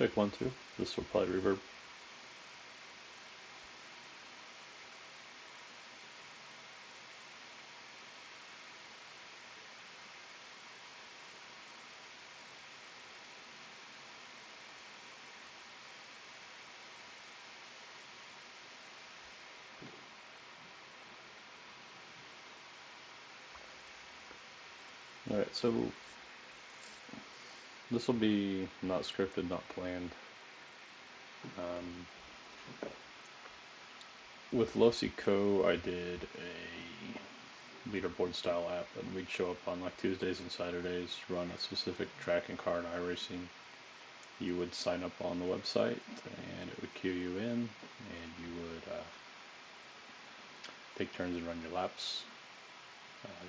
Check 1, 2. This will probably reverb. Alright, so this will be not scripted, not planned. With LosiCo, I did a leaderboard style app, and we'd show up on like Tuesdays and Saturdays, run a specific track and car in iRacing. You would sign up on the website, and it would queue you in, and you would take turns and run your laps.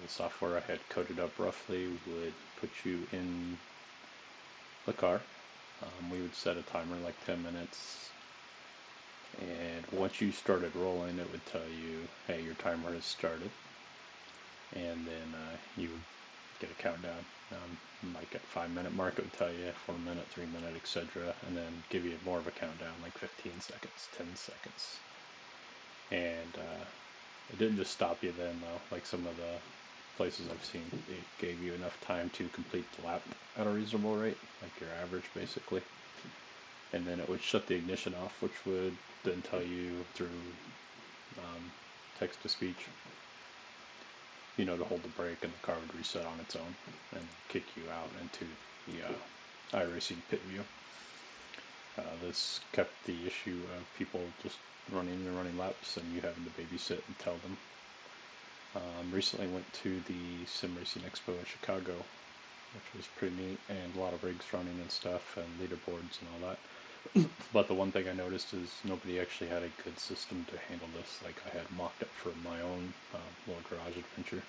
The software I had coded up roughly would put you in the car. We would set a timer like 10 minutes, and once you started rolling, it would tell you, hey, your timer has started, and then you would get a countdown. Like at 5-minute mark, it would tell you 4-minute, 3-minute, etc., and then give you more of a countdown, like 15 seconds, 10 seconds. And it didn't just stop you then, though. Like some of the places I've seen, it gave you enough time to complete the lap at a reasonable rate, like your average, basically. And then it would shut the ignition off, which would then tell you through text-to-speech, you know, to hold the brake, and the car would reset on its own and kick you out into the iRacing pit view. This kept the issue of people just running and running laps and you having to babysit and tell them. Recently went to the Sim Racing Expo in Chicago, which was pretty neat, and a lot of rigs running and stuff, and leaderboards and all that. But the one thing I noticed is nobody actually had a good system to handle this, like I had mocked up for my own little garage adventure.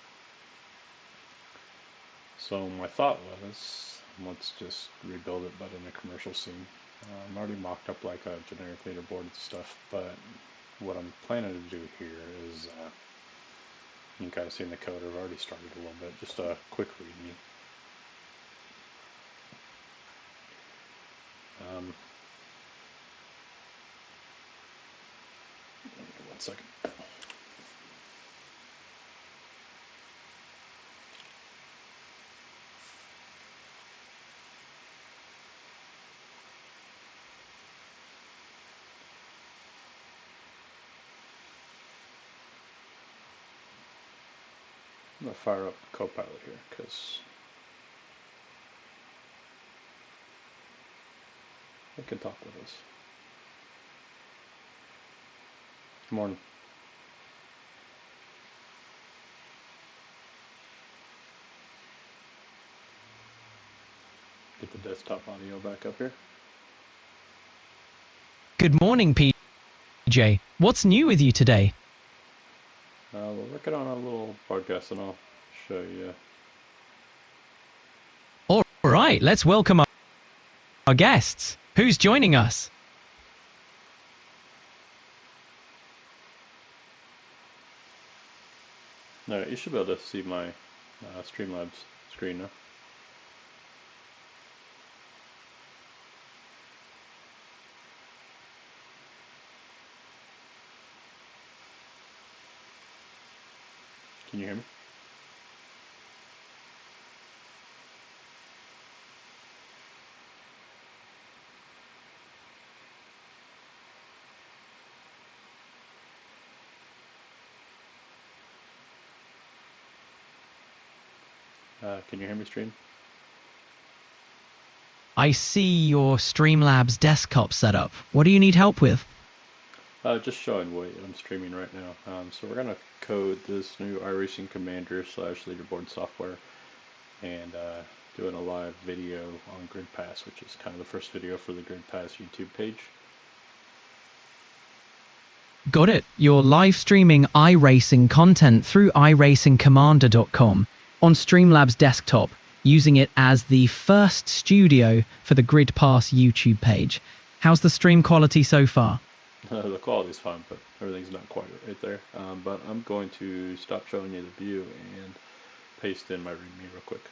So my thought was, let's just rebuild it, but in a commercial scene. I'm already mocked up like a generic leaderboard and stuff, but what I'm planning to do here is, you can kind of see in the code, I've already started a little bit, just a quick readme. One second. I'm going to fire up Copilot here, because it can talk with us. Good morning. Get the desktop audio back up here. Good morning, PJ. What's new with you today? We're working on a little podcast, and I'll show you. All right, let's welcome our guests. Who's joining us? Alright, you should be able to see my Streamlabs screen now. Can you hear me? Can you hear me, Stream? I see your Streamlabs desktop setup. What do you need help with? Just showing what I'm streaming right now. So we're going to code this new iRacing Commander / leaderboard software, and doing a live video on Grid Pass, which is kind of the first video for the Grid Pass YouTube page. Got it. You're live streaming iRacing content through iRacingCommander.com on Streamlabs desktop, using it as the first studio for the Grid Pass YouTube page. How's the stream quality so far? The quality's fine, but everything's not quite right there. But I'm going to stop showing you the view and paste in my README real quick.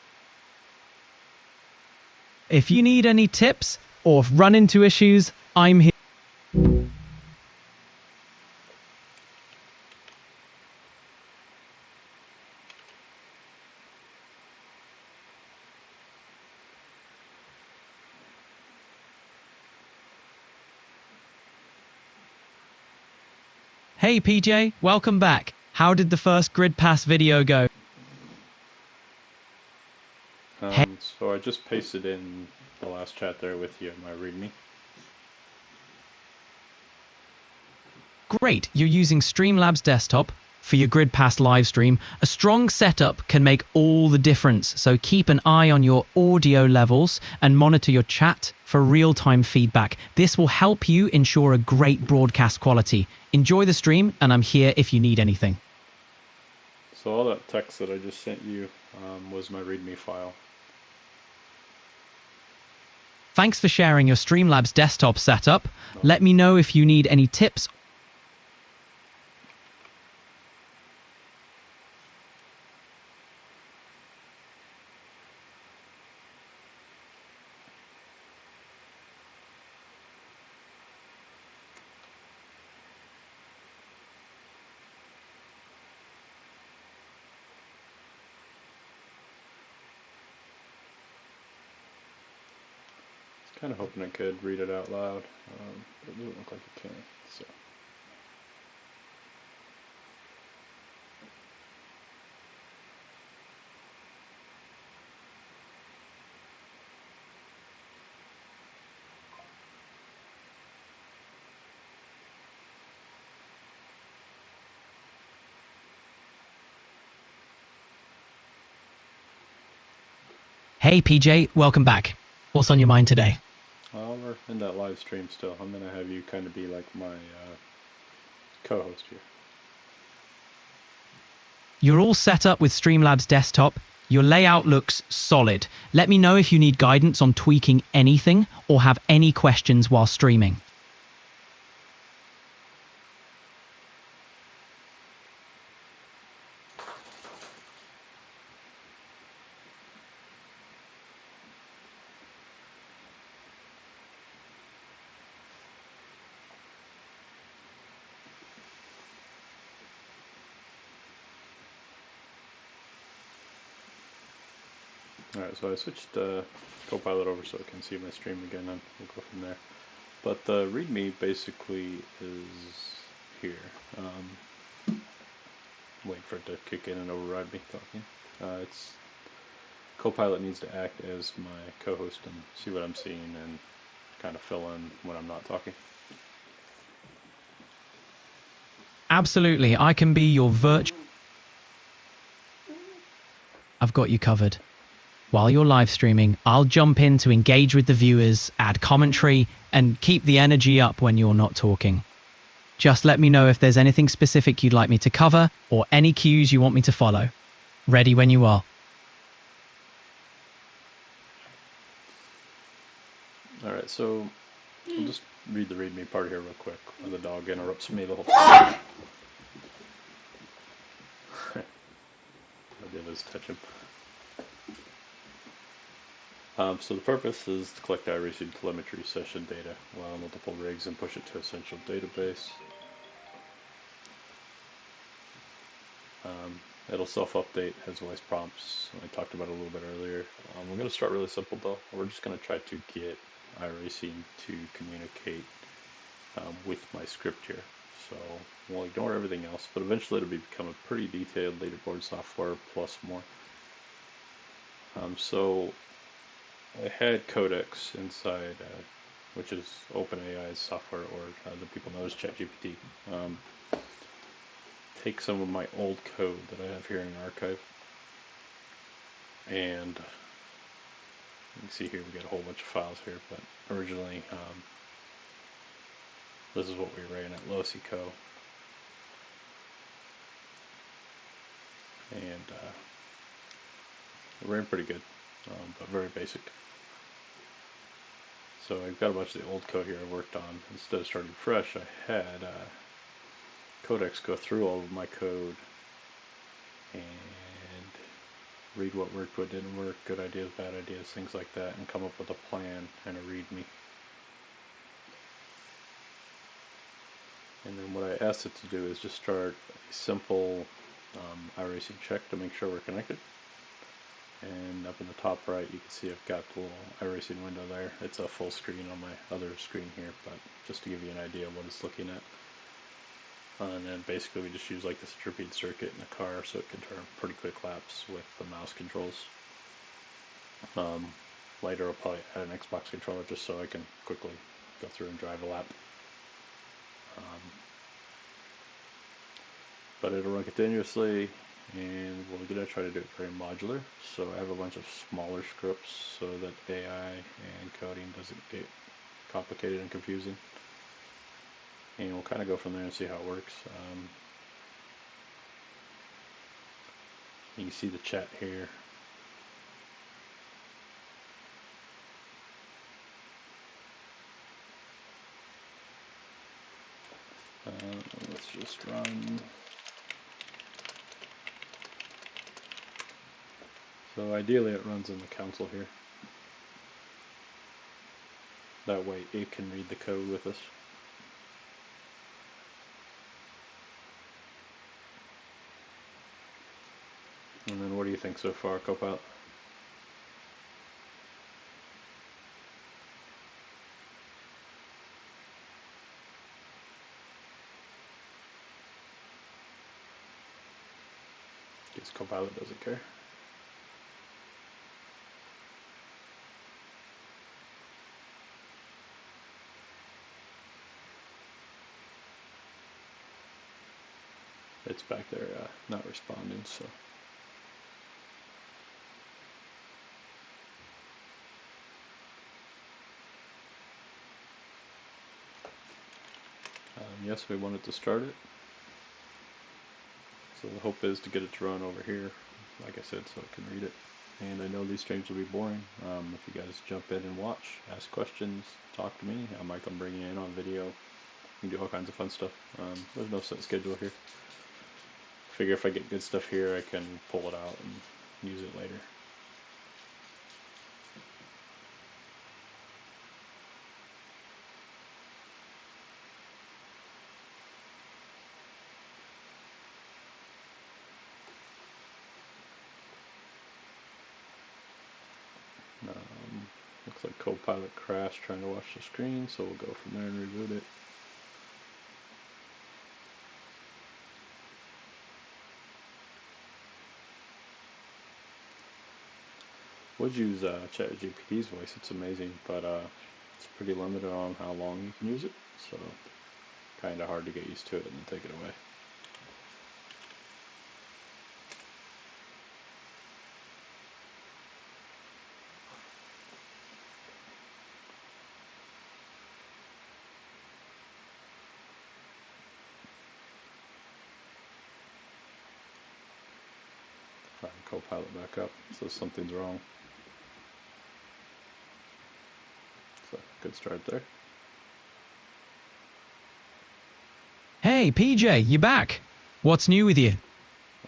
If you need any tips, or run into issues, I'm here. Hey PJ, welcome back. How did the first Grid Pass video go? Hey, So I just pasted in the last chat there with you in my README. great, you're using Streamlabs Desktop for your Grid Pass live stream. A strong setup can make all the difference, so keep an eye on your audio levels and monitor your chat for real-time feedback. This will help you ensure a great broadcast quality. Enjoy the stream, and I'm here if you need anything. So all that text that I just sent you was my README file. Thanks for sharing your Streamlabs Desktop setup. Let me know if you need any tips. Kind of hoping I could read it out loud, but it doesn't look like it can. So. Hey PJ, welcome back. What's on your mind today? We're in that live stream still. I'm going to have you kind of be like my co-host here. You're all set up with Streamlabs Desktop. Your layout looks solid. Let me know if you need guidance on tweaking anything or have any questions while streaming. Alright, so I switched Copilot over so I can see my stream again, and we'll go from there. But the README basically is here. Wait for it to kick in and override me talking. It's Copilot needs to act as my co-host and see what I'm seeing and kind of fill in when I'm not talking. Absolutely, I can be your virtual. I've got you covered. While you're live streaming, I'll jump in to engage with the viewers, add commentary, and keep the energy up when you're not talking. Just let me know if there's anything specific you'd like me to cover or any cues you want me to follow. Ready when you are. Alright, so I'll just read the README part here real quick while the dog interrupts me the whole time. I did is touch him. So the purpose is to collect iRacing telemetry session data while multiple rigs and push it to a central database. It'll self-update, has voice prompts. I talked about it a little bit earlier. We're going to start really simple though. We're just going to try to get iRacing to communicate with my script here. So we'll ignore everything else, but eventually it'll become a pretty detailed leaderboard software plus more. So I had Codex inside, which is OpenAI's software, or the people know as ChatGPT. Take some of my old code that I have here in archive, and you can see here we got a whole bunch of files here, but originally this is what we ran at LowCCO, and it ran pretty good, but very basic. So I've got a bunch of the old code here I worked on. Instead of starting fresh, I had Codex go through all of my code and read what worked, what didn't work, good ideas, bad ideas, things like that, and come up with a plan and a README. And then what I asked it to do is just start a simple iRacing check to make sure we're connected. And up in the top right, you can see I've got the little iRacing window there. It's a full screen on my other screen here, but just to give you an idea of what it's looking at. And then basically we just use like this repeat circuit in the car so it can turn pretty quick laps with the mouse controls. Later I'll probably add an Xbox controller just so I can quickly go through and drive a lap. But it'll run continuously, and we're going to try to do it very modular. So I have a bunch of smaller scripts so that AI and coding doesn't get complicated and confusing. And we'll kind of go from there and see how it works. You can see the chat here. Let's just run. So ideally it runs in the console here. That way it can read the code with us. And then what do you think so far, Copilot? Guess Copilot doesn't care. It's back there not responding, so. Yes, we wanted to start it. So the hope is to get it to run over here, like I said, so it can read it. And I know these streams will be boring. If you guys jump in and watch, ask questions, talk to me, I might come bring you in on video. We can do all kinds of fun stuff. There's no set schedule here. Figure if I get good stuff here, I can pull it out and use it later. Looks like Copilot crashed trying to watch the screen, so we'll go from there and reboot it. Would use ChatGPT's voice, it's amazing, but it's pretty limited on how long you can use it, so kind of hard to get used to it and then take it away. Fire Copilot back up, so something's wrong. So good start there. Hey, PJ, you back? What's new with you?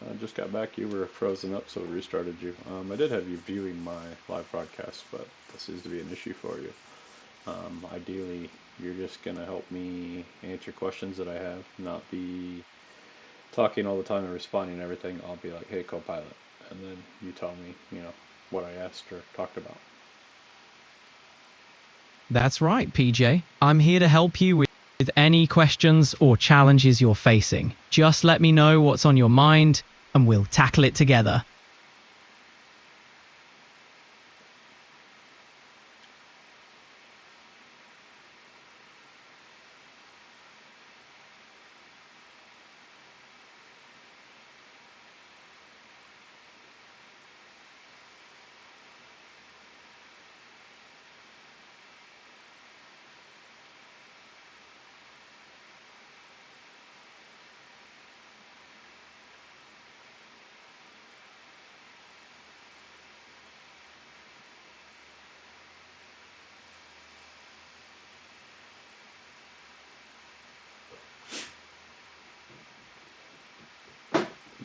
I just got back. You were frozen up, so it restarted you. I did have you viewing my live broadcast, but this seems to be an issue for you. Ideally, you're just going to help me answer questions that I have, not be talking all the time and responding to everything. I'll be like, hey, Copilot, and then you tell me, what I asked or talked about. That's right, PJ. I'm here to help you with any questions or challenges you're facing. Just let me know what's on your mind, and we'll tackle it together.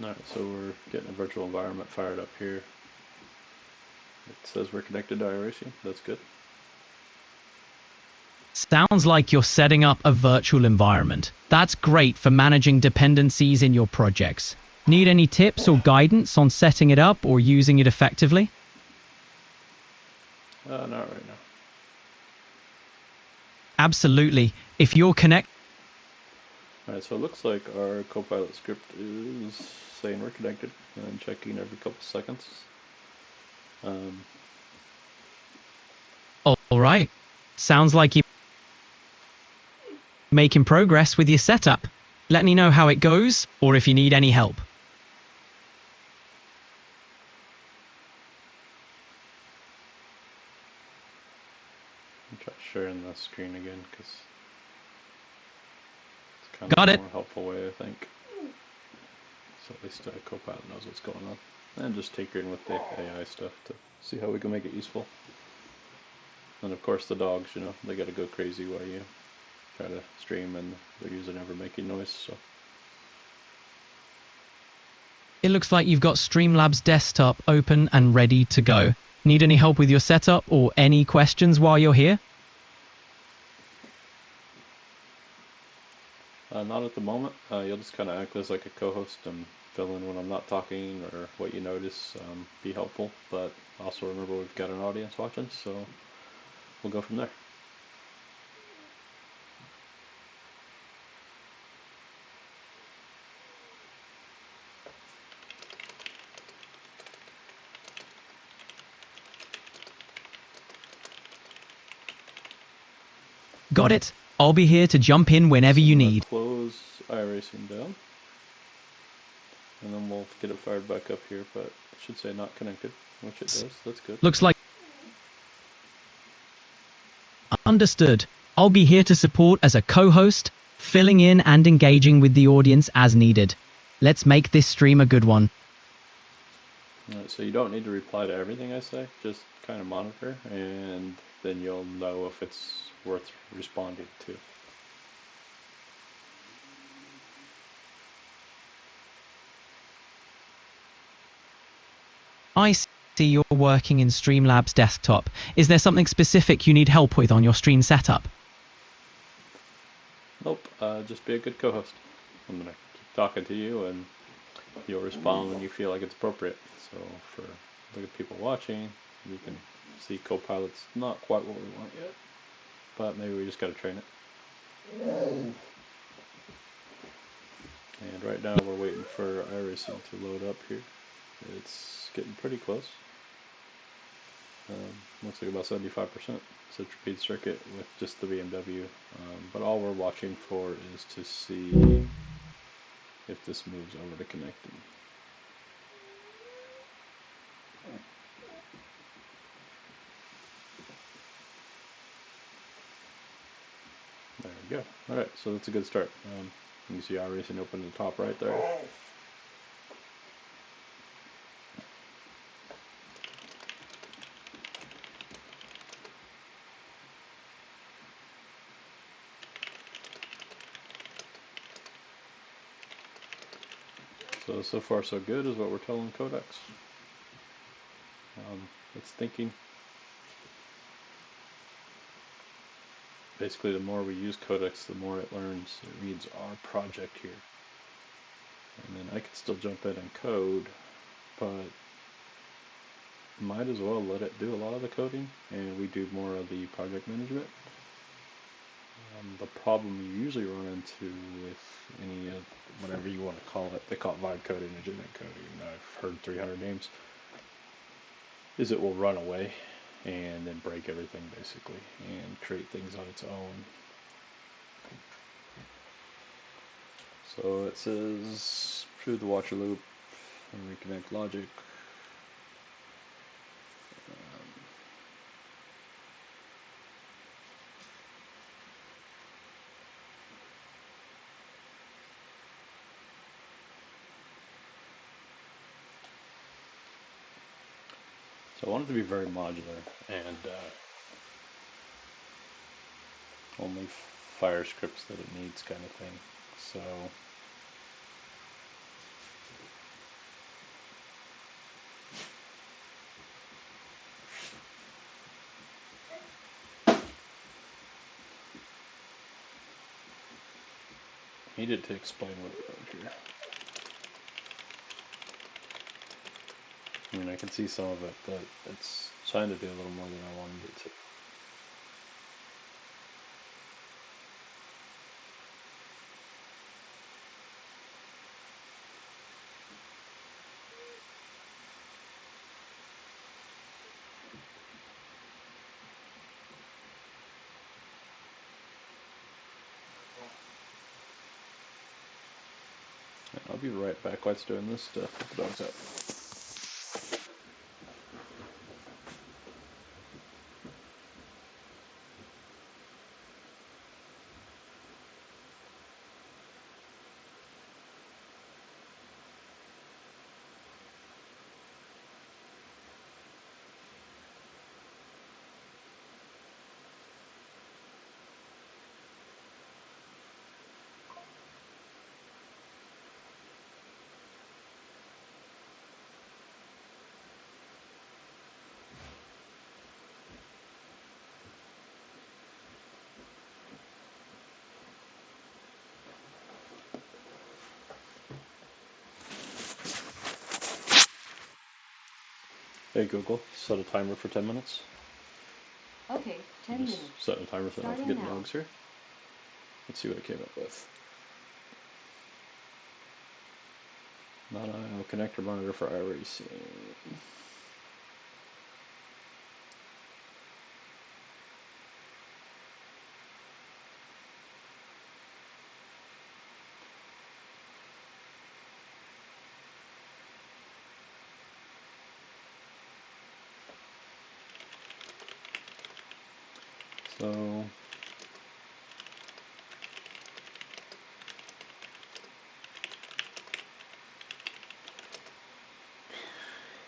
Alright, so we're getting a virtual environment fired up here. It says we're connected to iRacing. That's good. Sounds like you're setting up a virtual environment. That's great for managing dependencies in your projects. Need any tips or guidance on setting it up or using it effectively? Not right now. Absolutely. If you're connected. Alright, so it looks like our Copilot script is saying we're connected and checking every couple seconds. All right. Sounds like you're making progress with your setup. Let me know how it goes or if you need any help. I'll try sharing the screen again because it's kind Got of a it. more helpful way, I think. So at least Copilot knows what's going on. And just tinker in with the AI stuff to see how we can make it useful. And of course the dogs, you know, they gotta go crazy while you try to stream and they're usually never making noise, so. It looks like you've got Streamlabs desktop open and ready to go. Need any help with your setup or any questions while you're here? Not at the moment. You'll just kind of act as like a co-host and fill in when I'm not talking or what you notice. Be helpful, but also remember we've got an audience watching, so we'll go from there. Got it. I'll be here to jump in whenever you need. Close iRacing down, and then we'll get it fired back up here, but it should say not connected, which it does. That's good. Looks like. Understood. I'll be here to support as a co-host, filling in and engaging with the audience as needed. Let's make this stream a good one. Alright, so you don't need to reply to everything I say, just kind of monitor, and then you'll know if it's worth responding to. I see you're working in Streamlabs desktop. Is there something specific you need help with on your stream setup? Nope, just be a good co-host. I'm gonna keep talking to you, and you'll respond when you feel like it's appropriate. So for the people watching, you can see Copilot's not quite what we want yet, but maybe we just gotta train it. And right now we're waiting for iRacing to load up here. It's getting pretty close. Looks like about 75%. It's a repeat circuit with just the BMW. But all we're watching for is to see if this moves over to connecting. There we go. Alright, so that's a good start. You can see iRacing open in the top right there. So far so good is what we're telling Codex. It's thinking. Basically, the more we use Codex, the more it learns. It reads our project here. And then I could still jump in and code, but might as well let it do a lot of the coding, and we do more of the project management. The problem you usually run into with any of whatever you want to call it, they call it vibe coding or genetic coding, I've heard 300 names, is it will run away and then break everything basically and create things on its own. So it says through the watcher loop and reconnect logic. So I want it to be very modular and only fire scripts that it needs kind of thing. So needed to explain what we wrote here. I mean, I can see some of it, but it's trying to do a little more than I wanted it to. I'll be right back while it's doing this stuff. Put the dogs out. Hey Google, set a timer for 10 minutes. Okay, 10 minutes. Set a timer so I don't Starting forget now. dogs here. Let's see what I came up with. Non-IO connector monitor for iRacing. So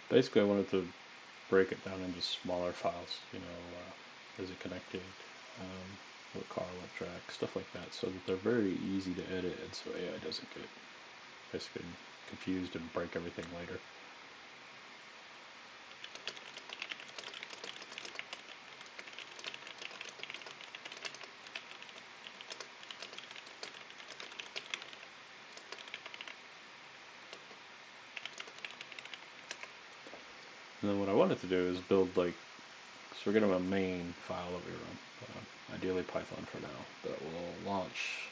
basically I wanted to break it down into smaller files, you know, is it connected, what car, what track, stuff like that, so that they're very easy to edit and so AI doesn't get basically confused and break everything later. And then what I wanted to do is build like, so we're going to have a main file that we run, ideally Python for now, that will launch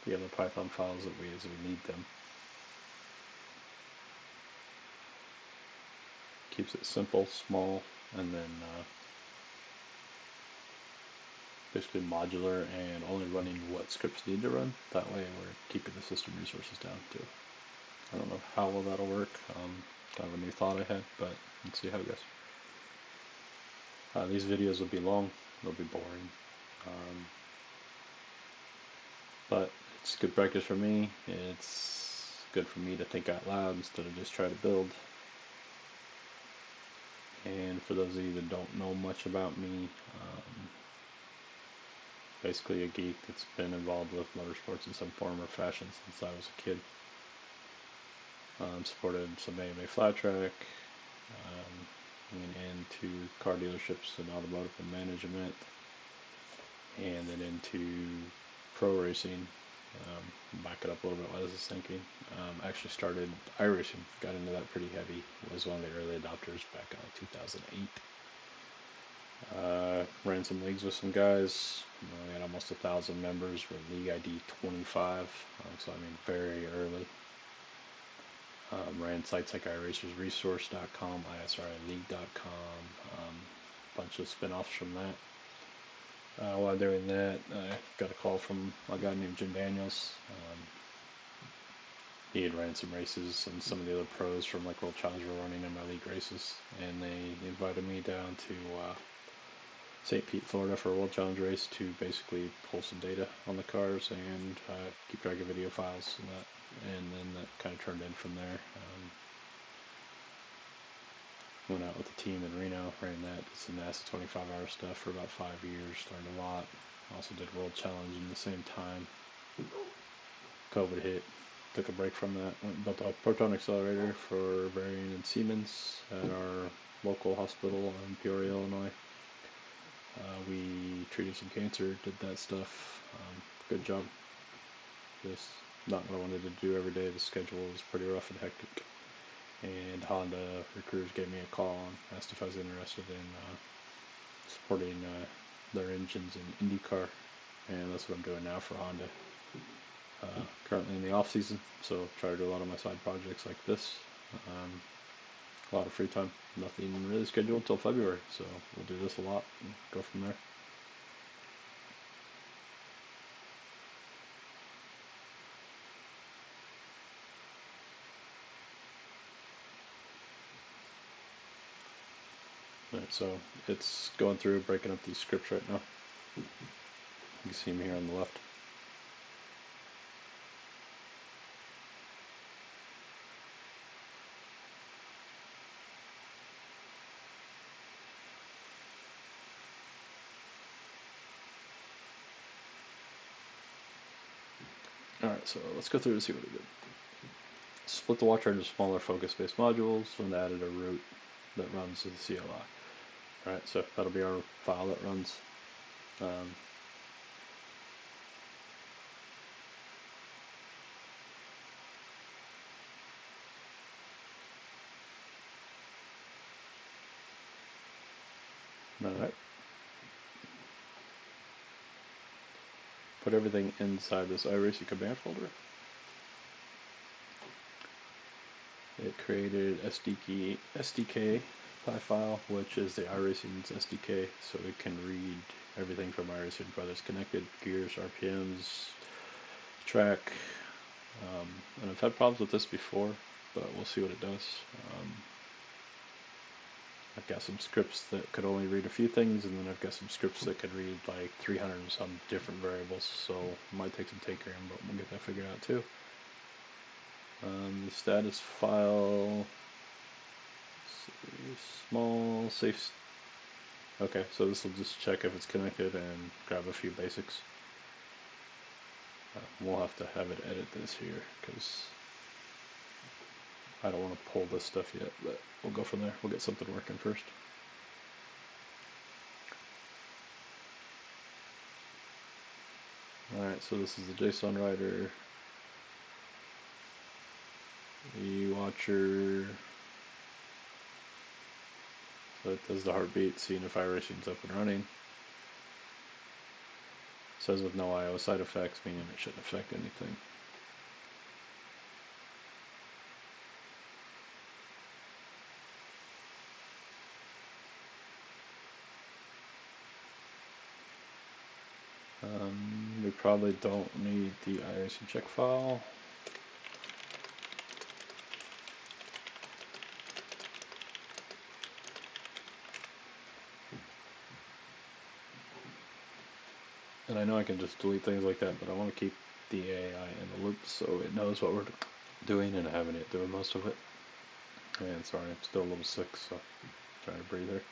the other Python files that as we need them. Keeps it simple, small, and then basically modular and only running what scripts need to run. That way we're keeping the system resources down too. I don't know how well that'll work. Kind of a new thought I had, but let's see how it goes. These videos will be long, they'll be boring, but it's good practice for me. It's good for me to think out loud instead of just try to build. And for those of you that don't know much about me, basically a geek that's been involved with motorsports in some form or fashion since I was a kid. Supported some AMA flat track, went into car dealerships and automotive and management, and then into pro racing. Back it up a little bit what I was thinking. Actually started iRacing, got into that pretty heavy, was one of the early adopters back in 2008. Ran some leagues with some guys. We had almost 1,000 members with league ID 25, so I mean very early. Ran sites like iRacersResource.com, ISRILeague.com, bunch of spin-offs from that. While doing that, I got a call from a guy named Jim Daniels. He had ran some races, and some of the other pros from like World Challenge were running in my league races, and they invited me down to St. Pete, Florida for a World Challenge race to basically pull some data on the cars and keep track of video files and that. And then that kind of turned in from there. Went out with the team in Reno, ran that, did some NASA 25-hour stuff for about 5 years, learned a lot. Also did World Challenge in the same time. COVID hit, took a break from that, went and built a proton accelerator for Varian and Siemens at our local hospital in Peoria, Illinois. We treated some cancer, did that stuff. Good job. Just not what I wanted to do every day. The schedule was pretty rough and hectic. And Honda recruiters gave me a call and asked if I was interested in supporting their engines in IndyCar, and that's what I'm doing now for Honda. Currently in the off season, so try to do a lot of my side projects like this. A lot of free time, nothing really scheduled until February, so we'll do this a lot and go from there. Alright, so it's going through breaking up these scripts right now. You can see them here on the left. Alright, so let's go through and see what it did. Split the watcher into smaller focus-based modules and added a root that runs to the CLI. Alright, so that'll be our file that runs. Alright. Put everything inside this iRacing command folder. It created SDK file, which is the iRacing's SDK, so it can read everything from iRacing, whether it's connected, gears, RPMs, track. And I've had problems with this before, but we'll see what it does. I've got some scripts that could only read a few things, and then I've got some scripts that could read like 300 and some different variables, so it might take some tinkering, but we'll get that figured out too. The status file, small, safe. Okay, so this will just check if it's connected and grab a few basics. We'll have to have it edit this here, because I don't want to pull this stuff yet, but we'll go from there. We'll get something working first. Alright, so this is the JSON writer, the watcher, so it does the heartbeat, seeing if iRacing's up and running. It says with no IO side effects, meaning it shouldn't affect anything. We probably don't need the iRacing check file. And I know I can just delete things like that, but I want to keep the AI in the loop so it knows what we're doing and having it doing most of it. And sorry, I'm still a little sick, so I'm trying to breathe here.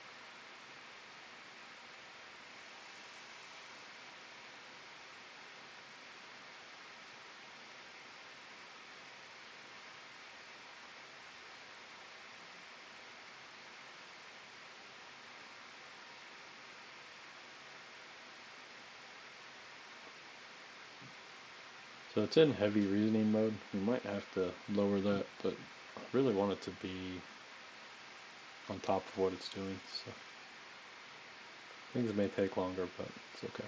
So it's in heavy reasoning mode. We might have to lower that, but I really want it to be on top of what it's doing. So things may take longer, but it's okay.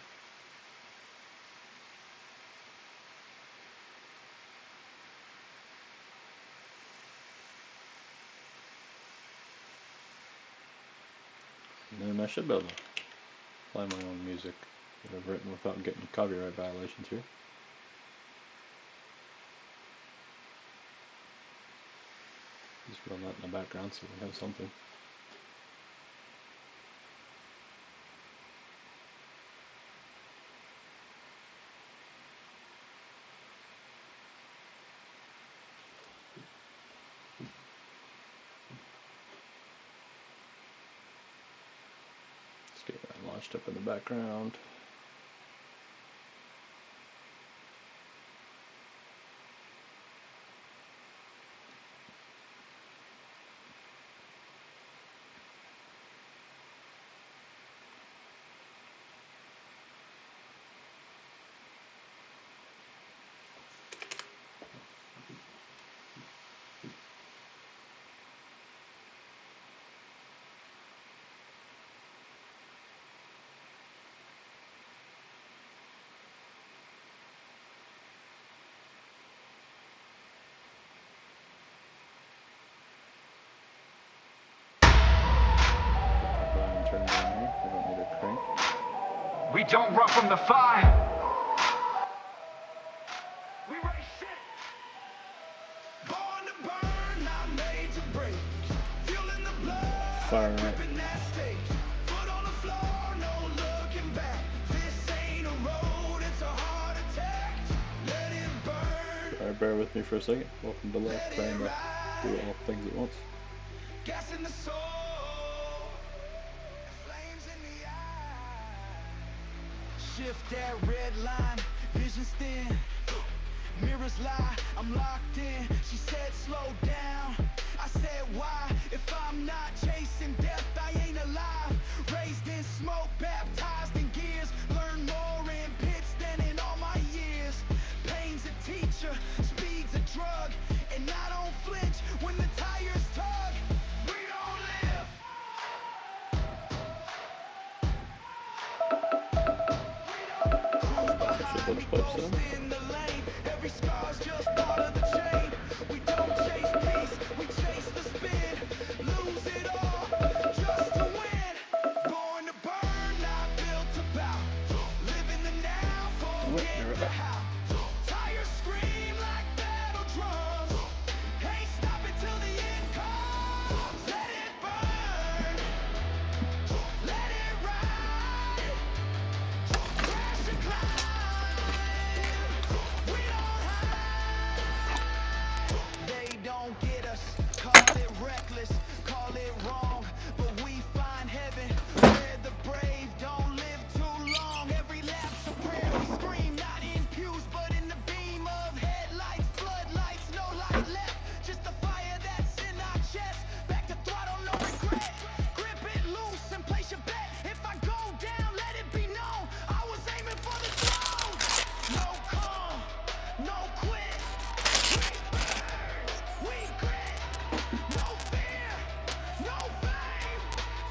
And then I should be able to play my own music that I've written without getting copyright violations here. Just run that in the background so we have something. Let's get that launched up in the background. We don't run from the fire. We race it. Born to burn, not made to break. Feeling the blood, Fire up. gripping that stake. Foot on the floor, no looking back. This ain't a road, it's a heart attack. Let it burn. Alright, bear with me for a second. Welcome to life, trying to do all things at once. Gas in the soul, flames in the eye. Shift that red line, vision thin. Mirrors lie, I'm locked in. She said slow down, I said why? If I'm not chasing death, I ain't alive. Raised in smoke, baptized in gears. Learned more in pits than in all my years. Pain's a teacher, speed's a drug. And I don't flinch when the tires tug. We don't live. Should put the clips in. In the lane, every scar's just part of the chain. We don't chase peace, we chase the spin. Lose it all just to win. Born to burn, not built to bow. Live in the now, forget the how. Tires scream like battle drums. Ain't stopping till the end comes. Let it burn, let it ride. Crash and climb. We don't hide. They don't get us. Call it reckless, call it wrong. But we find heaven where the brave don't live too long. Every lapse of prayer we scream, not in pews, but in the beam of headlights, floodlights, no light left. Just the fire that's in our chest. Back to throttle, no regret. Grip it loose and place your bet. If I go down, let it be known I was aiming for the throne. No calm, no quit. We grit, no fear, no fame.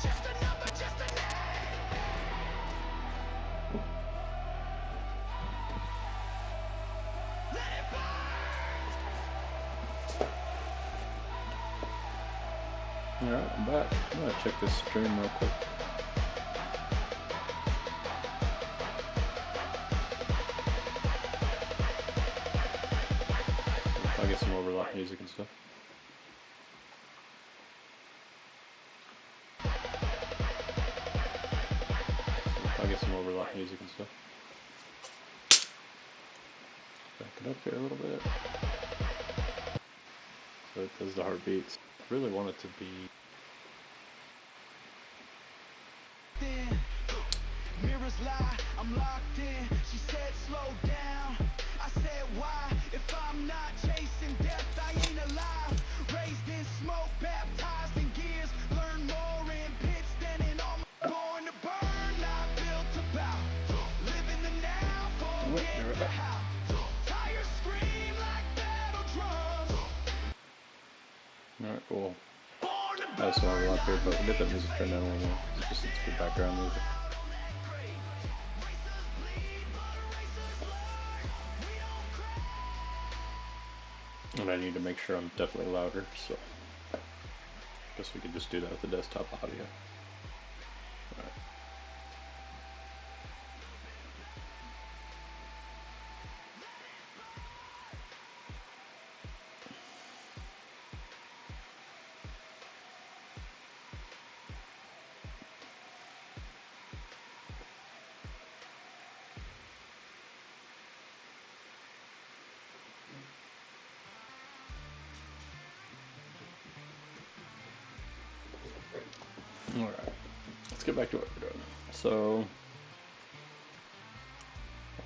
Just a number, just a name. Let it burn. Alright, I'm back. I'm gonna check this stream real quick. I'll get some overlap music and stuff. I'll get some overlap music and stuff. Back it up here a little bit. So it does the heartbeats. I really want it to be. Mirrors lie, I'm locked in. She said slow down, I said why? If I'm not chasing death, I ain't alive. Raised in smoke, baptized in gears. Learn more in pits than in all my. Born to burn, not built to bow. Live in the now, forget the how. Tires scream like battle drums. Alright, cool. Born to That's some overlap here, but we'll get that music turned down a little more. It's just it's good background music. And I need to make sure I'm definitely louder, so I guess we could just do that with the desktop audio. Alright. Alright, let's get back to what we're doing. So,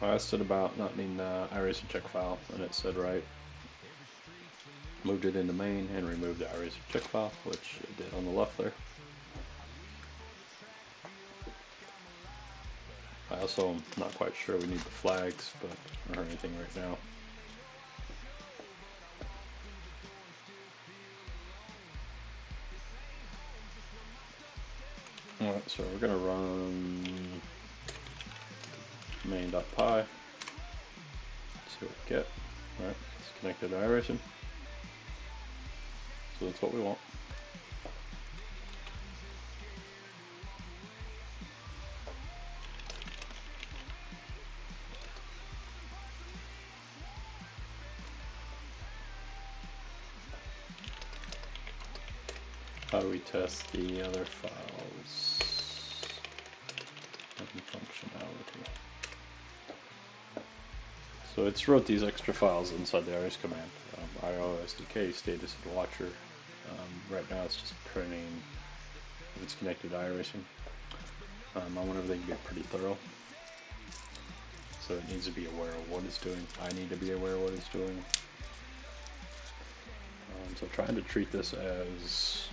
I asked it about not needing the iRacing check file, and it said right. Moved it into main and removed the iRacing check file, which it did on the left there. I also am not quite sure we need the flags, but or anything right now. Alright, so we're gonna run main.py. See what we get. Alright, it's connected to iRacing. So that's what we want. how do we test the other files and functionality? So it's wrote these extra files inside the iRacing command. IOSDK status and watcher. Right now it's just printing if it's connected to iRacing. I want everything to be pretty thorough. So it needs to be aware of what it's doing. I need to be aware of what it's doing. So trying to treat this as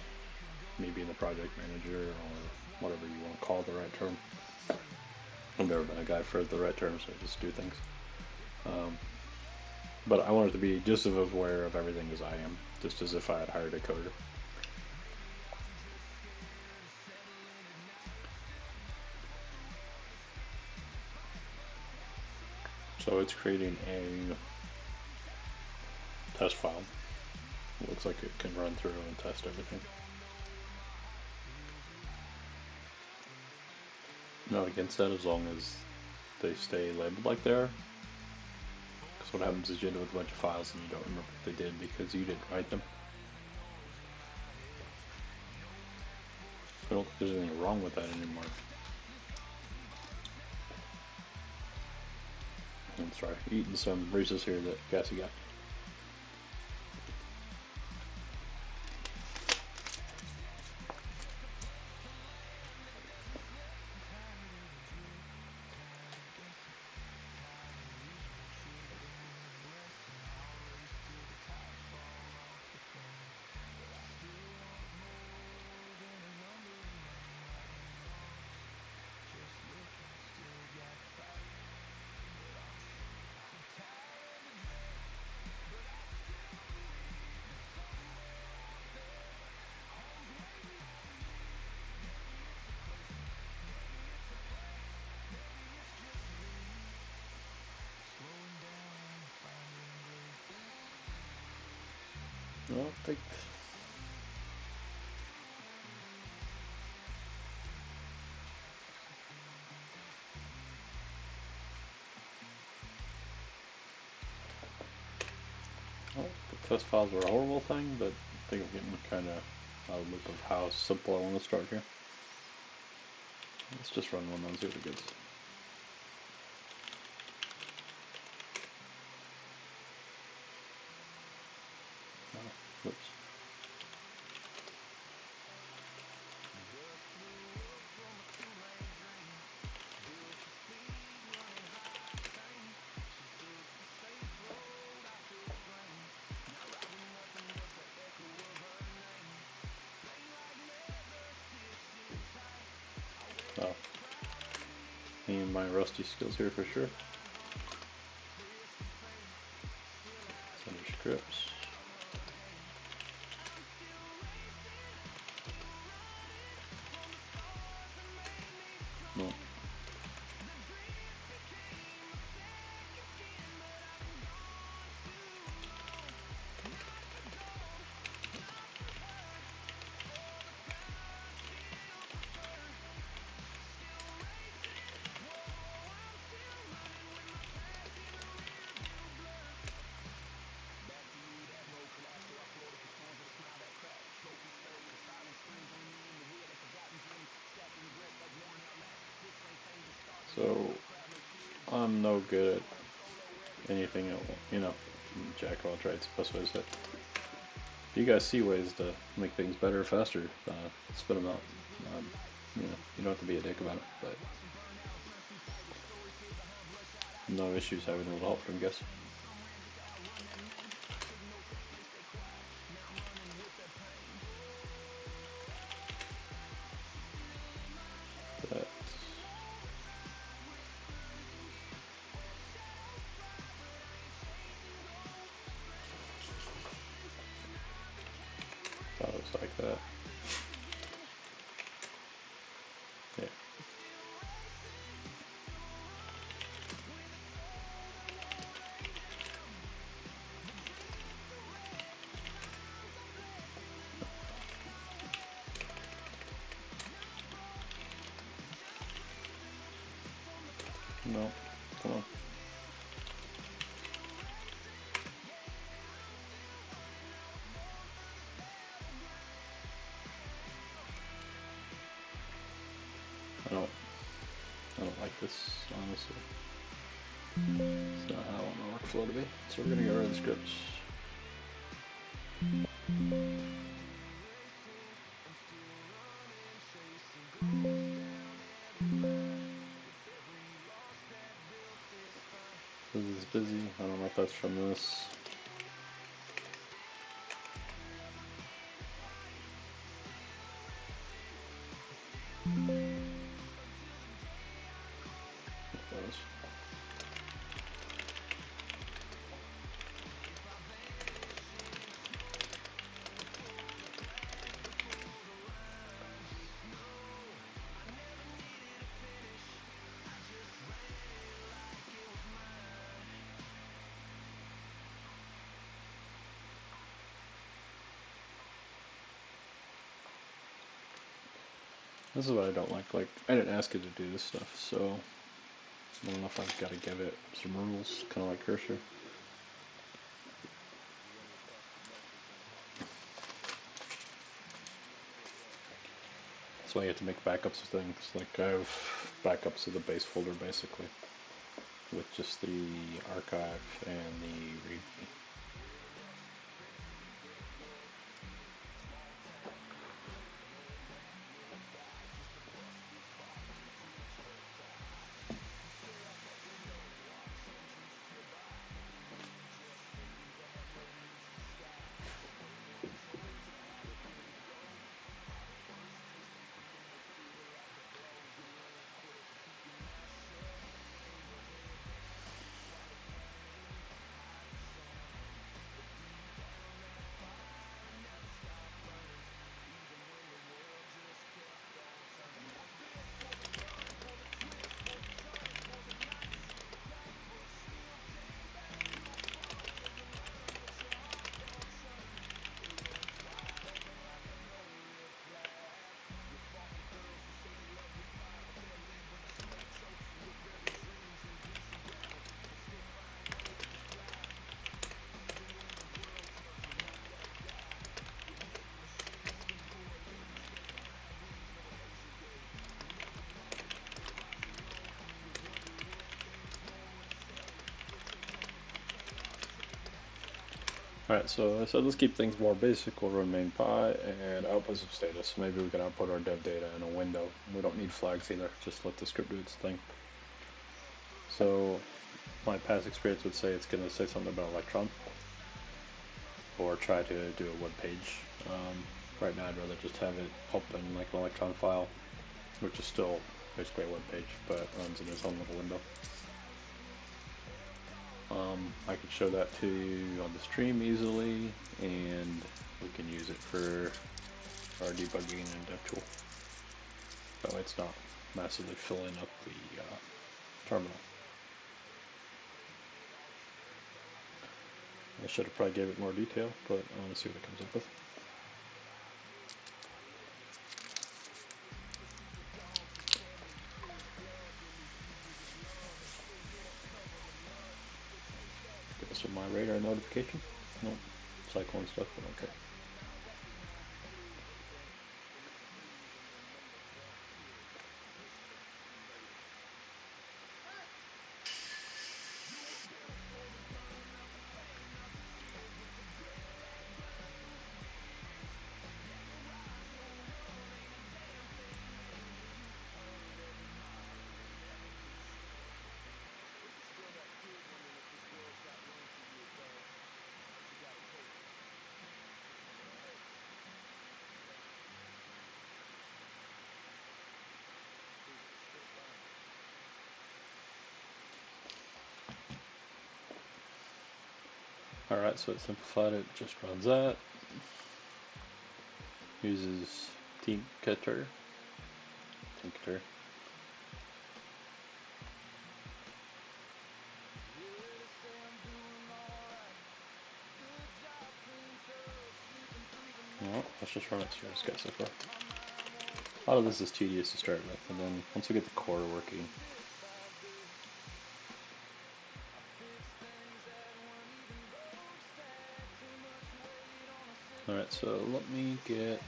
maybe the project manager or whatever you want to call the right term. I've never been a guy for the right term, so I just do things. But I want it to be just as aware of everything as I am, just as if I had hired a coder. So it's creating a test file. It looks like it can run through and test everything. Not against that as long as they stay labeled like they are. Because what happens is you end up with a bunch of files and you don't remember what they did because you didn't write them. I don't think there's anything wrong with that anymore. I'm sorry, eating some Reese's here that Cassie got. I don't think. Well, the test files were a horrible thing, but I think I'm getting kind of out of the loop of how simple I want to start here. Let's just run one and see what it gets. Oh, oops. Oh, need my rusty skills here for sure. Under scripts. No. So I'm no good at anything else, you know, jack of all trades, best way to say it. If you guys see ways to make things better or faster, spit them out. You know, you don't have to be a dick about it, but no issues having a little help from guests. That. That looks like that. Yeah. No. Come on. So it's not how I want my workflow to be. So we're gonna get rid of the scripts. This is busy. I don't know if that's from this. It was. This is what I don't like. Like, I didn't ask it to do this stuff, so I don't know if I've got to give it some rules, kind of like Cursor. That's why you have to make backups of things. Like, I have backups of the base folder, basically, with just the archive and the readme. Alright, so I said let's keep things more basic. We'll run main py and output some status. Maybe we can output our dev data in a window. We don't need flags either, just let the script do its thing. So my past experience would say it's going to say something about Electron or try to do a web page. Right now I'd rather just have it open like an Electron file, which is still basically a web page, but runs in its own little window. I could show that to you on the stream easily, and we can use it for our debugging and dev tool. That way it's not massively filling up the terminal. I should have probably gave it more detail, but let's see what it comes up with. So my radar notification? Nope. Cyclone stuff, but okay. Alright, so it simplified it, just runs that. Uses Tinketer. Well, let's just run it through this guy so far. A lot of this is tedious to start with, and then once we get the core working, alright, so let me get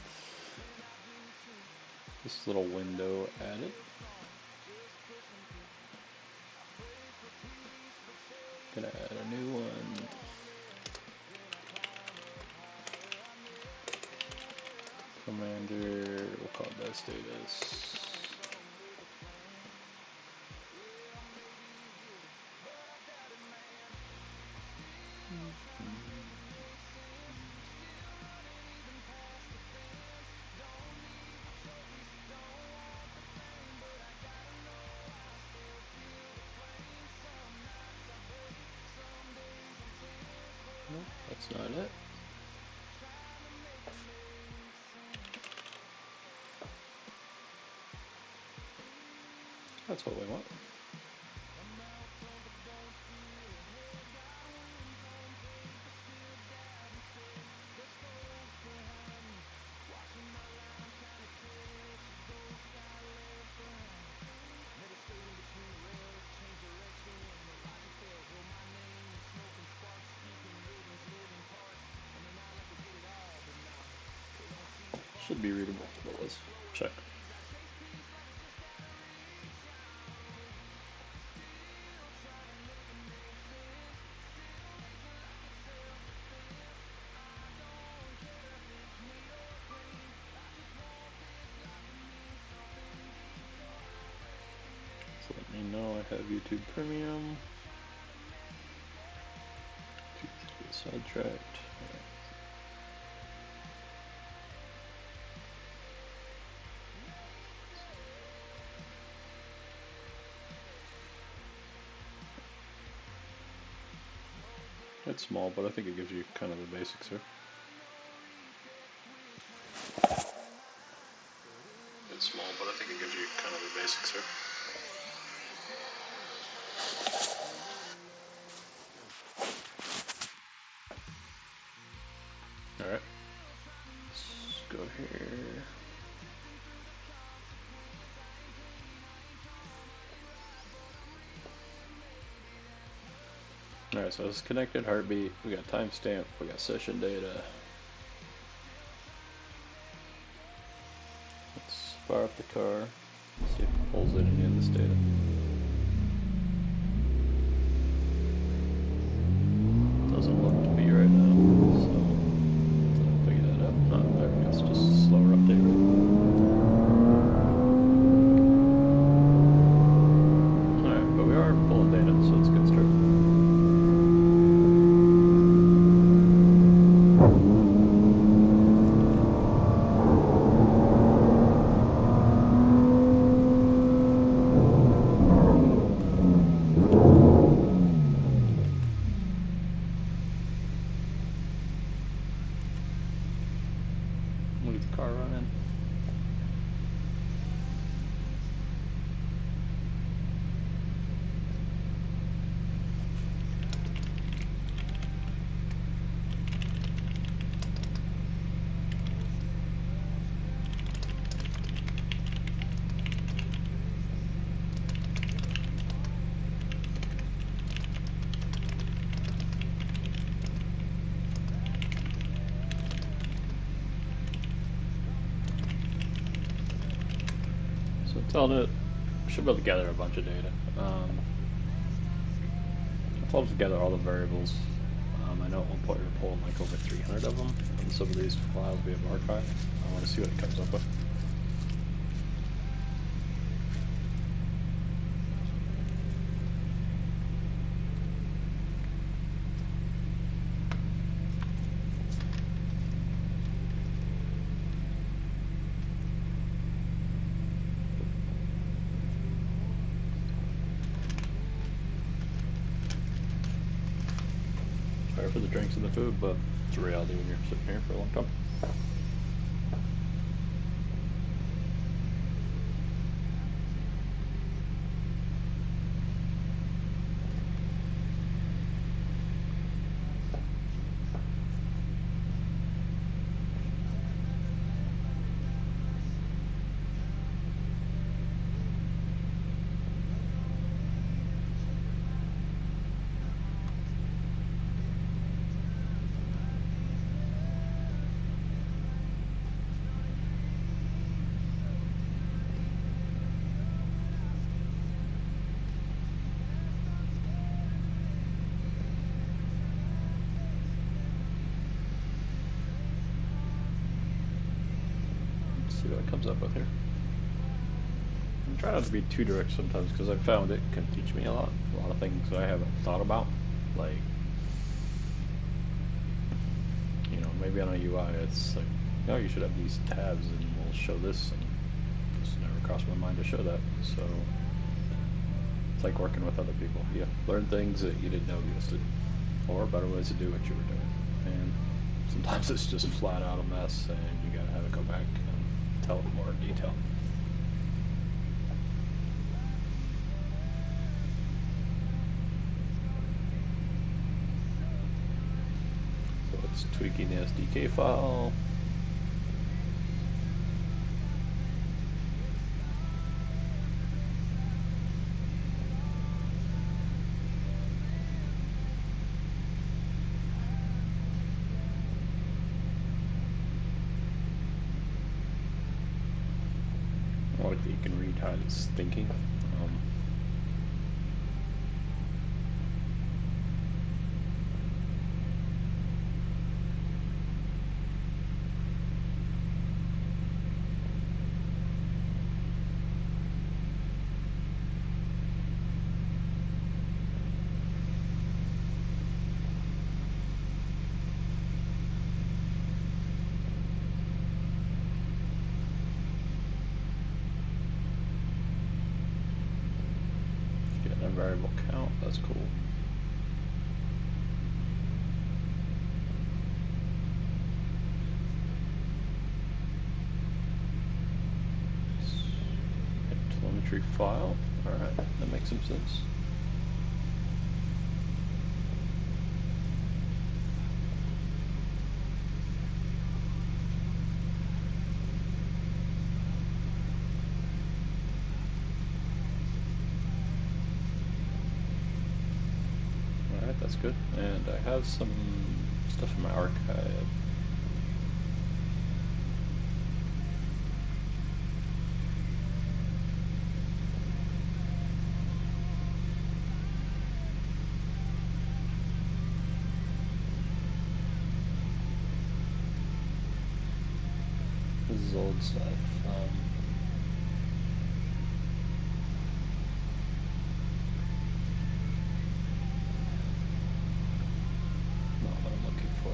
this little window added. Gonna add a new one. Commander, we'll call it that status. Nope, that's not it. That's what we want. Should be readable, but let's check. So let me know I have YouTube Premium. Get sidetracked. It's small, but I think it gives you kind of the basics here. It's small, but I think it gives you kind of the basics here. Alright. Let's go here. Alright, so it's connected heartbeat, we got timestamp, we got session data. Let's fire up the car, see if it pulls in any of this data. Doesn't look to be right now, so I'll figure that out. Oh, there it goes, just a slower update. Alright, but we are pulling data, so it's a good start. Leave the car running. So tell it, should be able to gather a bunch of data. I'll just gather all the variables. I know at one point we were pulling like over 300 of them, and some of these files we have archived. I want to see what it comes up with. Sorry for the drinks and the food, but it's a reality when you're sitting here for a long time. see what it comes up with here. I'm trying not to be too direct sometimes because I found it can teach me a lot of things I haven't thought about. Like, you know, maybe on a UI it's like, no, you should have these tabs and we'll show this, and it just never crossed my mind to show that. So it's like working with other people. You learn things that you didn't know existed, or better ways to do what you were doing. And sometimes it's just flat out a mess and you gotta have it go back and tell it more in detail. So it's tweaking the SDK file. I like that you can read how it's thinking. Getting a variable count, that's cool. Telemetry file. Alright, that makes some sense. Alright, that's good. And I have some stuff in my archive. This is old stuff. Not what I'm looking for.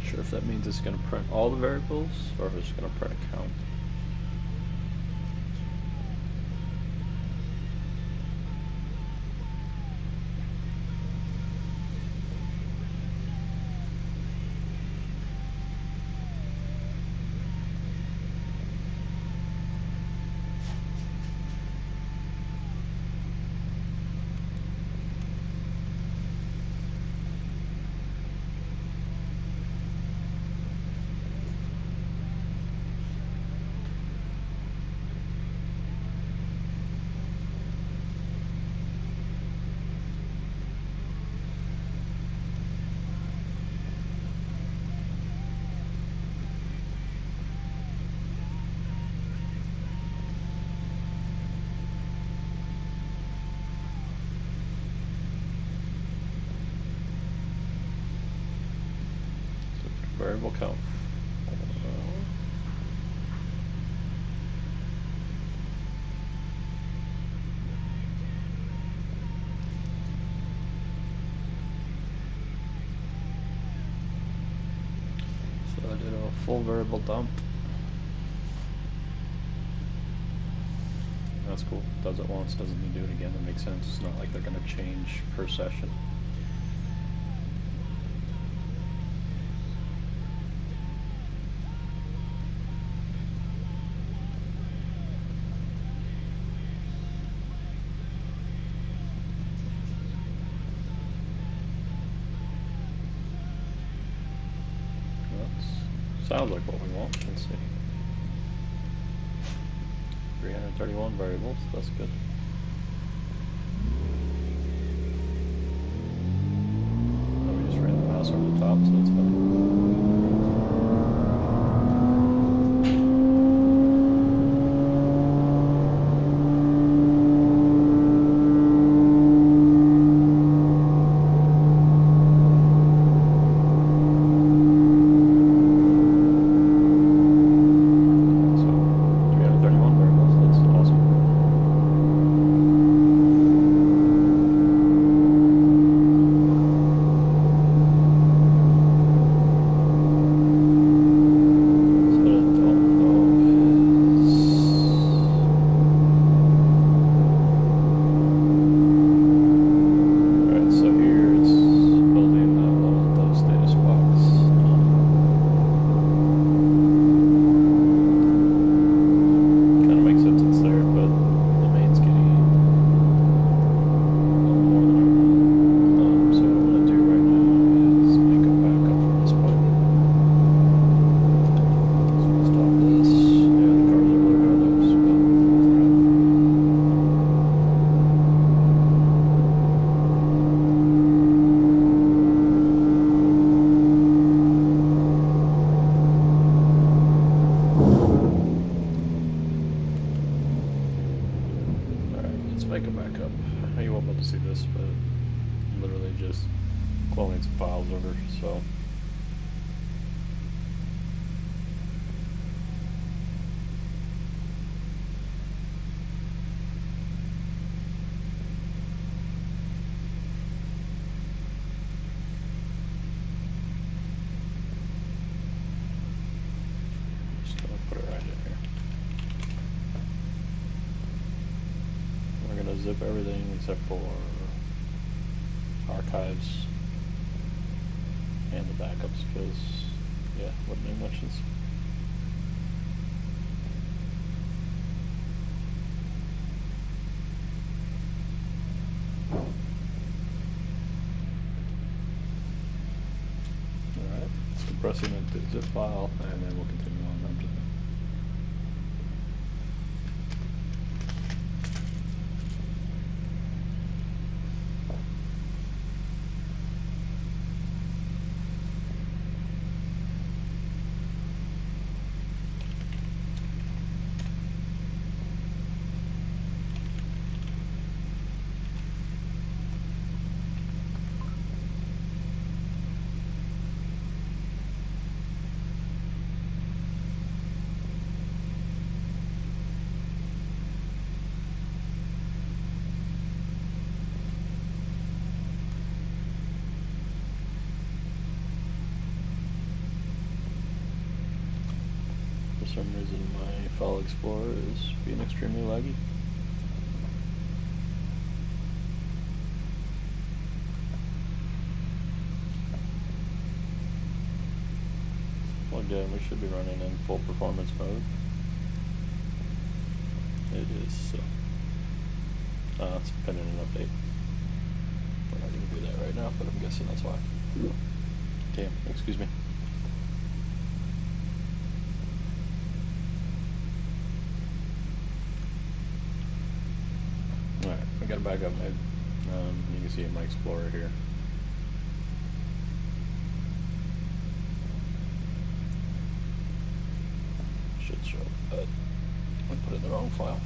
Sure if that means it's going to print all the variables or if it's going to print a count. Variable count. full variable dump. That's cool. Does it once, doesn't need to do it again. That makes sense. It's not like they're going to change per session. Sounds like what we want. Let's see. 331 variables. That's good. Oh, we just ran the mouse over the top, so that's fine. Make a backup. You won't be able to see this, but literally just cloning some files over, so. Just gonna put it right in here. We're gonna zip everything except for archives and the backups, because yeah, wouldn't make much sense. Alright, it's compressing it to a zip file, and then we'll continue on after that. For some reason my File Explorer is being extremely laggy. Plugged in, we should be running in full performance mode. It is so. It's pending an update. We're not going to do that right now, but I'm guessing that's why. Damn, excuse me. Alright, I got a backup mode. You can see in my Explorer here. Should show, but I put it in the wrong file.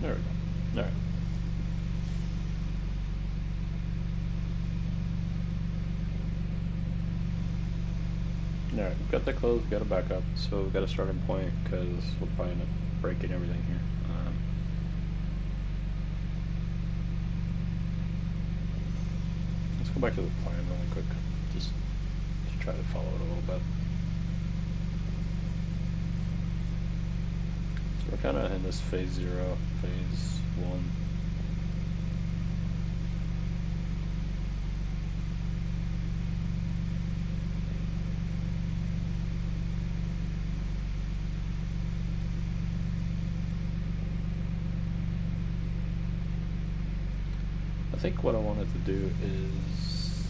There we go. Alright. Alright, got that closed, we got a backup, so we've got a starting point because we'll probably end up breaking everything here. Let's go back to the plan really quick, just to try to follow it a little bit. So we're kind of in this phase 0, phase 1. I think what I wanted to do is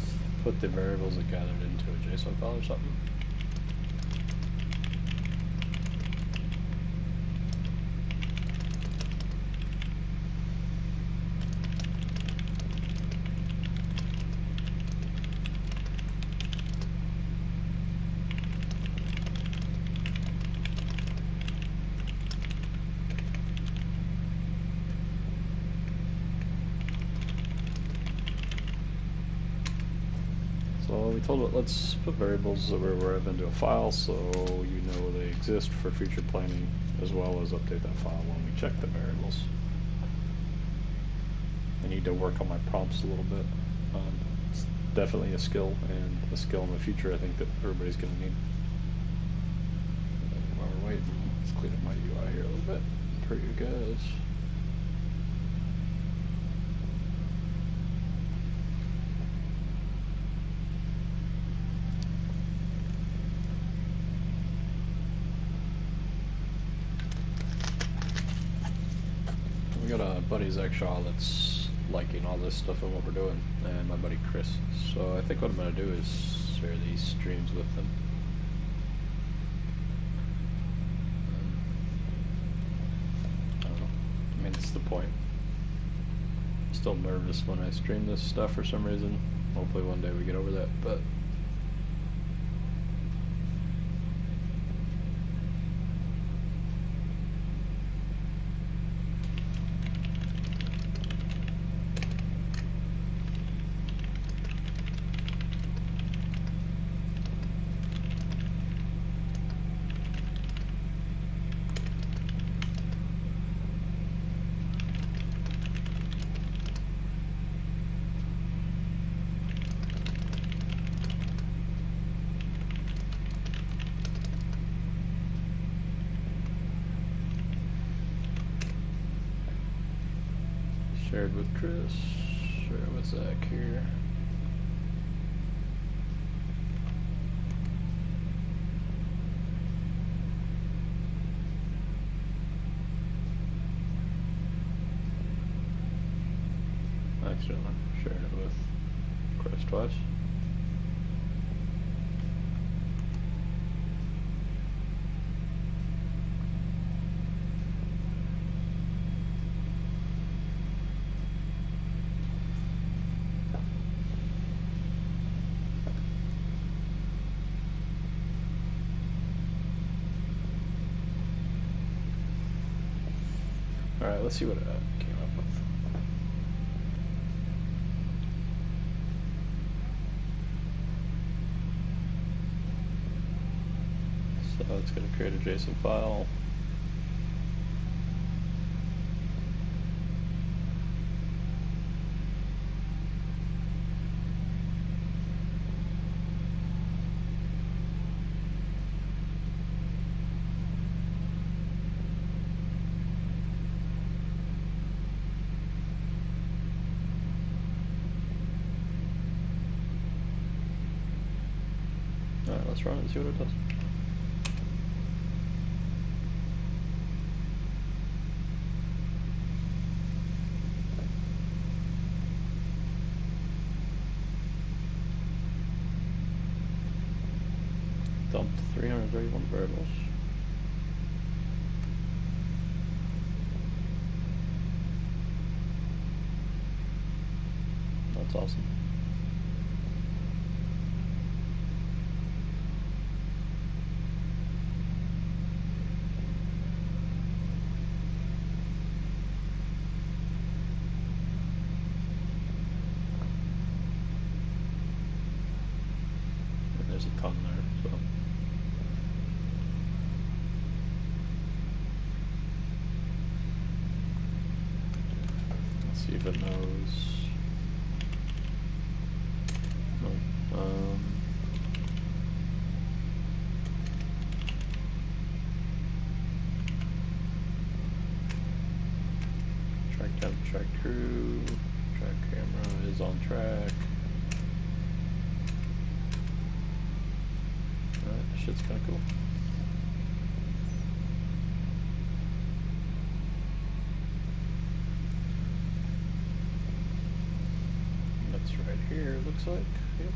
put the variables that gathered into a JSON file or something. So we told it, let's put variables that we're aware of into a file so you know they exist for future planning, as well as update that file when we check the variables. I need to work on my prompts a little bit. It's definitely a skill, and a skill in the future I think that everybody's going to need. And while we're waiting, let's clean up my UI here a little bit for you guys. We got a buddy Zach Shaw that's liking all this stuff and what we're doing, and my buddy Chris. So I think what I'm going to do is share these streams with them. I don't know. I mean, that's the point. I'm still nervous when I stream this stuff for some reason. Hopefully one day we get over that, but shared with Chris, share with Zach here. Accidentally shared it with Chris twice. Alright, let's see what it came up with. So it's going to create a JSON file. Alright, let's run it and see what it does. Dumped 331 variables. That's awesome. And there's a ton there, so see if it knows. No. Track temp, track crew, track camera is on track. Alright, that shit's kinda cool. That's right here, it looks like. Yep.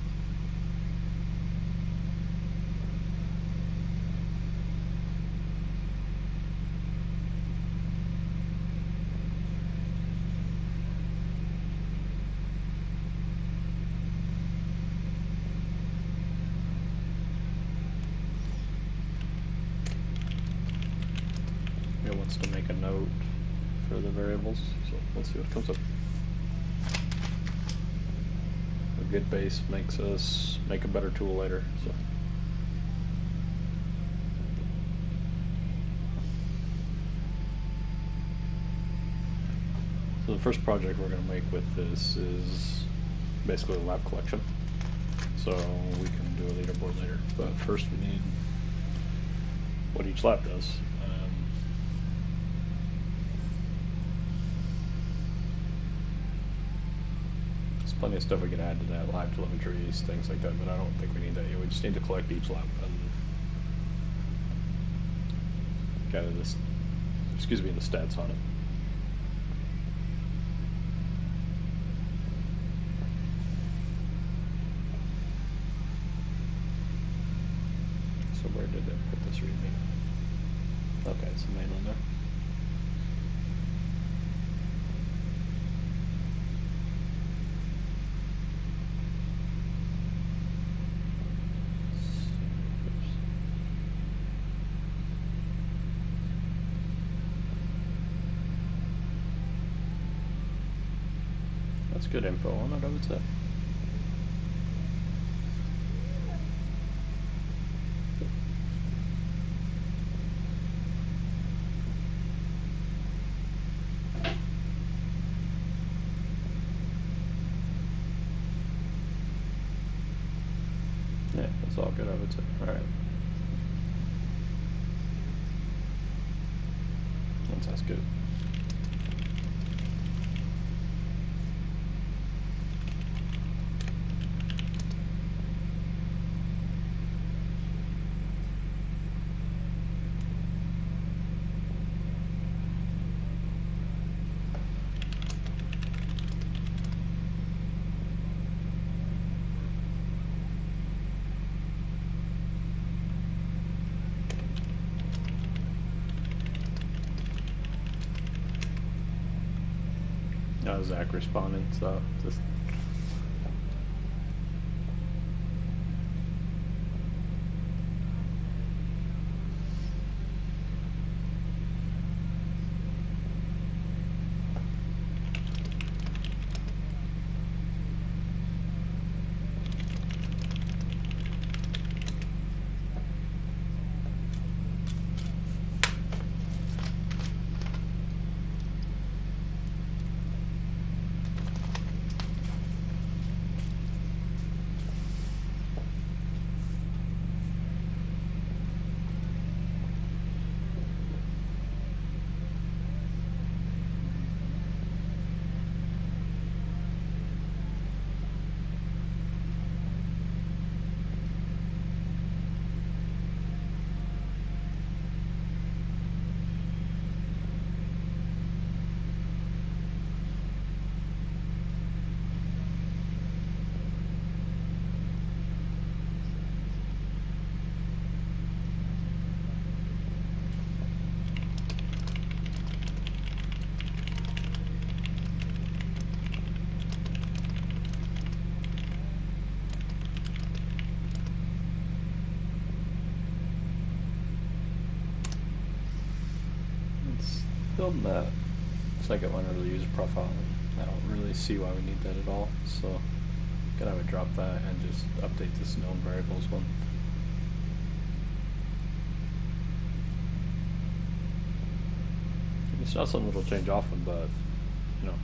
It wants to make a note for the variables, so let's see what comes up. A good base makes us make a better tool later, so. So the first project we're going to make with this is basically a lap collection. So we can do a leaderboard later, but first we need what each lap does. There's plenty of stuff we can add to that, live telemetries, things like that, but I don't think we need that yet. We just need to collect each lap and gather this, excuse me, the stats on it. So where did it put this readme? Okay, it's the main one there. That's good info on it, I would say. Yeah, that's all good, I would say. Alright. That's good. Zach responded, so just building that second one under the user profile. I don't really see why we need that at all, so I would drop that and just update this known variables one. It's not something that'll change often, but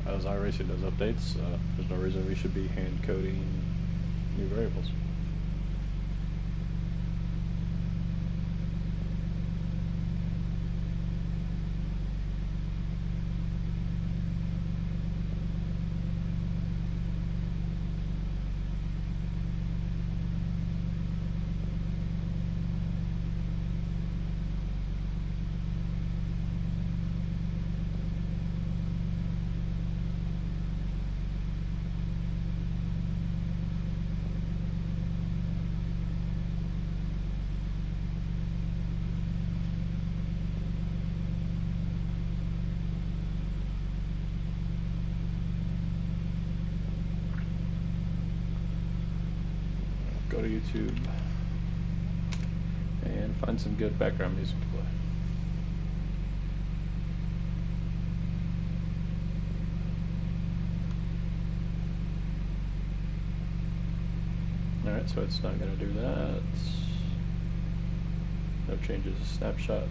as iRacing does updates, there's no reason we should be hand coding new variables. Go to YouTube and find some good background music to play. Alright, so it's not going to do that. No changes to snapshot.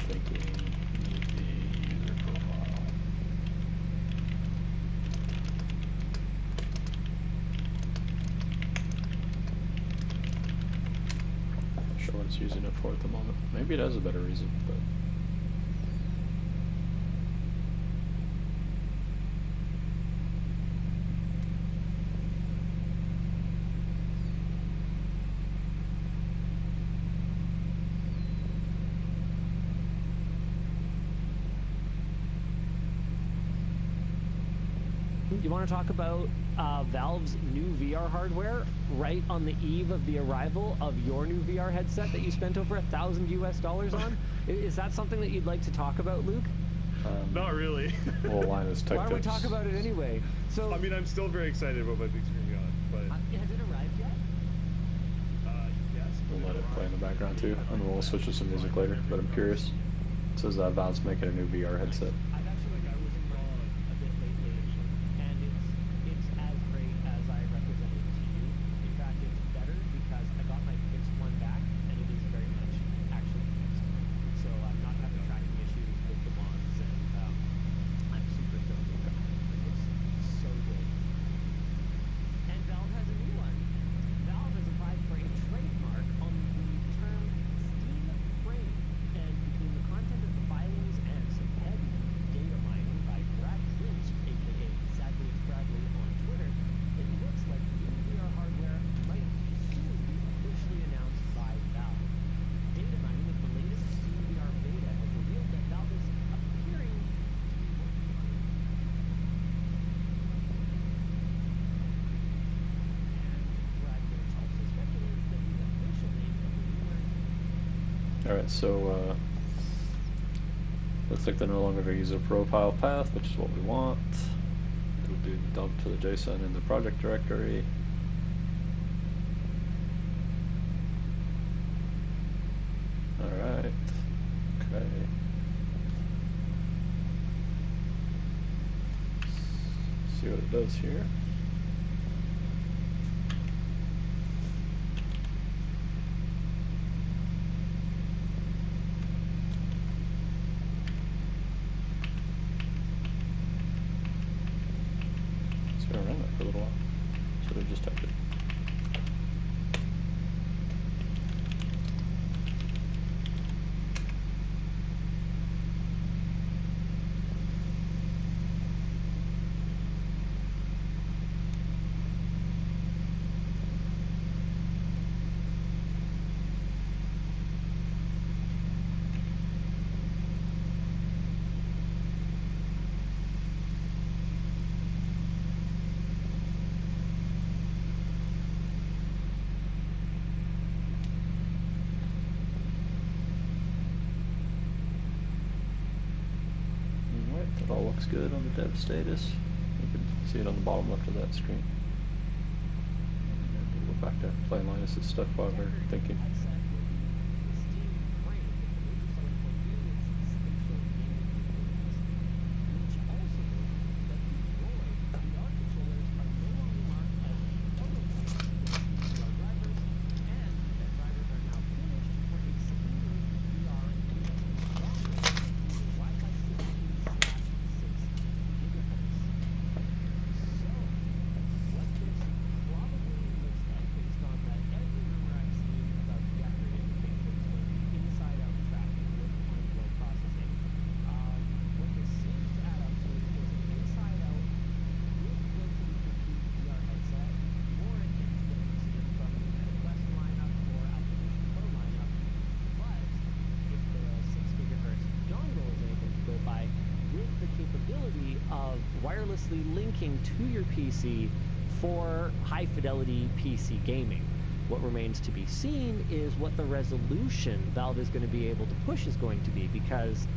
Thinking the user profile. Not sure what it's using it for at the moment. Maybe it has a better reason, but You want to talk about Valve's new VR hardware right on the eve of the arrival of your new VR headset that you spent over $1,000 US on? Is that something that you'd like to talk about, Luke? Not really. we'll align this tech Why don't we tips. talk about it anyway? So, I mean, I'm still very excited about my big screen gun, but has it arrived yet? yes. We'll let it play in the background too, and we'll switch to some music later, but I'm curious. It says Valve's making a new VR headset. I've actually been using mine a bit lately, and it's as great as I represented to you. In fact, it's better because I got my fixed one back, and it is very much actually fixed. So I'm not having tracking issues with the mods, and I'm super stoked with it. It looks so good. And Valve has a new one. Valve has applied for a trademark on the term Steam frame, and between the content of the filings and some heavy data mining by Brad Lynch, aka Sadly It's Bradley on Twitter, it looks like new VR hardware might soon be officially announced by Valve. Data mining of the latest Steam VR beta has revealed that Valve is appearing to be working on it. And Brad Lynch also speculates that the official name of the newer Alright, so looks like they're no longer going to use a profile path, which is what we want. We'll do the dump to the JSON in the project directory. Alright, okay. See what it does here. It's gonna run that for a little while. Should have just typed it. Alright, that all looks good on the dev status. You can see it on the bottom left of that screen. And we'll go back to playing Linus's stuff while we're thinking. headset will be the Steam frame, with the major selling point being its spatial gaming capabilities. Lynch also noted that the Droid VR controllers are no longer marked as prototypes wirelessly linking to your PC for high fidelity PC gaming. What remains to be seen is what the resolution Valve is going to be able to push is going to be, because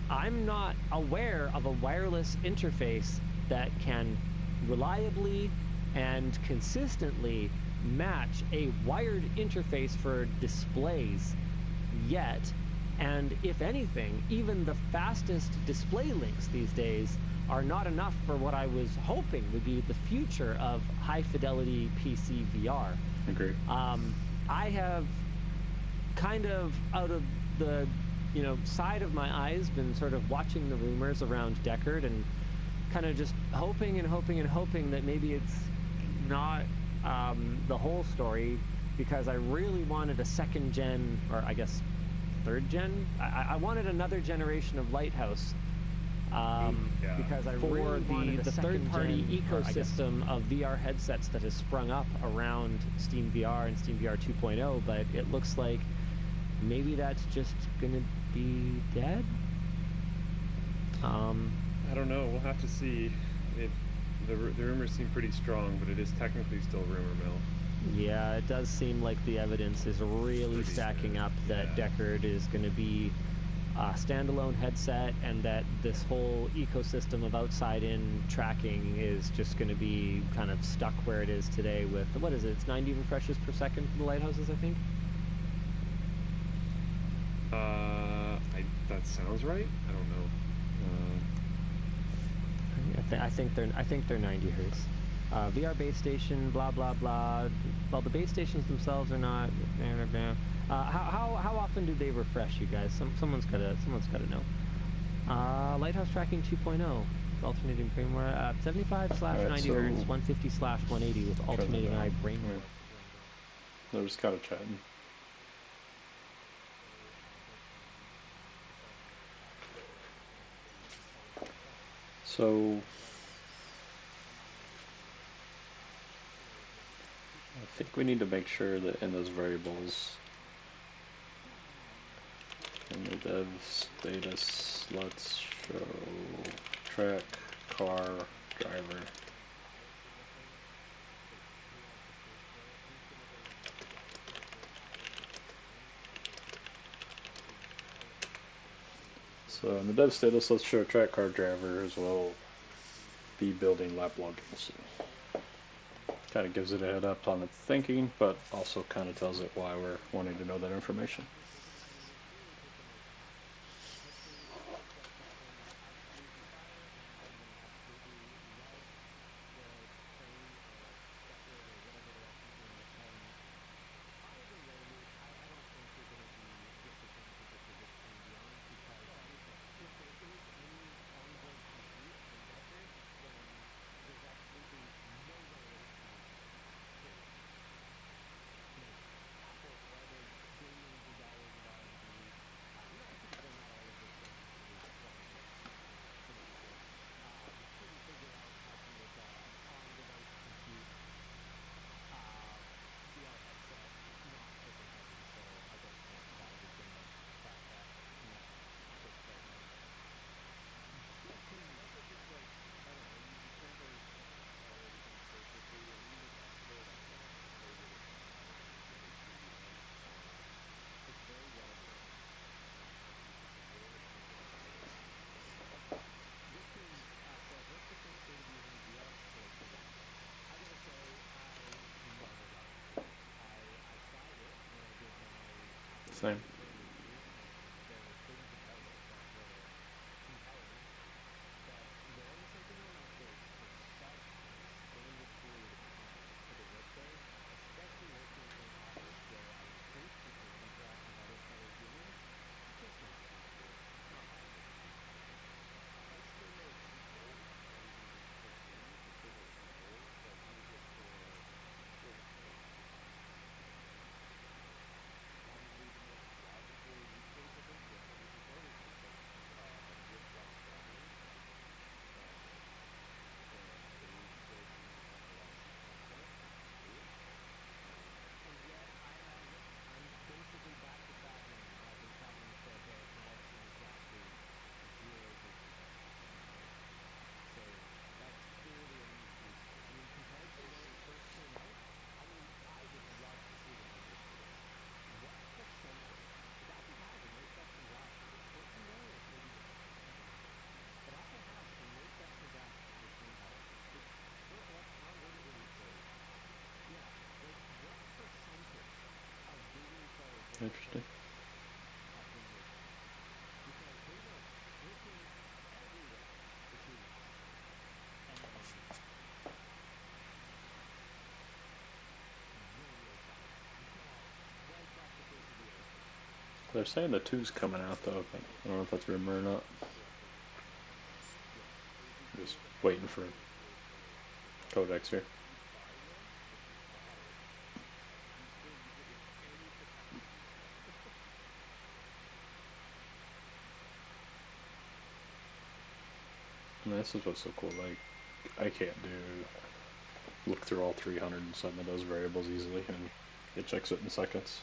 I'm not aware of a wireless interface that can reliably and consistently match a wired interface for displays yet. And if anything, even the fastest display links these days are not enough for what I was hoping would be the future of high fidelity PC VR. Agree. I have kind of out of the side of my eyes been sort of watching the rumors around Deckard and kind of just hoping and hoping and hoping that maybe it's not the whole story, because I really wanted a second gen, or I guess third gen. I wanted another generation of Lighthouse, because I really wanted the third-party ecosystem of VR headsets that has sprung up around Steam VR and Steam VR 2.0, but it looks like maybe that's just gonna be dead. I don't know. We'll have to see. The rumors seem pretty strong, but it is technically still rumor mill. Yeah, it does seem like the evidence is really stacking up that Deckard is going to be a standalone headset, and that this whole ecosystem of outside-in tracking is just going to be kind of stuck where it is today with, what is it, it's 90 refreshes per second for the Lighthouses, I think? That sounds right. I don't know. I think they're 90 hertz. VR base station, blah blah blah. Well, the base stations themselves are not. How often do they refresh, you guys? Someone's gotta know. Lighthouse tracking 2.0, alternating firmware. 75/90 hertz, 150/180 with alternating eye brain. They're just kind of chatting. So I think we need to make sure that in those variables, in the dev status, let's show track, car, driver. So in the dev status, let's show track, car, driver, as well be building lap logins. Kind of gives it a head up on its thinking, but also kind of tells it why we're wanting to know that information. Same. Interesting. optimization because they were working everywhere for 2 weeks, and then radio silence, wiped off the face of the earth. They're saying the 2's coming out though, but I don't know if that's rumor or not. Yeah, if you Just go to waiting for the Codex here. firewall, if you bought it, you still use it with any protection. And this is what's so cool. Like, I can't look through all 300 and some of those variables easily, and it checks it in seconds.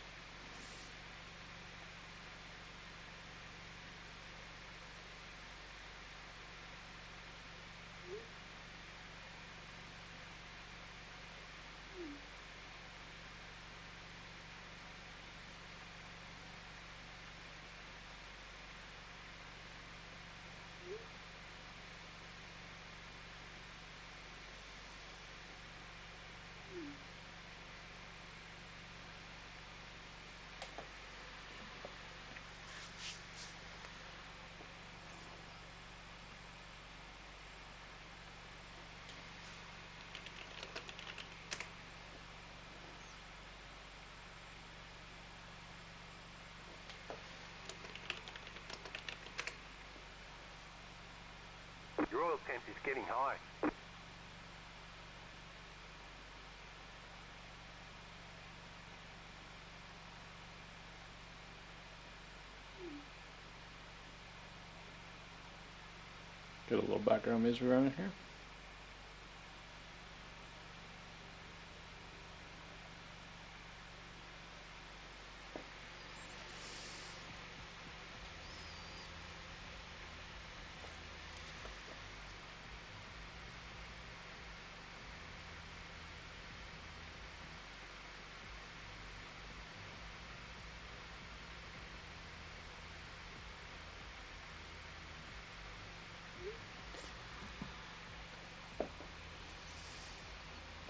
Your oil temp is getting high. Get a little background music around in here.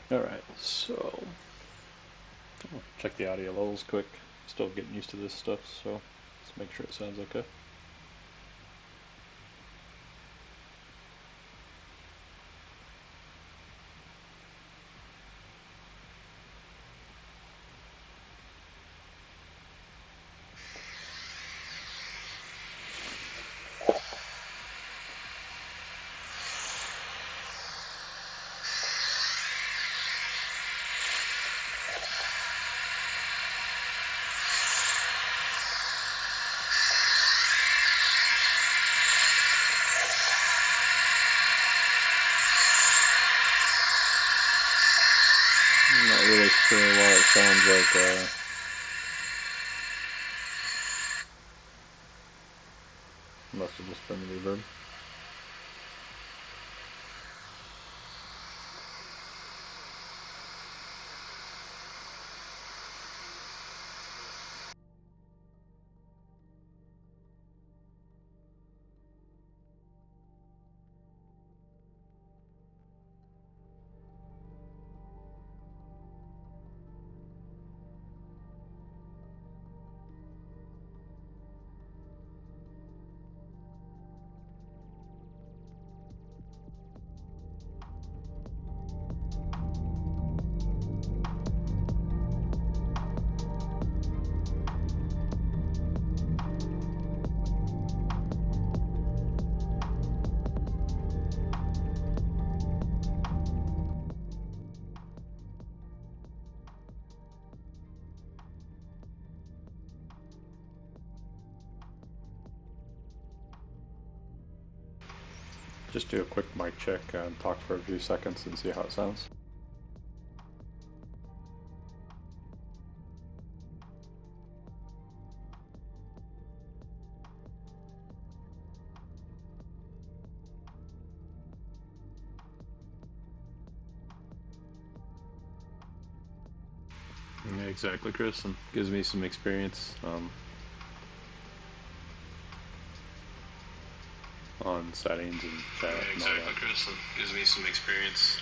Alright, so check the audio levels quick. Still getting used to this stuff, so let's make sure it sounds okay. I'm not really sure why it sounds like must have just been reverb. Just do a quick mic check and talk for a few seconds and see how it sounds. Yeah, exactly, Chris, and gives me some experience on settings and chat. Yeah, exactly, Chris, and gives me some experience.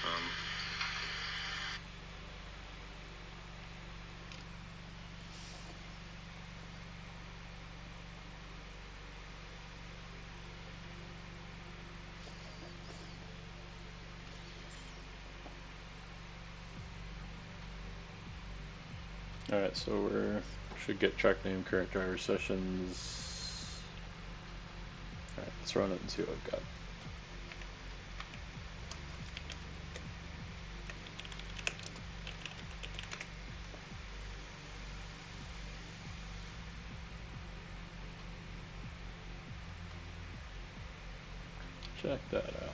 Alright, so we should get track name, current driver sessions. Alright, let's run it and see what I've got. Check that out.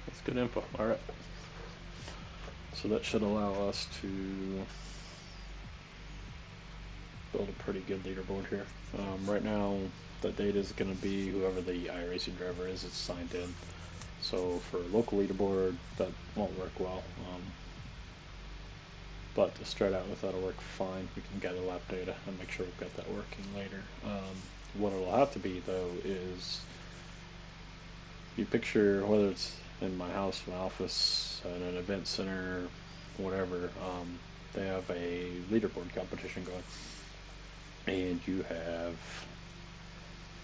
That's good info. Alright. So that should allow us to build a pretty good leaderboard here. Right now, the data is going to be whoever the iRacing driver is, it's signed in. So for local leaderboard, that won't work well. But to start out with, that'll work fine. We can gather lap data and make sure we've got that working later. What it'll have to be, though, is you picture, whether it's in my house, my office, at an event center, whatever, they have a leaderboard competition going. And you have,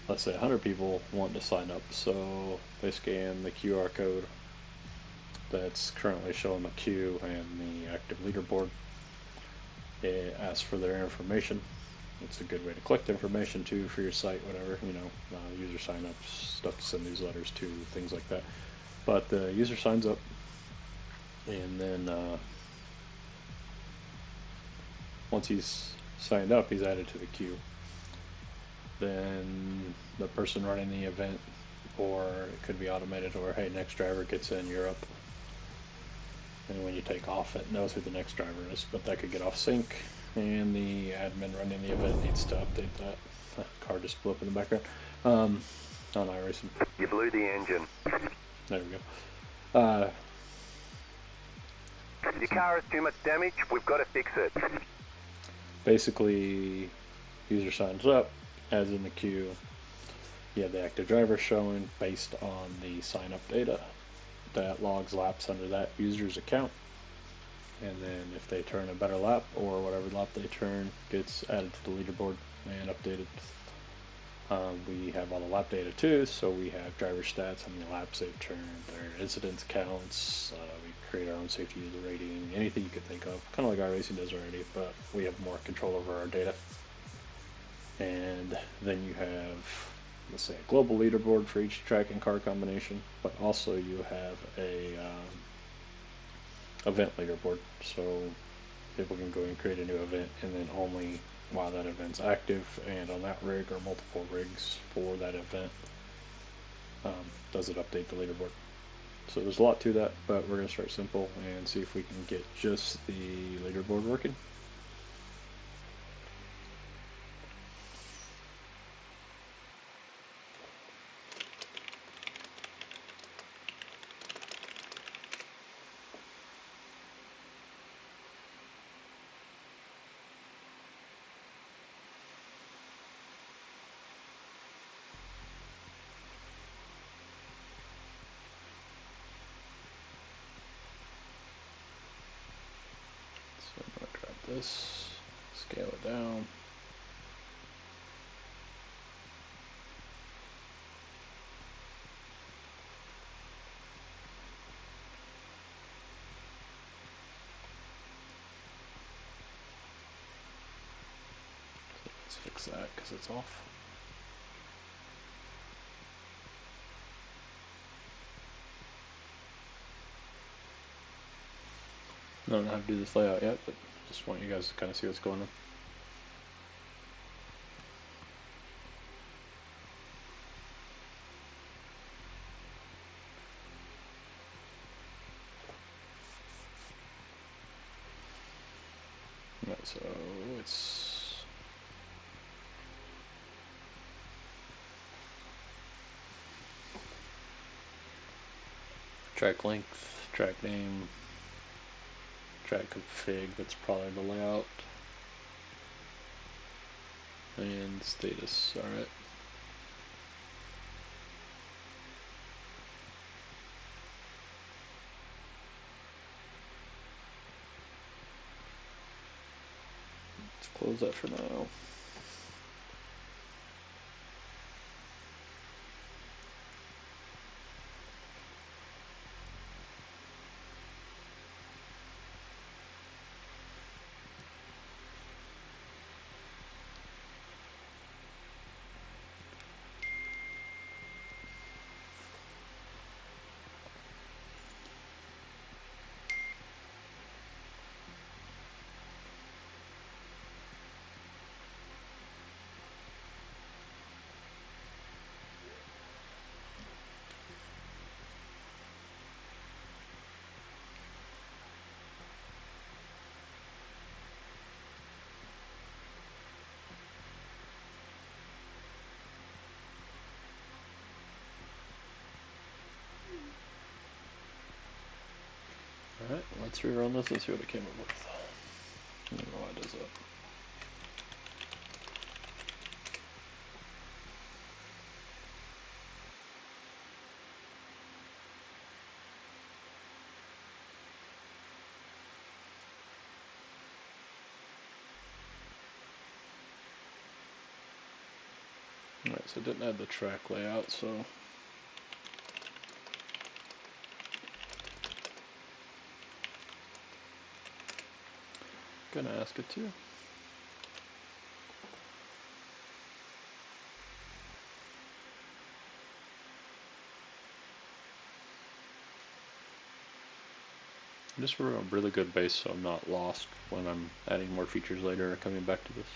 let's say, 100 people wanting to sign up. So they scan the QR code that's currently showing the queue and the active leaderboard. It asks for their information. It's a good way to collect information too for your site, whatever, you know, user sign-ups, stuff to send newsletters to, things like that. But the user signs up, and then once he's signed up, he's added to the queue. Then the person running the event, or it could be automated, or hey, next driver gets in, you're up. And when you take off, it knows who the next driver is, but that could get off sync, and the admin running the event needs to update that. Car just blew up in the background. On iRacing. You blew the engine. There we go. Your car has too much damage. We've got to fix it. Basically, user signs up, adds in the queue. You have the active driver showing based on the sign up data. That logs laps under that user's account. And then if they turn a better lap, or whatever lap they turn gets added to the leaderboard and updated. We have all the lap data too, so we have driver stats, how many laps they've turned, their incidence counts, we create our own safety user rating, anything you could think of, kind of like iRacing does already, but we have more control over our data. And then you have, let's say, a global leaderboard for each track and car combination, but also you have a event leaderboard, so people can go and create a new event, and then only while that event's active and on that rig or multiple rigs for that event does it update the leaderboard. So there's a lot to that, but we're going to start simple and see if we can get just the leaderboard working. So I'm going to grab this, scale it down. So let's fix that because it's off. I don't know how to do this layout yet, but just want you guys to kind of see what's going on. Right, so it's track length, track name, track config, that's probably the layout, and status. Alright. Let's close that for now. Let's rerun this and see what it came up with. I don't know why it does that. Alright, so it didn't add the track layout, so gonna ask it to. Just for a really good base so I'm not lost when I'm adding more features later or coming back to this.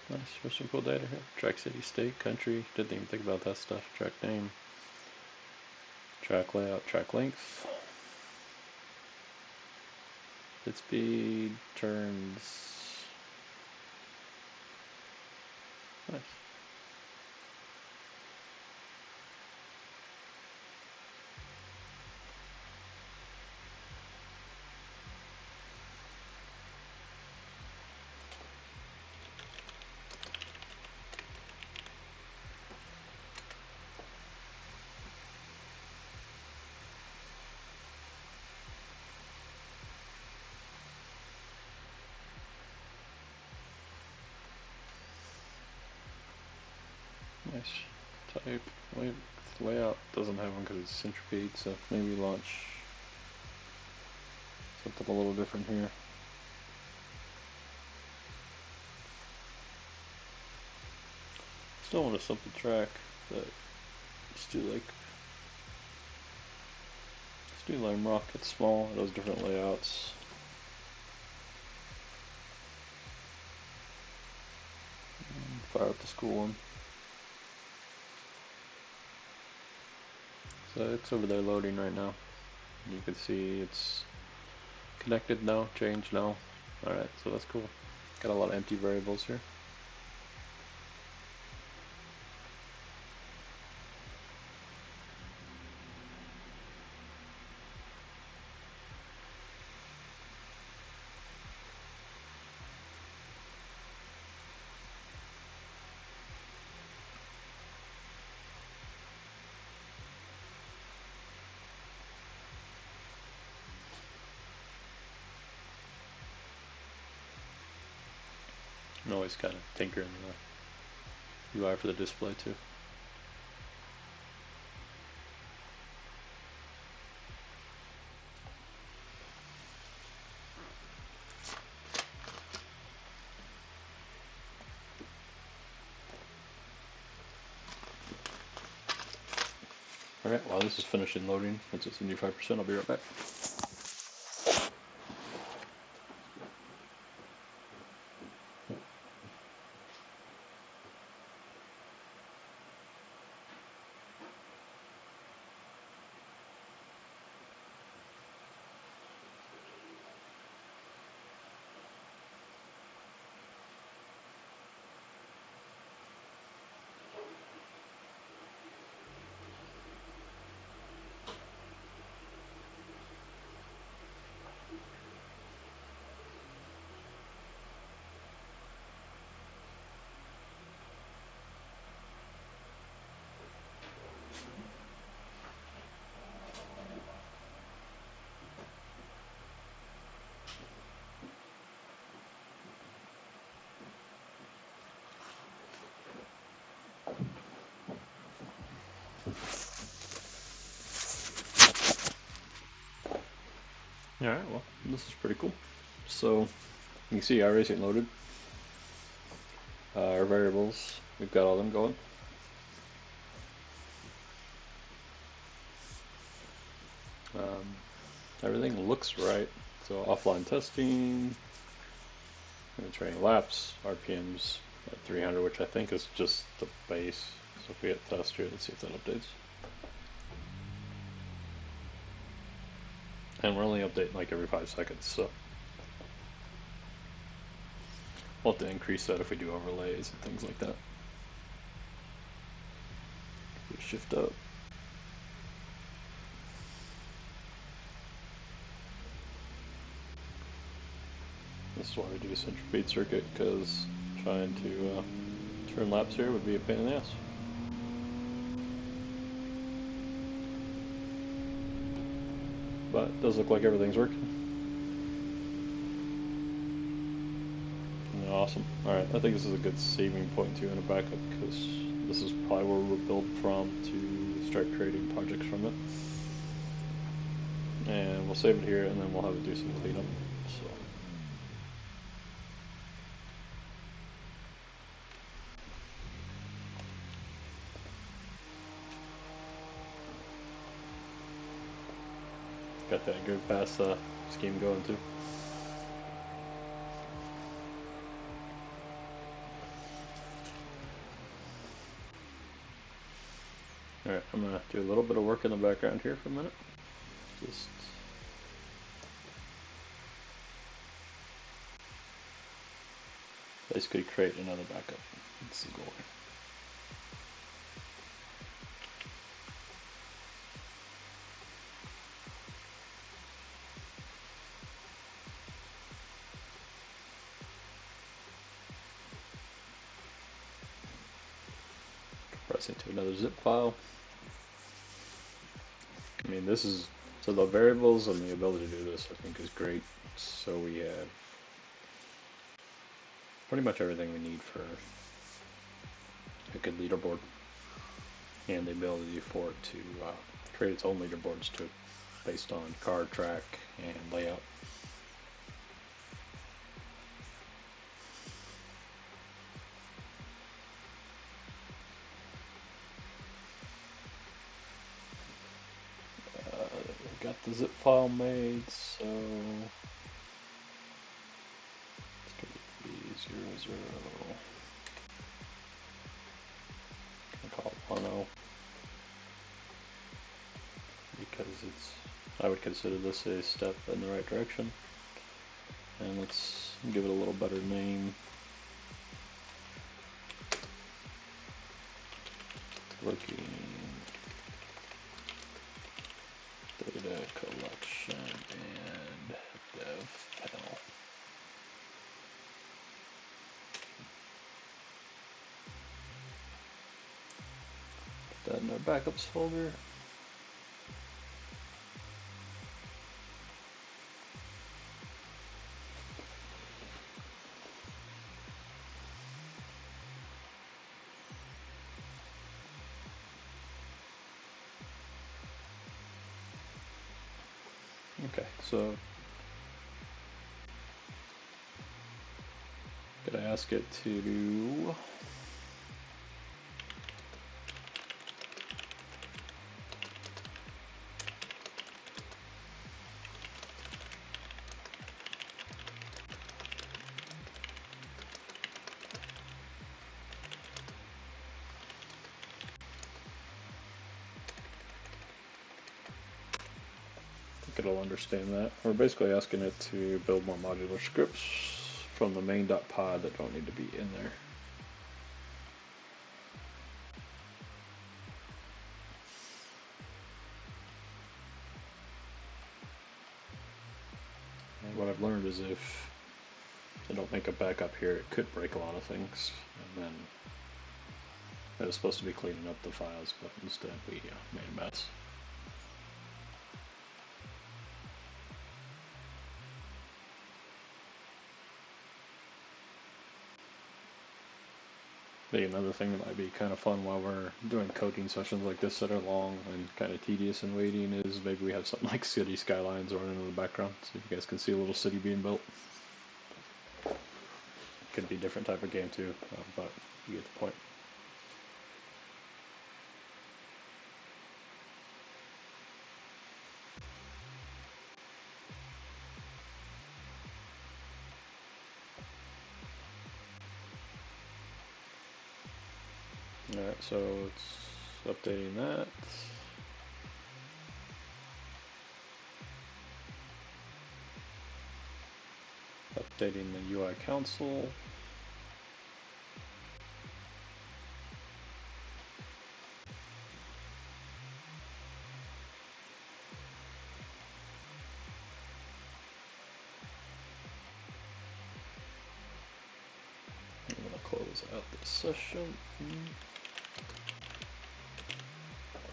Nice, there's some cool data here. Track city, state, country. Didn't even think about that stuff. Track name, track layout, track length, hit speed, turns. Nice. Nice. Type. Wait, layout doesn't have one because it's centipede, so maybe launch something a little different here. Still want a simple track, but let's do like Lime Rock. It's small. It has different layouts. Fire up the school one. So it's over there loading right now. You can see it's connected now, changed now. Alright, so that's cool. Got a lot of empty variables here. And always kind of tinker in the UI for the display too. Alright, while this is finishing loading, it's at 75%, I'll be right back. Alright, well, this is pretty cool. So, you can see iRacing loaded. Our variables, we've got all them going. Everything looks right. So offline testing, training laps, RPMs at 300, which I think is just the base. So if we hit test here, let's see if that updates. And we're only updating like every 5 seconds, so we'll have to increase that if we do overlays and things like that. Shift up. This is why we do centrifuge circuit, because trying to turn laps here would be a pain in the ass. But it does look like everything's working. Awesome. Alright, I think this is a good saving point too in a backup, because this is probably where we'll build from to start creating projects from it. And we'll save it here, and then we'll have it do some cleanup. So. Got that good pass scheme going too. Alright, I'm going to do a little bit of work in the background here for a minute. Just basically create another backup. That's the goal. Compressing to another zip file. I mean, this is, so the variables and the ability to do this I think is great. So we have pretty much everything we need for a good leaderboard, and the ability for it to create its own leaderboards to it based on car, track, and layout. Got the zip file made, so it's going to be 00. I'll call it 10 because it's, I would consider this a step in the right direction. And let's give it a little better name. Working data collection and dev panel. Put that in our backups folder. Okay, so gotta ask it to it'll understand that. We're basically asking it to build more modular scripts from the main.pod that don't need to be in there. And what I've learned is if I don't make a backup here, it could break a lot of things. And then it was supposed to be cleaning up the files, but instead we made a mess. Maybe another thing that might be kind of fun while we're doing coding sessions like this that are long and kind of tedious and waiting is maybe we have something like city skylines running in the background, so you guys can see a little city being built. Could be a different type of game too, but you get the point. Alright, so it's updating that. Updating the UI console. I'm going to close out this session.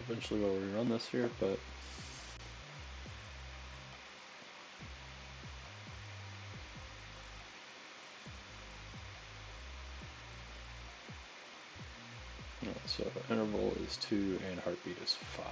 Eventually we'll rerun this here, but so interval is 2 and heartbeat is 5.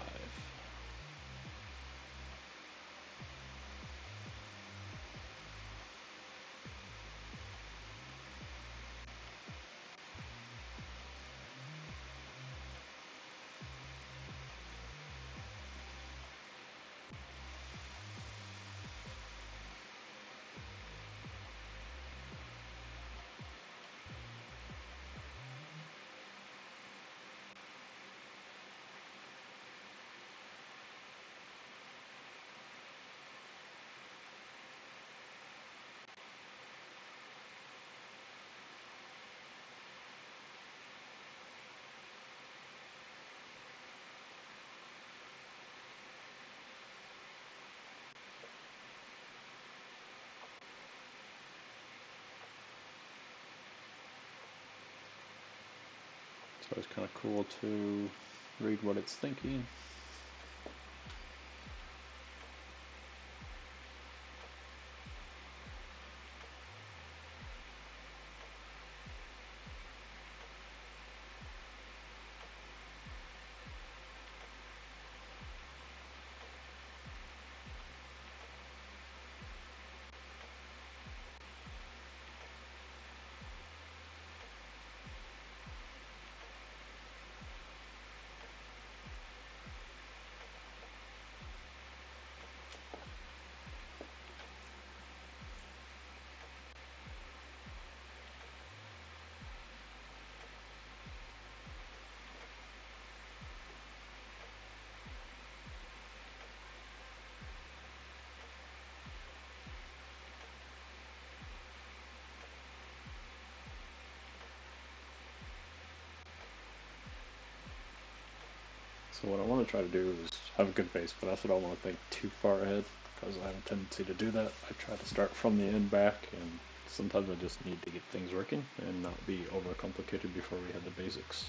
So it's kind of cool to read what it's thinking. So what I want to try to do is have a good base, but I also don't want to think too far ahead, because I have a tendency to do that. I try to start from the end back, and sometimes I just need to get things working and not be overcomplicated before we have the basics.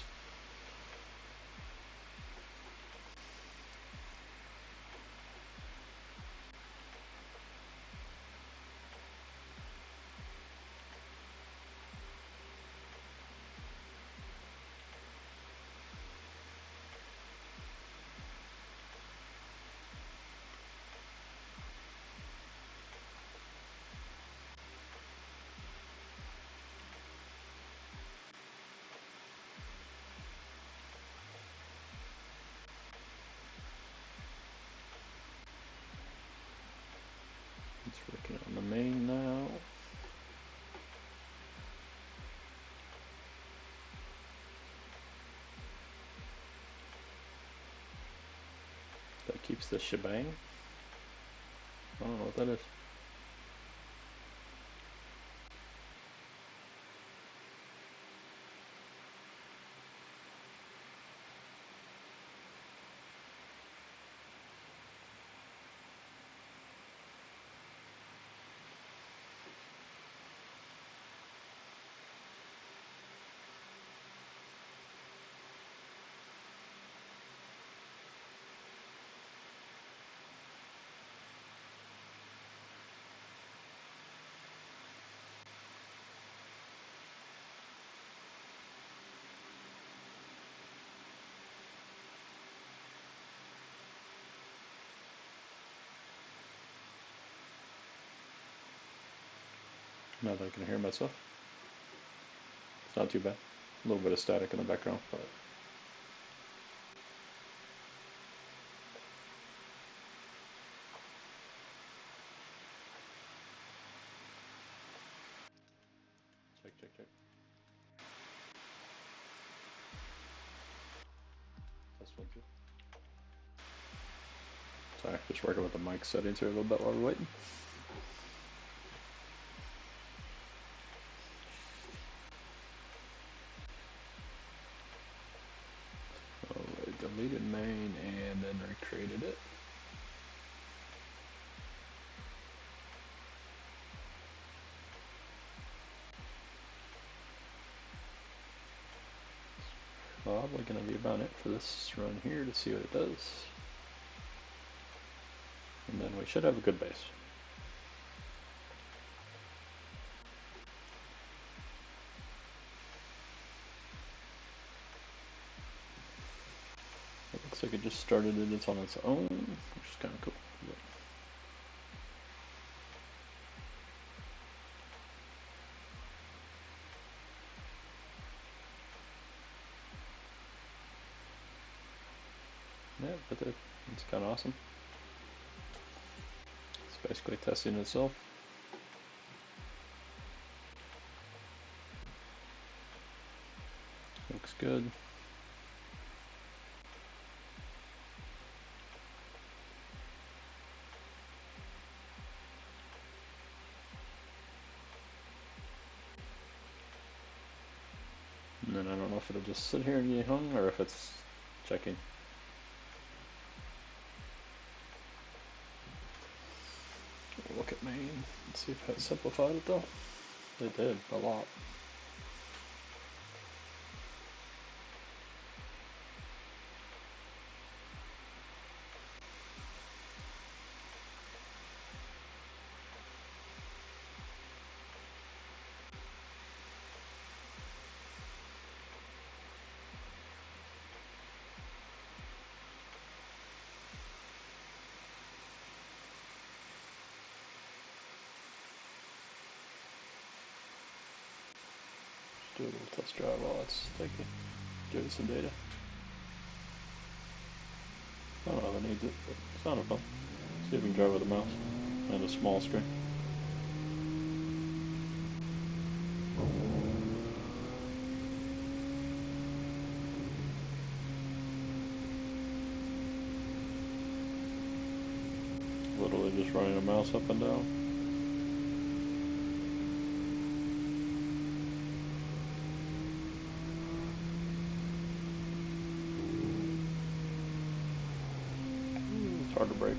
It's working on the main now. That keeps the shebang. I don't know what that is. Now that I can hear myself. It's not too bad. A little bit of static in the background, but check. Test 1, 2. Sorry, just working with the mic settings here a little bit while we're waiting. Oh, I deleted main and then recreated it. Probably going to be about it for this run here to see what it does. And then we should have a good base. It looks like it just started it on its own, which is kind of cool. But yeah, but it's kind of awesome. It's basically testing itself. Looks good. And then I don't know if it'll just sit here and get hung or if it's checking. We'll look at main and see if it simplified it though. It did, a lot. Do a little test drive while it's taking, give it some data. I don't know if it needs it, but it's not a fun. See if we can drive with a mouse and a small screen. Literally just running a mouse up and down. It's hard to break.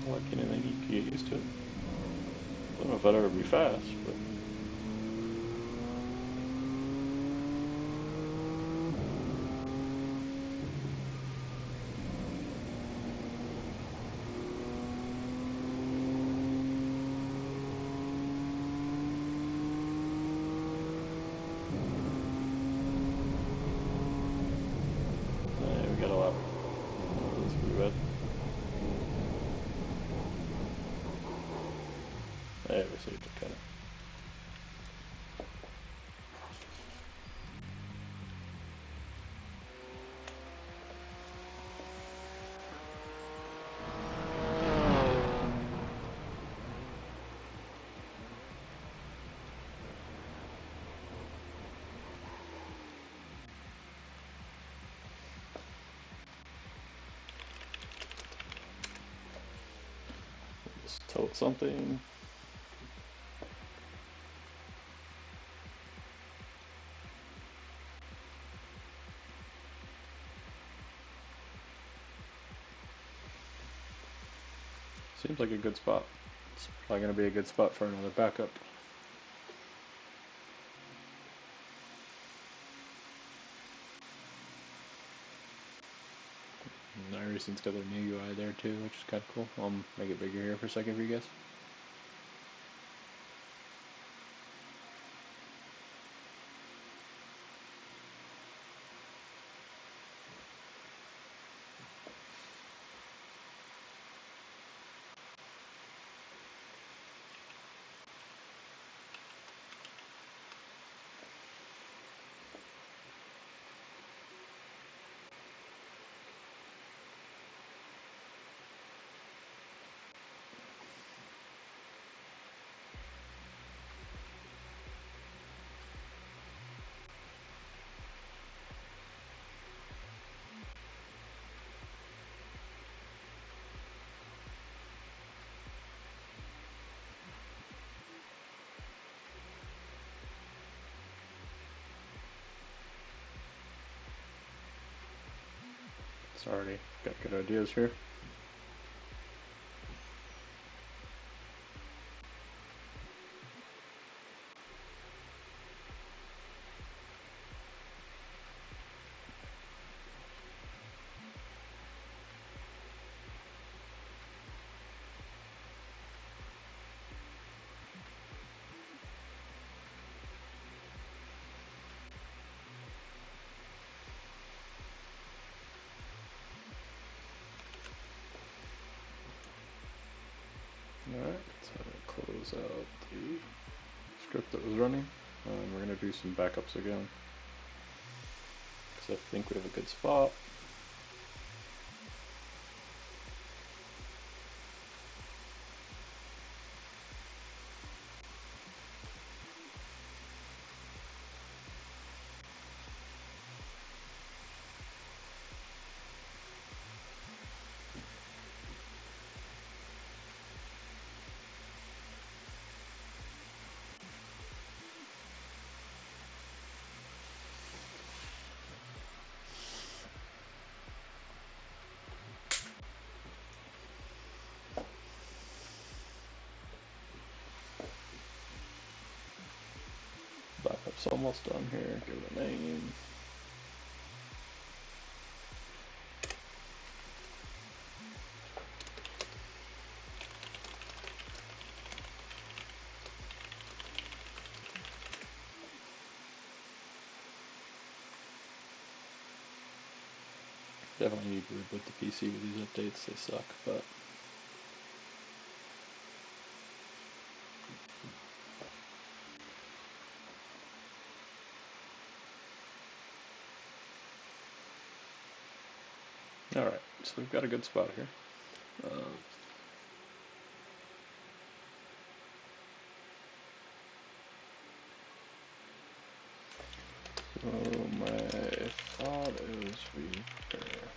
Like anything, you can get used to it. Don't know if I'd ever be fast, but we got a lap. That's pretty bad. There we see it kind of. Just tote something. Seems like a good spot. It's probably going to be a good spot for another backup. And iRacing's got their new UI there too, which is kind of cool. I'll make it bigger here for a second for you guys. It's already got good ideas here. Alright, so close out the script that was running. We're going to do some backups again, because I think we have a good spot. Backup's almost done here. Give it a name. Definitely need to reboot the PC with these updates. They suck, but alright, so we've got a good spot here. So my thought is we prepare.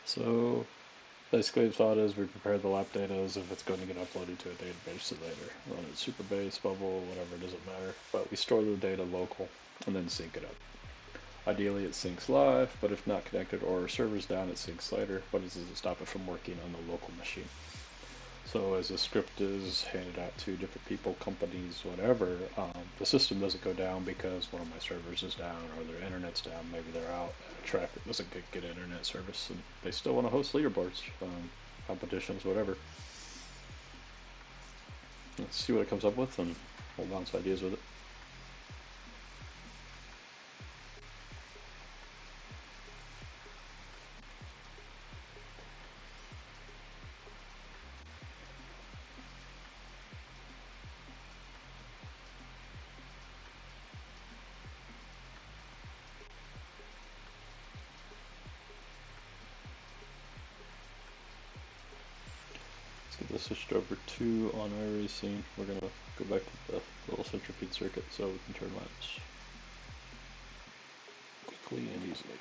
So basically the thought is we prepare the lap data as if it's going to get uploaded to a database later. Run it Superbase, Bubble, whatever, it doesn't matter. But we store the data local and then sync it up. Ideally it syncs live, but if not connected or server's down, it syncs later, but it doesn't stop it from working on the local machine. So as the script is handed out to different people, companies, whatever, the system doesn't go down because one of my servers is down or their internet's down. Maybe they're out and traffic doesn't get good internet service, and they still want to host leaderboards, competitions, whatever. Let's see what it comes up with, and we'll bounce ideas with it. So this switched over to on iRacing. We're gonna go back to the little centipede circuit so we can turn laps quickly and easily.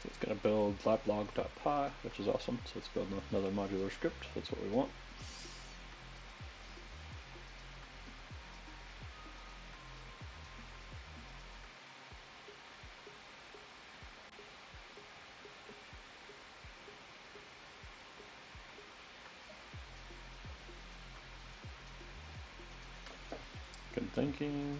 So it's gonna build laplog.py, which is awesome. So let's build another modular script. That's what we want. Good thinking.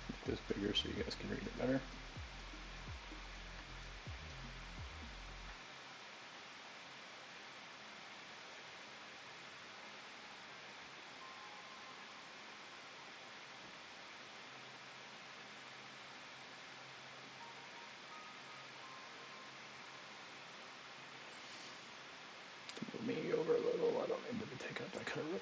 Make this bigger so you guys can read it better. Move me over a little. I don't need to be taking up that kind of room.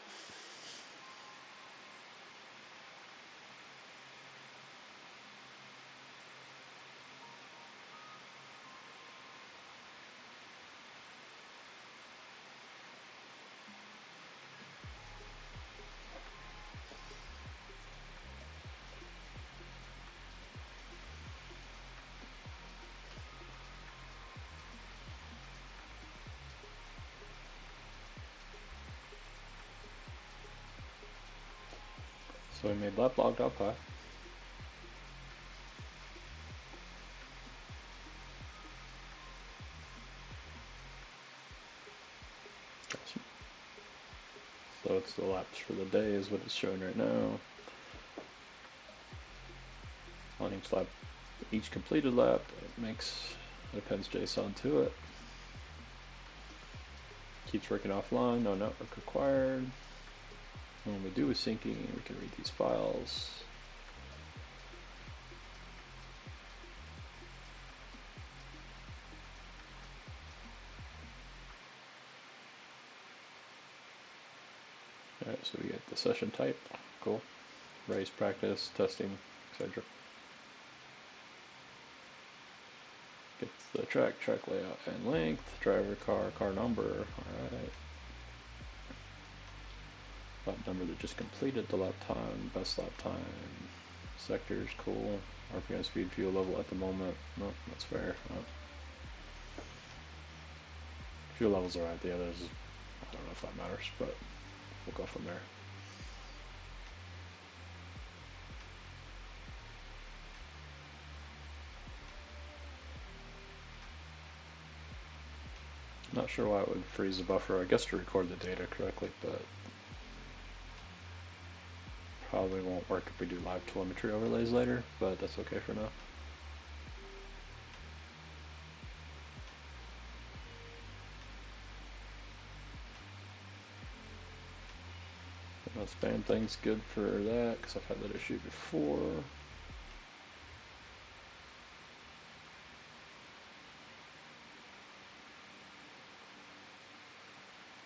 So we made laplog.py. Awesome. So it's the laps for the day is what it's showing right now. On each lap, each completed lap, it appends JSON to it. Keeps working offline, no network required. When we do a syncing, we can read these files. Alright, so we get the session type, cool. Race, practice, testing, etc. Gets the track layout and length, driver, car number, alright. Lap number that just completed the lap time, best lap time, sectors, cool. RPM, speed, fuel level at the moment, no, that's fair. No. Fuel levels are at the others, I don't know if that matters, but we'll go from there. Not sure why it would freeze the buffer, I guess to record the data correctly, but probably won't work if we do live telemetry overlays later, but that's okay for now. Spam thing's good for that, because I've had that issue before.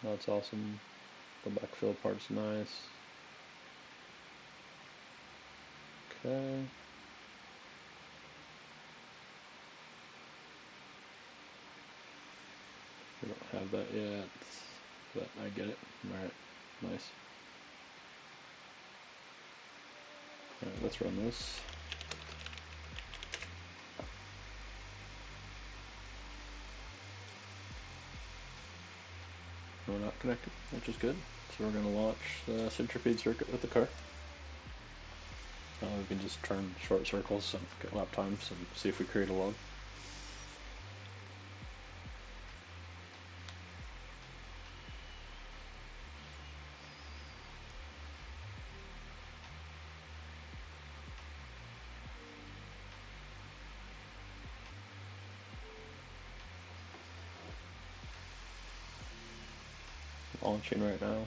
That's awesome. The backfill part's nice. Okay. We don't have that yet, but I get it. Alright, nice. Alright, let's run this. We're not connected, which is good. So we're going to launch the centipede circuit with the car. We can just turn short circles and get lap times and see if we create a log. Launching right now.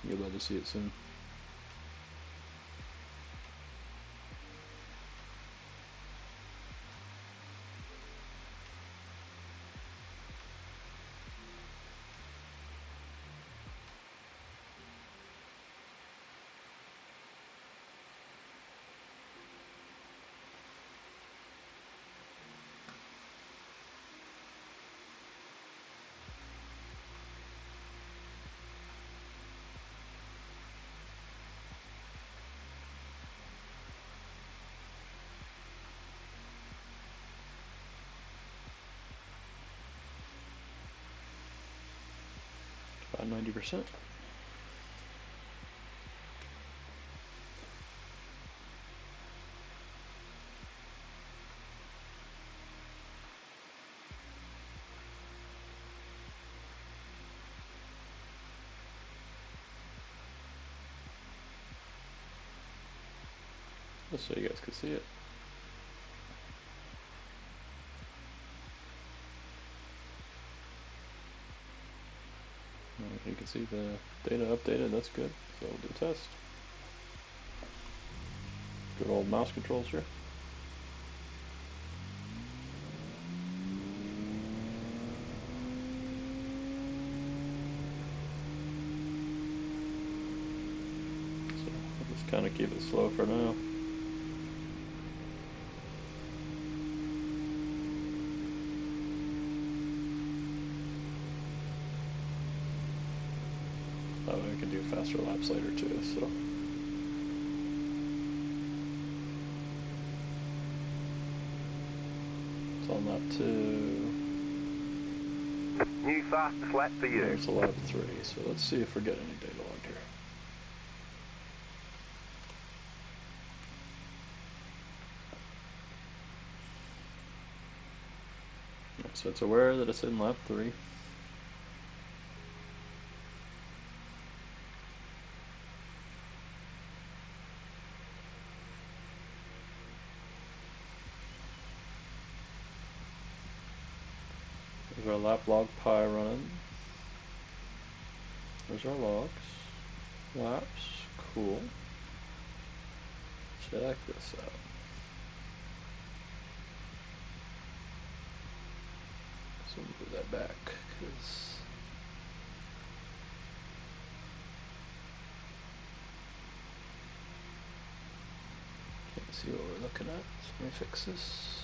You'll be able to see it soon. about 90%. Just so you guys can see it. You can see the data updated, that's good. So we'll do a test. Good old mouse controls here. So I'll just kind of keep it slow for now. That way I can do faster laps later too, so. It's on lap 2. New fastest lap for you. There's a lap 3, so let's see if we get any data logged here. So it's aware that it's in lap 3. There's our lap log pi running. There's our logs. Laps. Cool. Check this out. So we'll move that back because can't see what we're looking at. So let me fix this.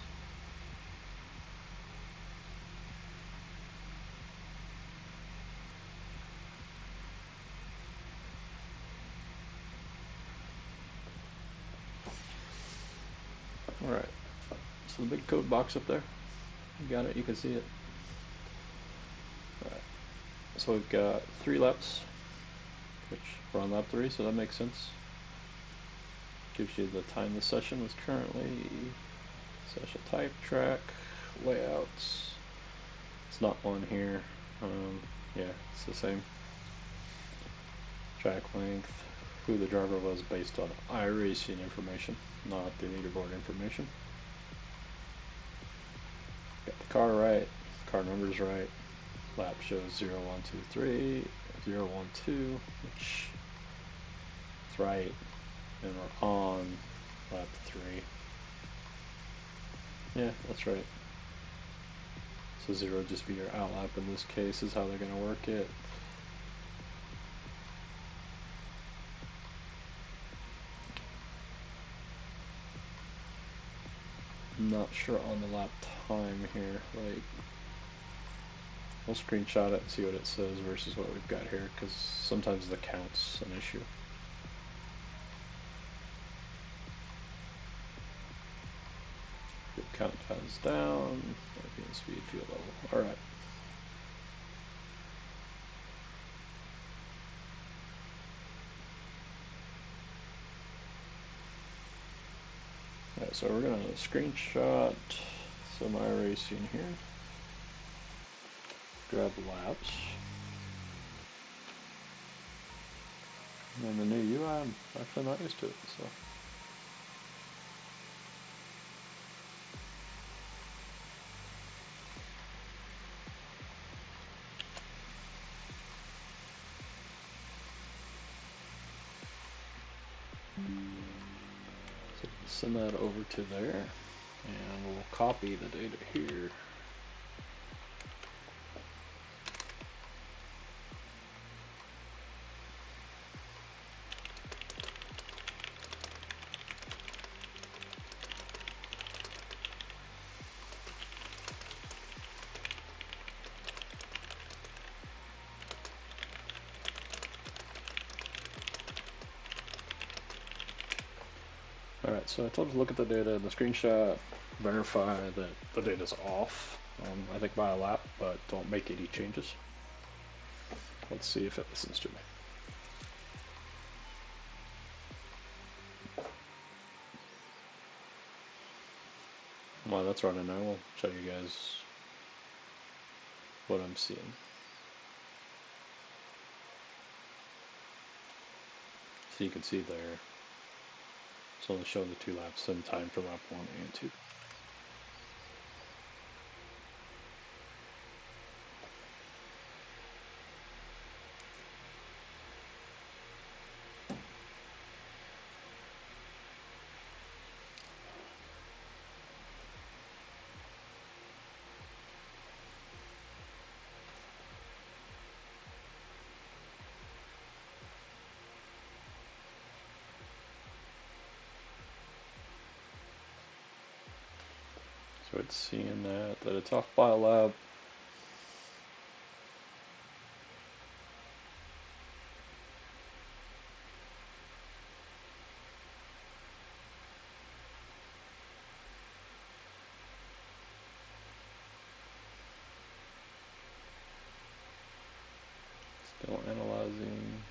Alright, so the big code box up there, you got it, you can see it. Alright, so we've got 3 laps, which we're on lap 3, so that makes sense. Gives you the time the session is currently, session type, track, layouts. It's not on here, yeah, it's the same. Track length, who the driver was based on iRacing information, not the leaderboard information. Got the car right, car numbers right, lap shows 0, 1, 2, 3, 0, 1, 2, which is right, and we're on lap 3. Yeah, that's right. So 0 just be your out lap in this case is how they're going to work it. I'm not sure on the lap time here, like, we'll screenshot it and see what it says versus what we've got here, because sometimes the count's an issue. Fuel count is down, RPM speed, fuel level, alright. Alright, so we're going to screenshot some iRacing here. Grab laps. And the new UI, I'm actually not used to it, so. So send that over to there, and we'll copy the data here. Alright, so I told you to look at the data in the screenshot, verify that the data's off, I think by a lap, but don't make any changes. Let's see if it listens to me. While that's running, I will show you guys what I'm seeing. So you can see there, it's only showing the 2 laps in time for lap 1 and 2. So it's seeing that it's off by a lap. Still analyzing.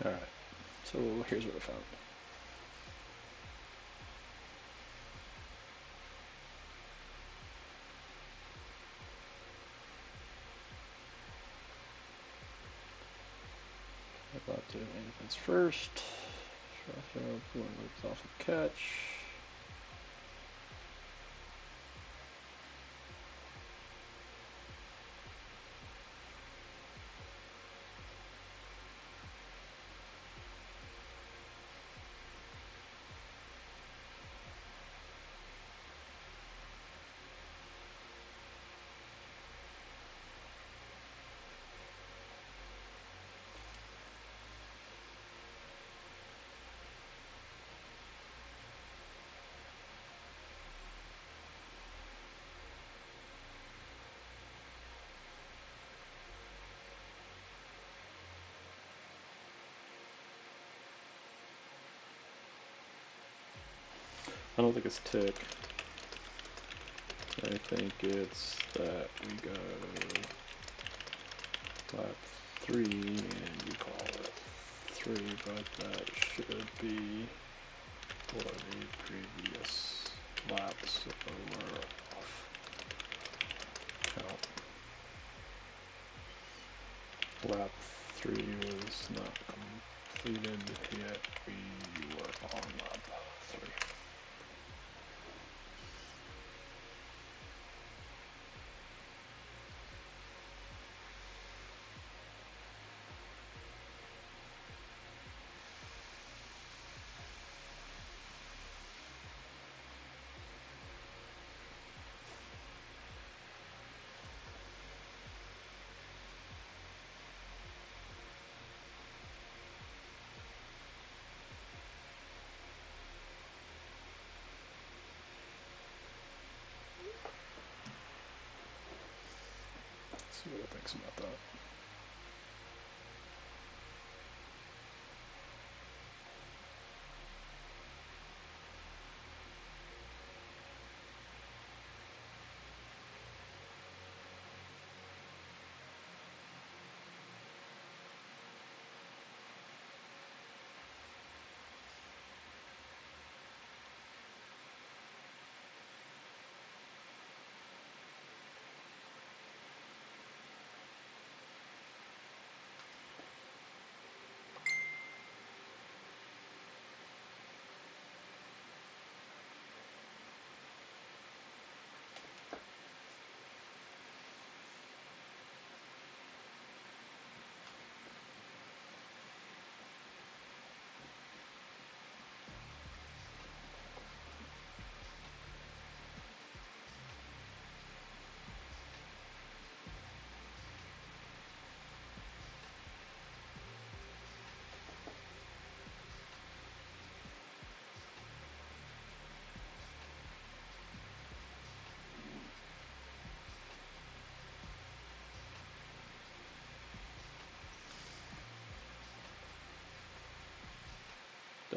Alright, so here's what I found. Lap 2 maintenance first. Pulling loops off the catch. I don't think it's tick. I think it's that we go lap 3 and you call it 3, but that should be for the previous laps, so we're off count. Lap 3 was not completed yet, we were on lap 3. Let's see what it thinks about that.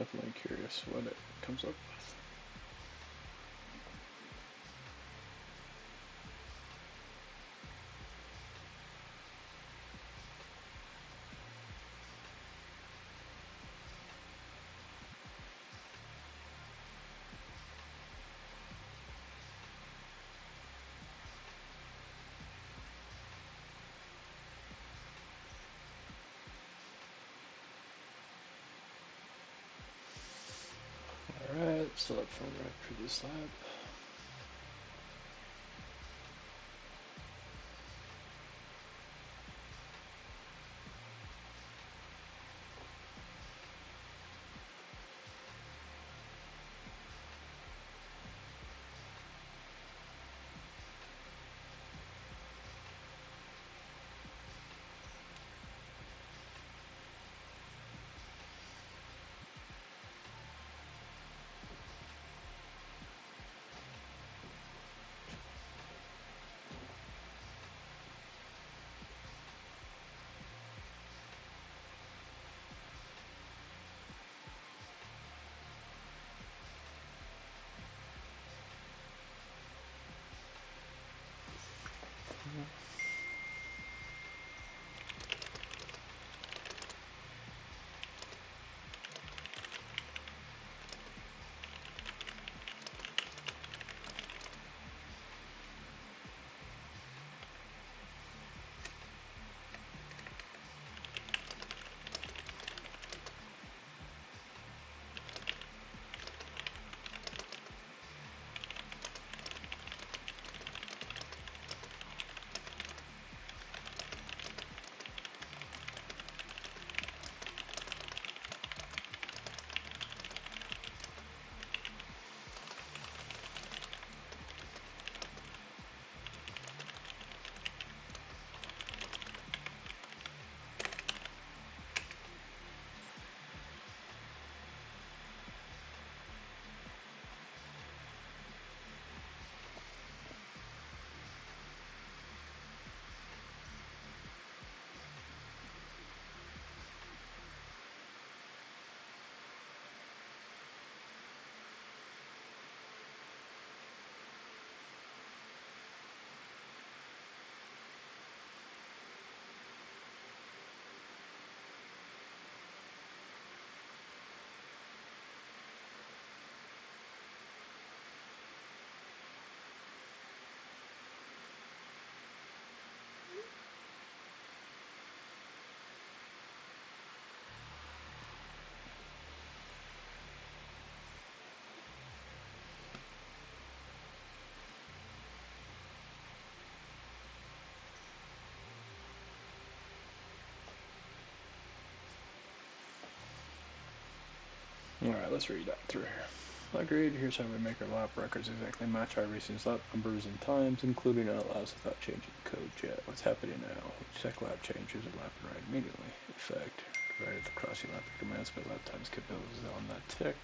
Definitely curious what it comes up with. Alright, so up from right previous lab. Alright, let's read that through here. Agreed, here's how we make our lap records exactly match iRacing's lap numbers and times, including it allows without changing the code yet. What's happening now? We check lap changes and lap and right immediately. Effect. Divided the crossing lap commands by lap times capabilities on that tick.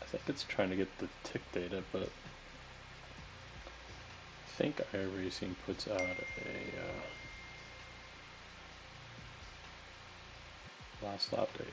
I think it's trying to get the tick data, but I think iRacing puts out a last lap data.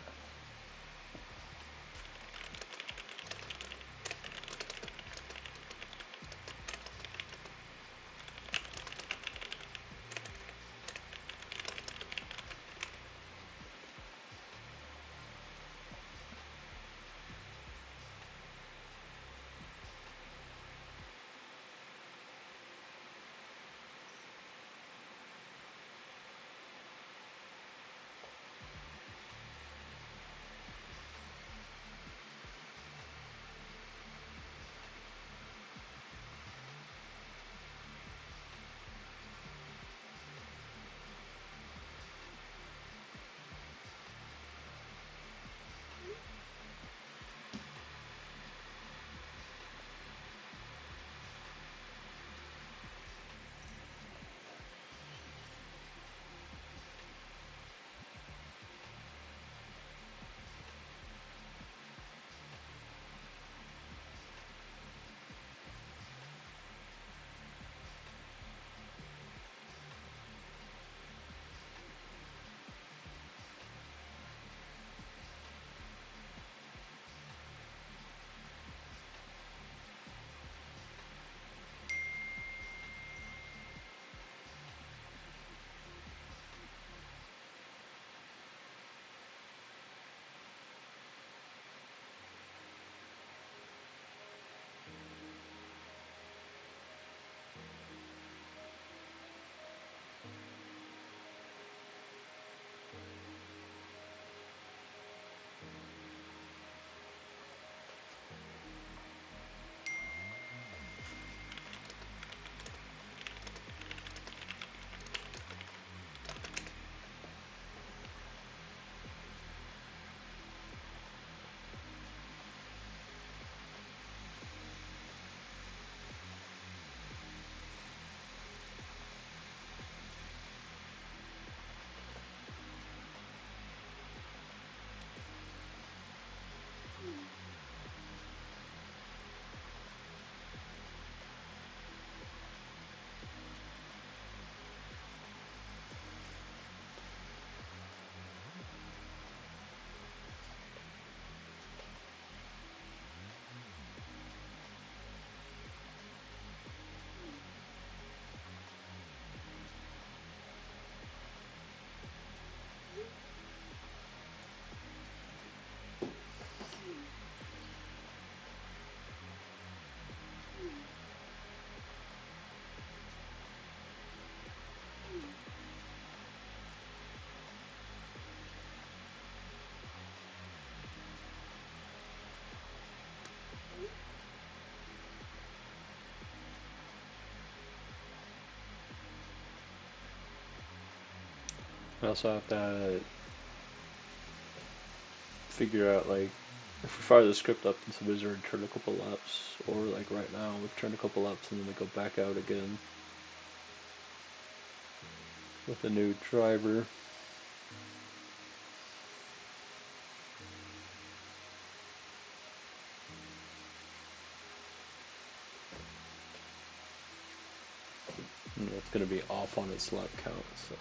I also have to figure out, like, if we fire the script up into Wizard, turn a couple laps, or like right now, we've turned a couple laps and then we go back out again with a new driver. And it's going to be off on its lap count, so.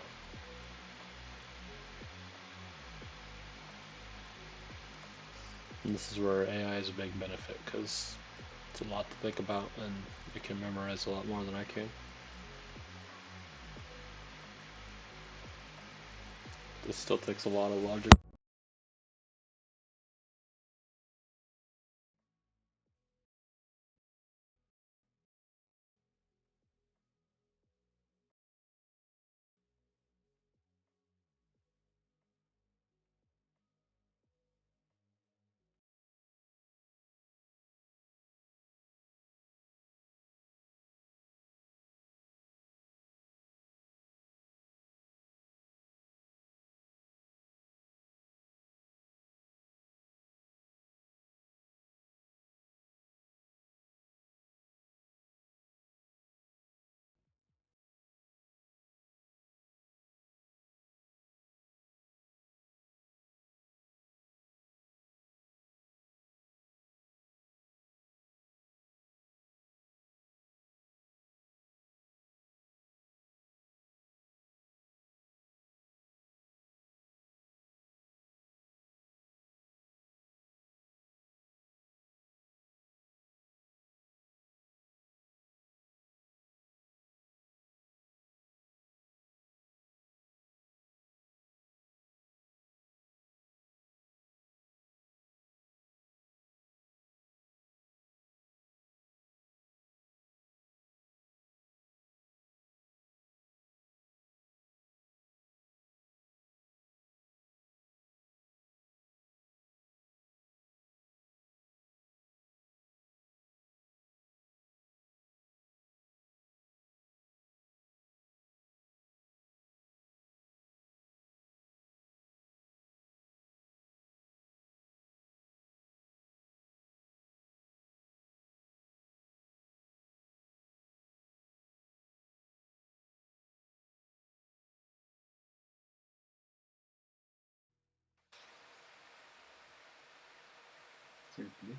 And this is where AI is a big benefit, because it's a lot to think about and it can memorize a lot more than I can. This still takes a lot of logic. Simply.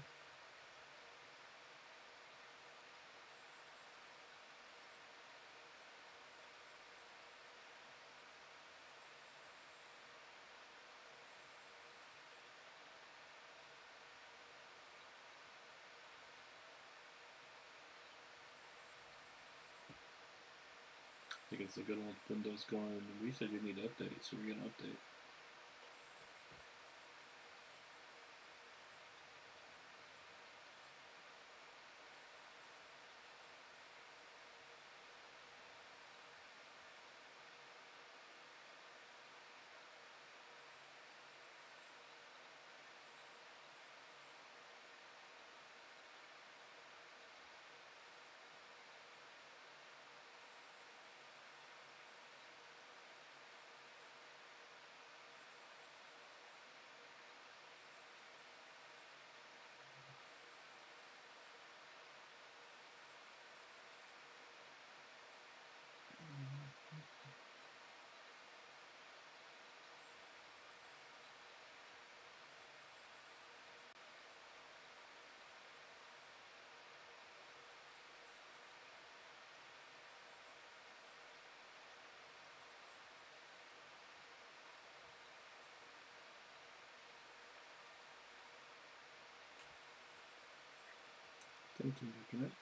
I think it's a good old Windows going, we said you need to update, so we're going to update. Attempting to connect.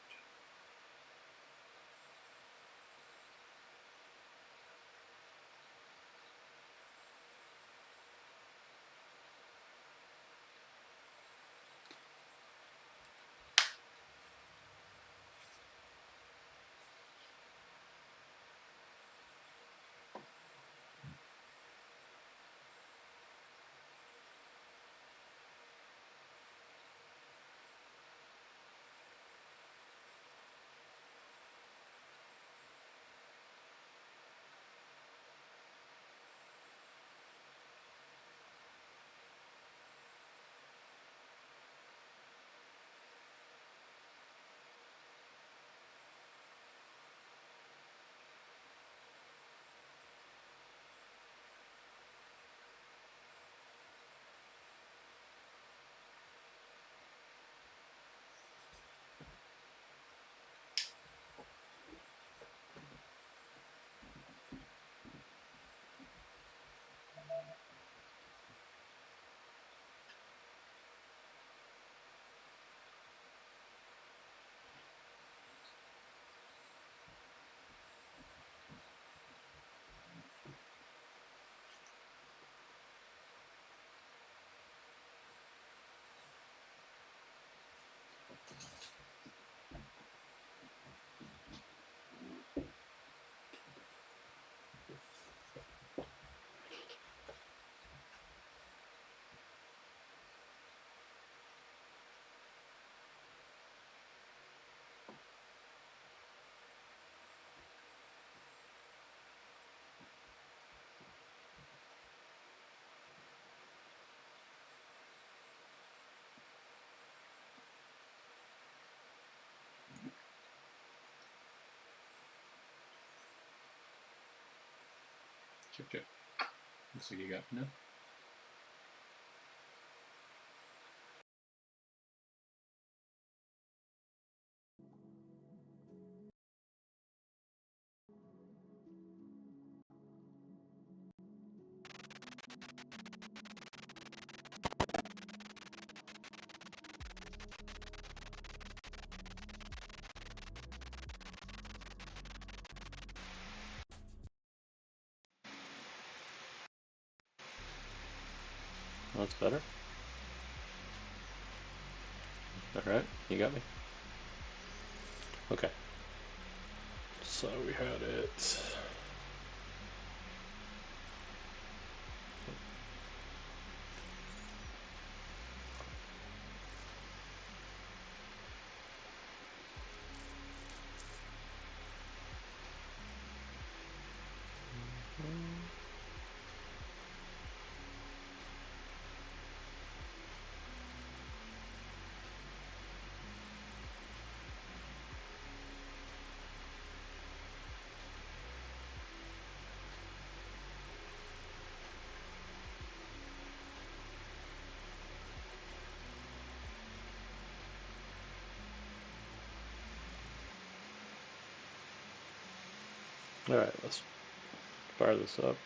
Check, check. Looks like you got me now. That's better. Alright, you got me. Okay. So we had it. Alright, let's fire this up.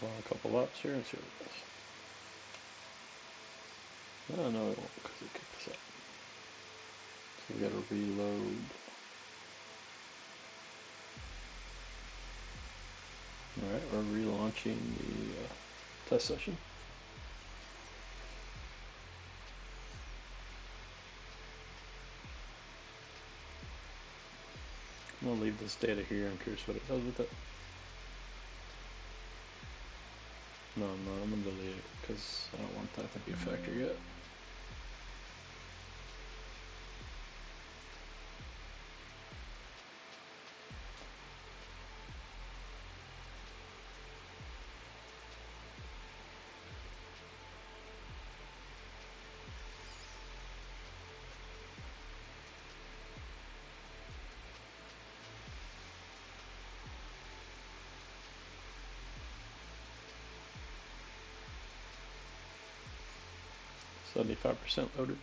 Hold on a couple laps here and see what it does. Oh, no, it won't because it kicked us out. So we gotta reload. Alright, we're relaunching the test session. I'm gonna leave this data here. I'm curious what it does with it. No, I'm not. I'm gonna delete it because I don't want that to be a factor yet. So 75% loaded.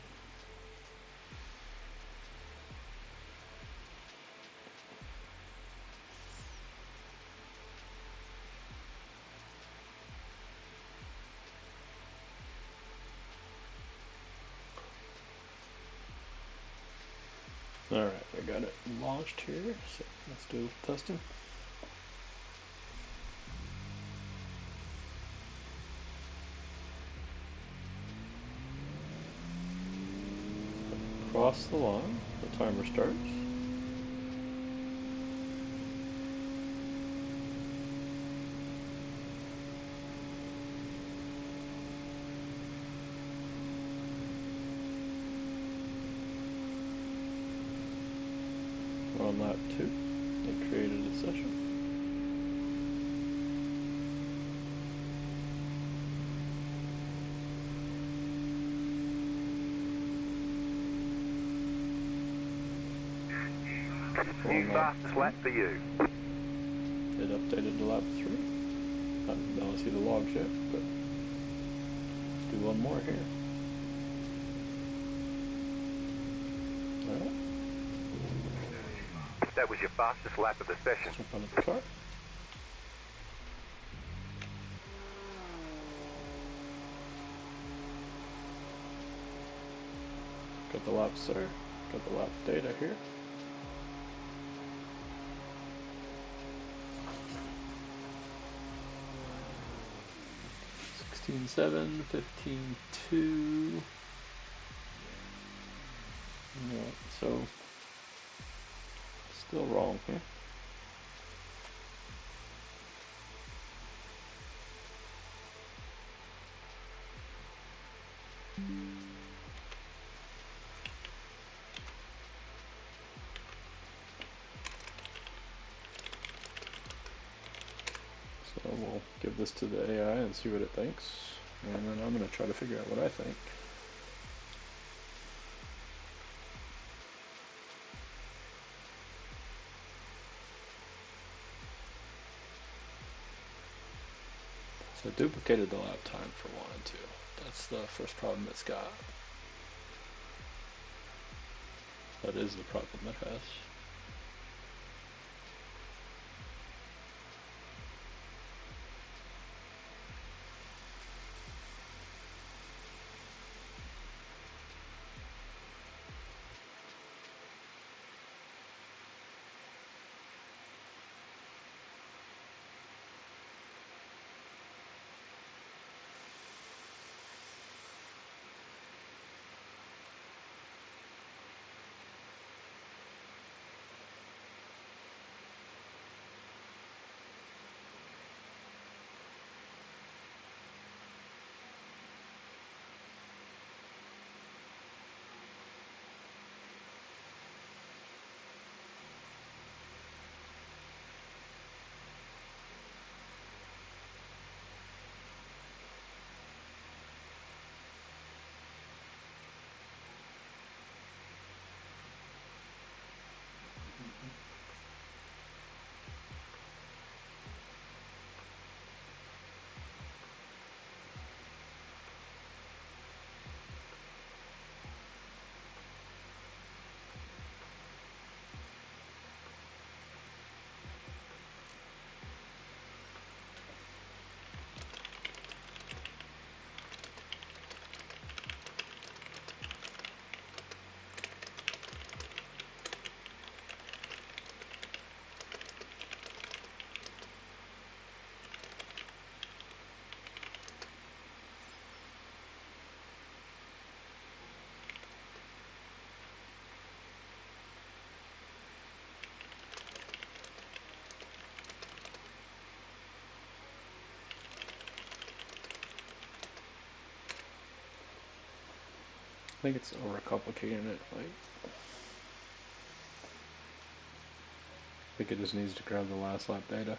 Alright, I got it launched here, so let's do testing. Cross the line, the timer starts. We're on lap 2. It created a session. New fastest lap for you. It updated to lap 3. I don't see the logs yet, but let's do one more here. Alright, That was your fastest lap of the session. let's jump out of the car. Got the laps there. Got the lap data here. $16.7, $15.2. Alright, so still wrong here. So we'll give this to the AI and see what it thinks, and then I'm going to try to figure out what I think. So I duplicated the lap time for 1 and 2. That's the first problem it's got. That is the problem it has. I think it's overcomplicating it. Like, I think it just needs to grab the last lap data.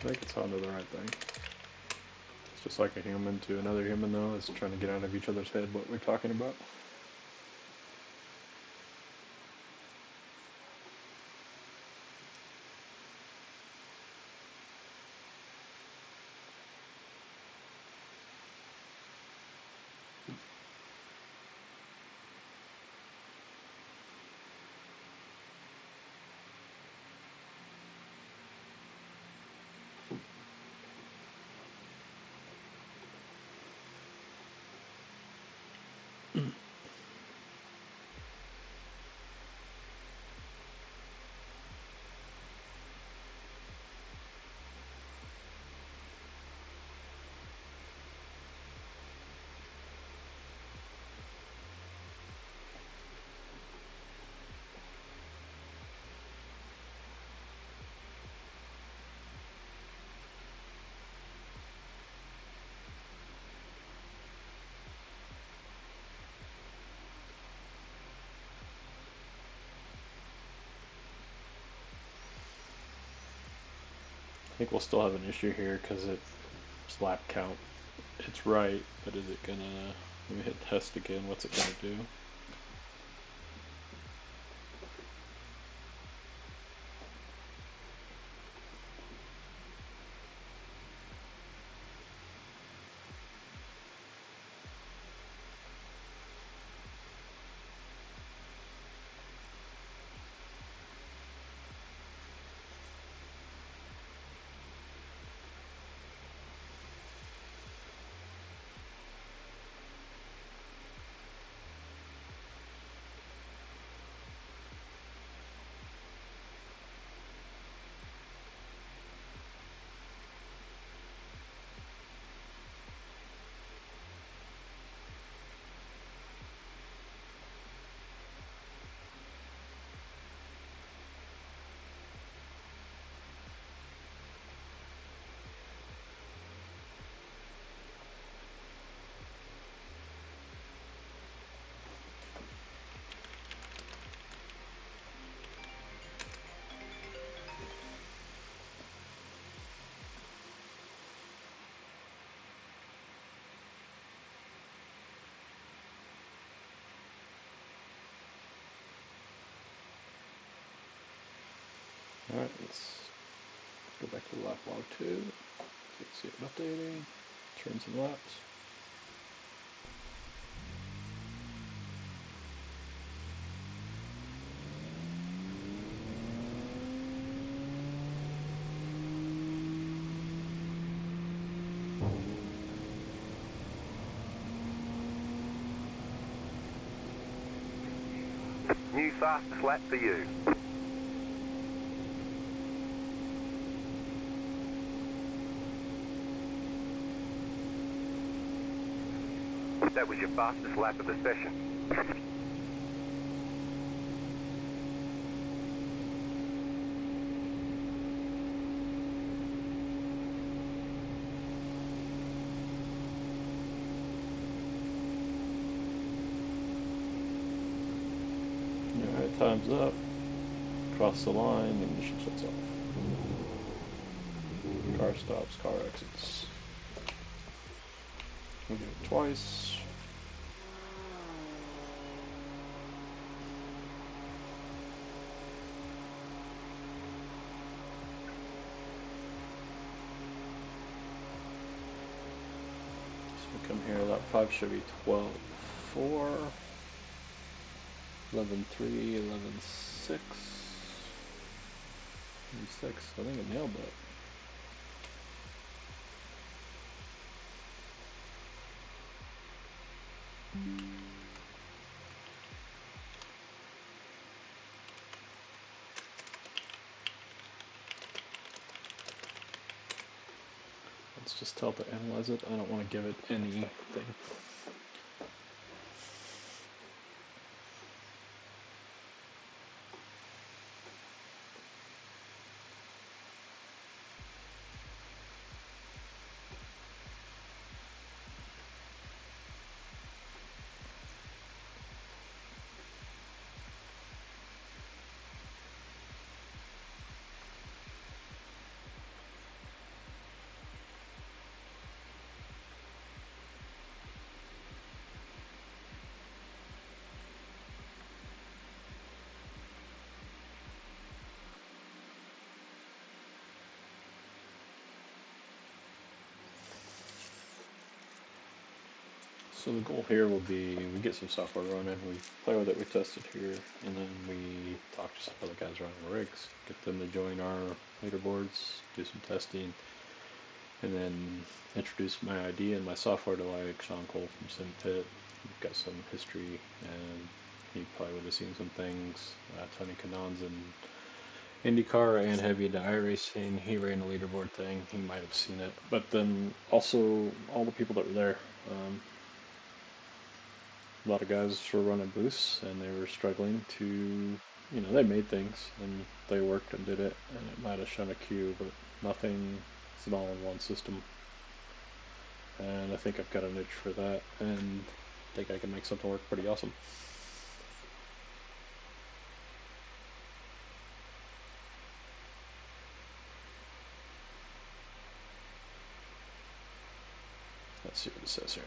I think it's onto the right thing. It's just like a human to another human, though, that's trying to get out of each other's head what we're talking about. think we'll still have an issue here because it's lap count. It's right, but is it gonna, let me hit test again, what's it gonna do? Alright, let's go back to the lap log 2. Let's see it updating. Turn some laps. New fastest lap for you. That was your fastest lap of the session. Alright, time's up. Cross the line, ignition shuts off. Car stops, car exits. We do it twice. So we come here, lap 5 should be 12.4, 11.3, 11.6, 6. I think it nailed that. Let's just tell it to analyze it. I don't want to give it anything. So the goal here will be, we get some software running, we play with it, we test it here, and then we talk to some other guys running rigs, get them to join our leaderboards, do some testing, and then introduce my idea and my software to like Sean Cole from SimPit. We've got some history, and he probably would have seen some things. Tony Kanon's in IndyCar and heavy into iRacing. He ran the leaderboard thing. He might have seen it. But then also all the people that were there. A lot of guys were running booths and they were struggling to, you know, they made things and they worked and did it, and it might have shown a queue, but nothing, it's an all-in-one system. And I think I've got a niche for that, and I think I can make something work pretty awesome. Let's see what it says here.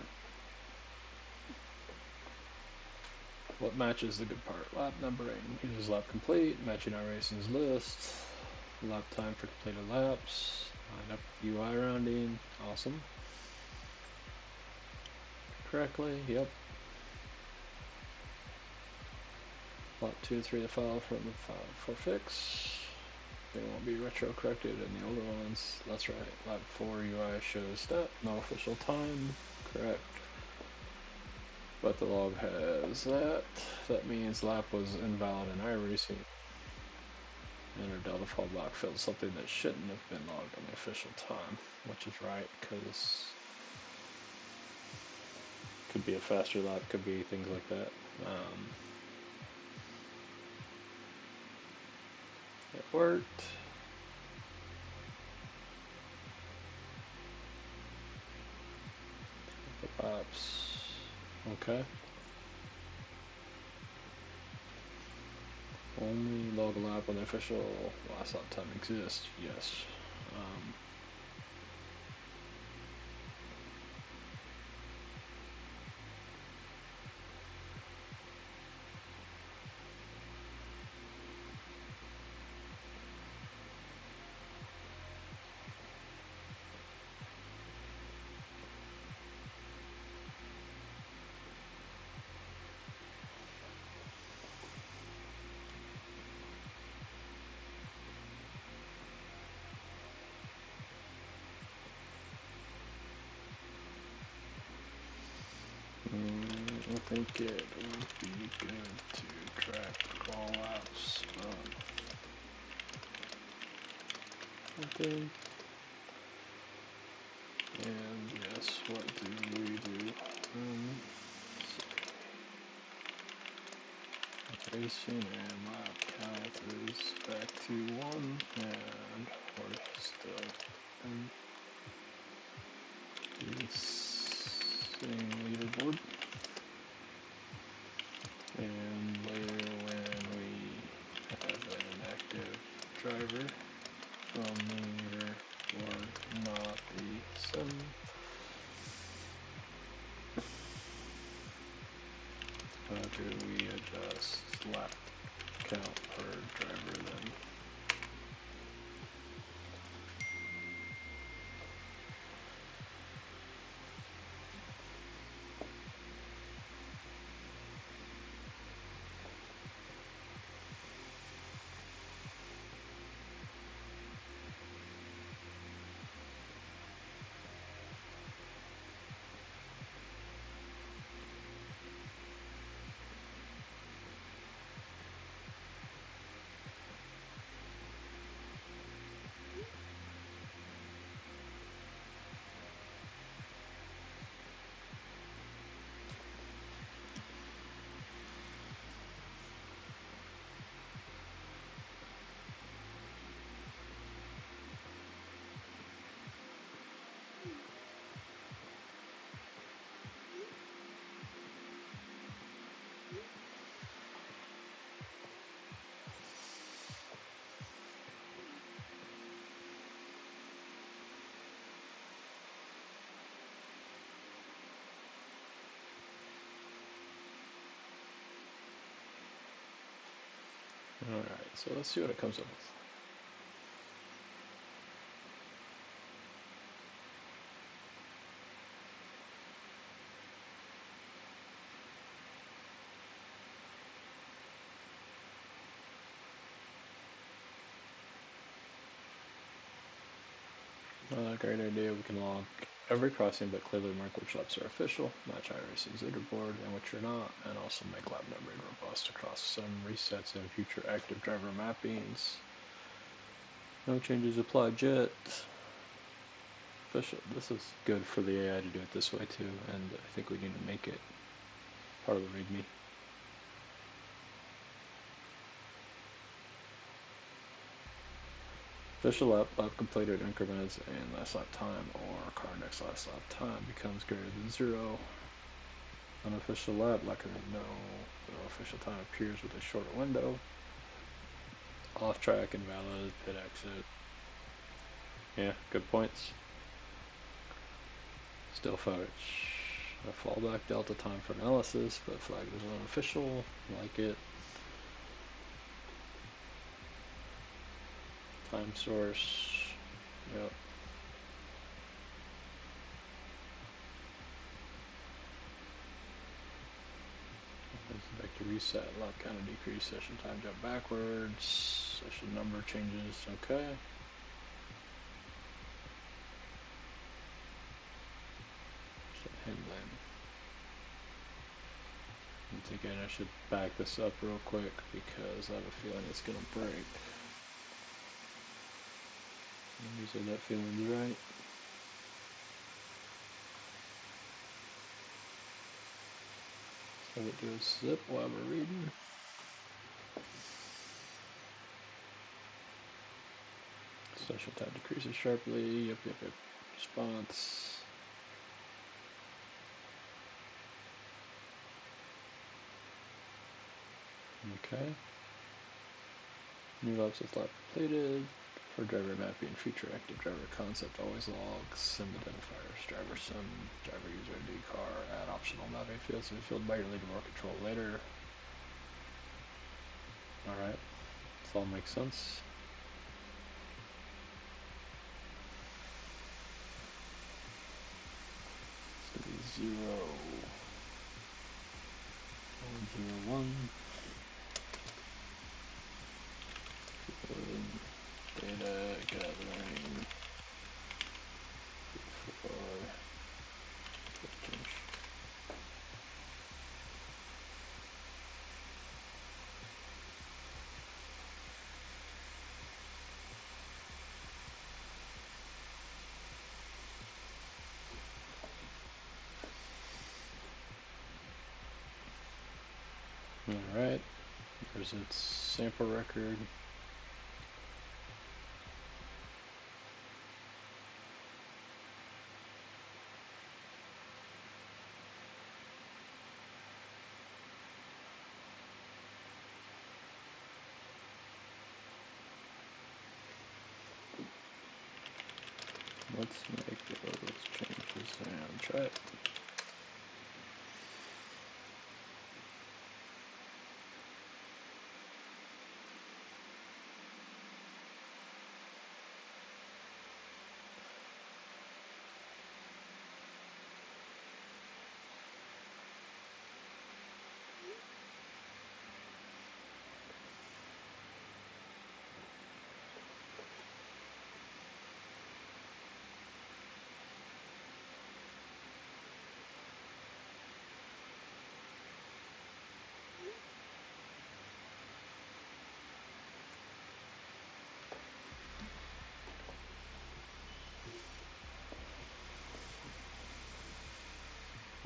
What matches the good part? Lap numbering. Uses lap complete, matching iRacing's list. Lap time for completed laps. Line up UI rounding. Awesome. Correctly, yep. Lap 2, 3 to file from the file for fix. They won't be retro corrected in the older ones. That's right. Lap 4 UI shows step. No official time. Correct. But the log has that. That means lap was invalid in iRacing. Enter delta fallback fills something that shouldn't have been logged on the official time, which is right, because could be a faster lap, could be things like that. It worked. The laps. Okay. Only log a lap when the official last lap time exists. Yes. I think it would be good to track all laps. Okay. And yes, what do we do? Racing and lap count is back to 1, and we're still in the same leaderboard. And later when we have an active driver from the leaderboard, not the sim. How do we adjust lap count per driver then? Alright, so let's see what it comes up with. Great idea. We can log every crossing but clearly mark which laps are official, match iRacing's leaderboard, and which are not, and also make lap numbering robust across some resets and future active driver mappings. No changes applied yet. Official. This is good for the AI to do it this way too, and I think we need to make it part of the README. Official lap completed increments and last lap time or car next last lap time becomes greater than 0. Unofficial lap, like no official time appears with a shorter window. Off track, invalid, pit exit. Yeah, good points. Still fetch a fallback delta time for analysis, but flag is unofficial. Like it. Time source. Yep. Vector reset, lap counter decrease, session time jump backwards, session number changes, okay. Handling. Once again, I should back this up real quick because I have a feeling it's going to break. Let me say that feeling's right. Have it do a zip while we're reading. Session time decreases sharply. Yep. Response. Okay. New lap says lap completed. For driver mapping, feature active driver concept always logs, sim identifiers, driver sim, driver user ID car, add optional mapping fields to be filled by your leaderboard control later. Alright, this all makes sense. It's going to be 0, 1, 0, 1. Data gathering before change. Alright, there's its sample record. Let's change this and try it.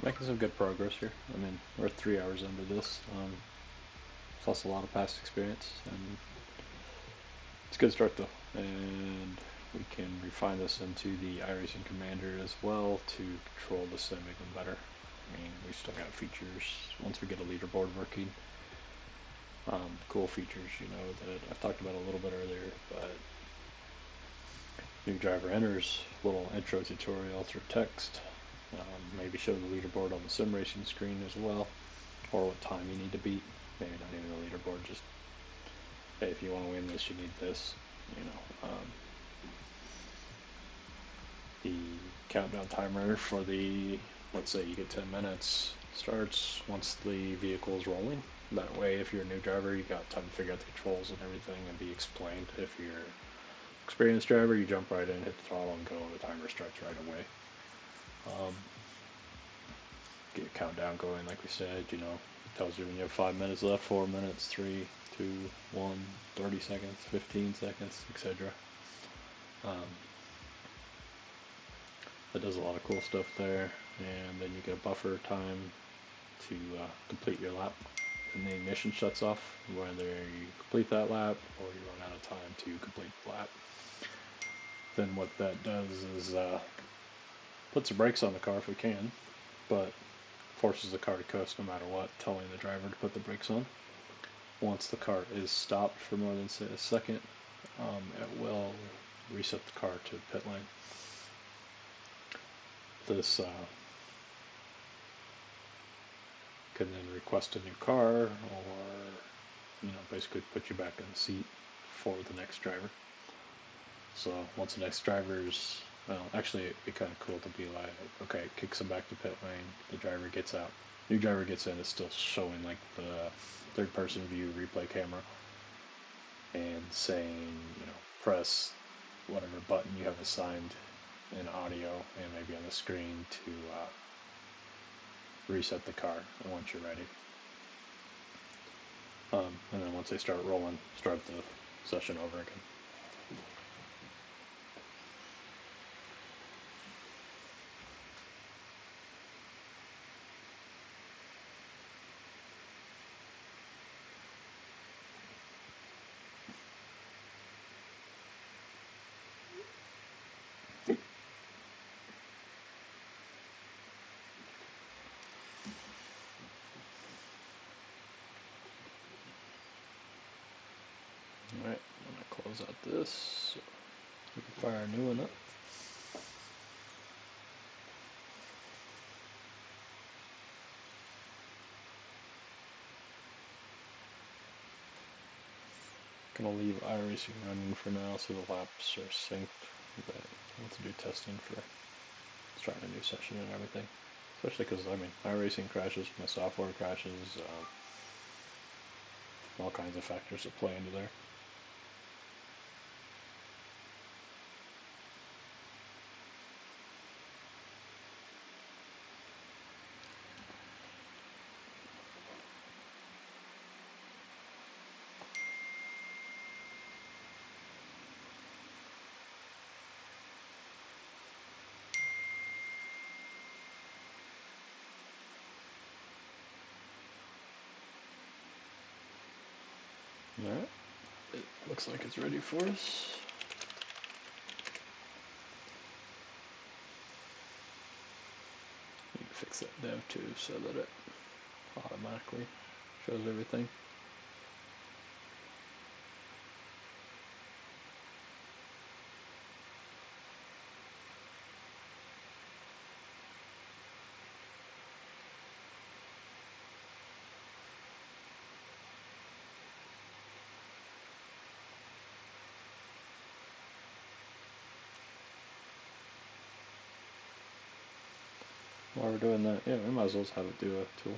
Making some good progress here. I mean, we're 3 hours into this, plus a lot of past experience, and it's a good start though. And we can refine this into the iRacing Commander as well to control the sim even better. I mean, we still got features once we get a leaderboard working. Cool features, you know, that I've talked about a little bit earlier, but new driver enters, little intro tutorial through text. Maybe show the leaderboard on the sim racing screen as well, or what time you need to beat. Maybe not even the leaderboard, just hey, if you want to win this, you need this. You know, the countdown timer for the, let's say you get 10 minutes, starts once the vehicle is rolling. That way, if you're a new driver, you got time to figure out the controls and everything and be explained. If you're an experienced driver, you jump right in, hit the throttle, and go. The timer starts right away. Get a countdown going, like we said, you know, tells you when you have 5 minutes left, 4 minutes, 3, 2, 1, 30 seconds, 15 seconds, etc. That does a lot of cool stuff there, and then you get a buffer time to complete your lap, and the ignition shuts off whether you complete that lap or you run out of time to complete the lap. Then what that does is puts the brakes on the car if we can, but forces the car to coast no matter what, telling the driver to put the brakes on. Once the car is stopped for more than say a second, it will reset the car to pit lane. this can then request a new car, or basically put you back in the seat for the next driver. So once the next driver's, well, actually it'd be kind of cool to be like, okay, it kicks them back to pit lane, the driver gets out, new driver gets in, it's still showing like the third person view replay camera and saying, press whatever button you have assigned in audio and maybe on the screen to reset the car once you're ready. And then once they start rolling, start the session over again. Alright, I'm going to close out this so we can fire a new one up. Gonna leave iRacing running for now so the laps are synced, but I want to do testing for starting a new session and everything. Especially because, iRacing crashes, my software crashes, all kinds of factors that play into there. Alright, it looks like it's ready for us. You can fix that dev too so that it automatically shows everything. While we're doing that, yeah, we might as well have it do a tool.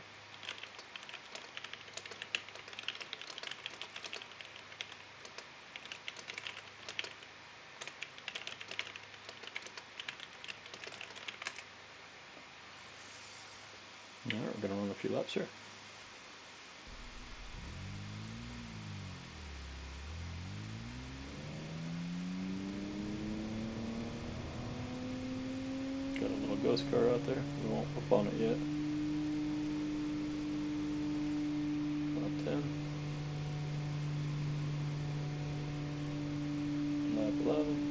Alright, we're going to run a few laps here. Got a little ghost car out there. We won't hop on it yet. Lap 10. Lap 11.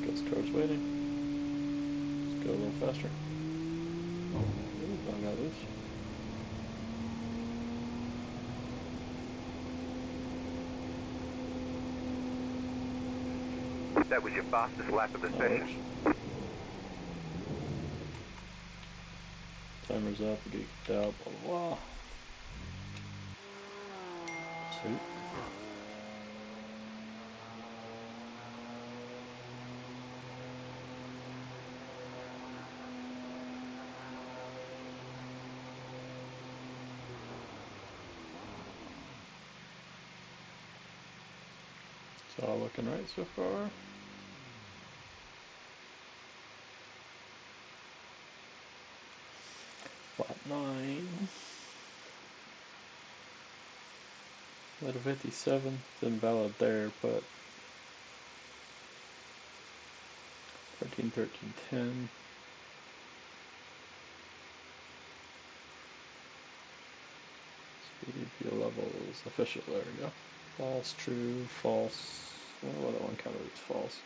Ghost car's waiting. Let's go a little faster. Ooh, dog got loose. That was your fastest lap of the That session. works. Timer's up, we get kicked out, blah blah blah. Sweet. It's all looking right so far. Lap 9. At a 57, invalid there, but 13, 13, 10. Speed, fuel levels, official, there we go. False, true, false. Well, that one counted as false.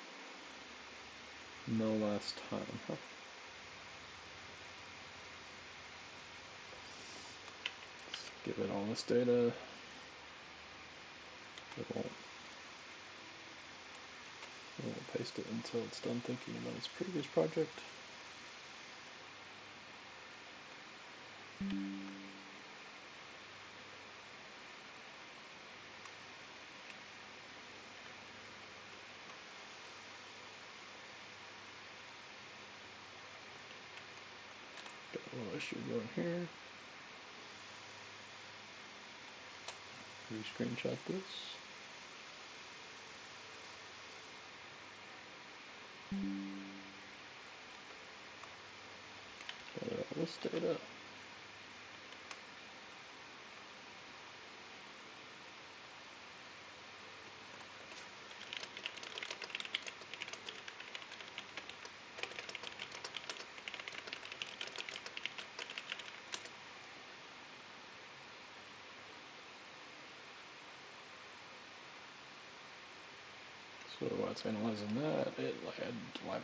No last time, huh? Give it all this data. It won't paste it until it's done thinking about its previous project. Got a little issue going here. Re-screenshot this. Gather all this data. So while it's analyzing that, it had lab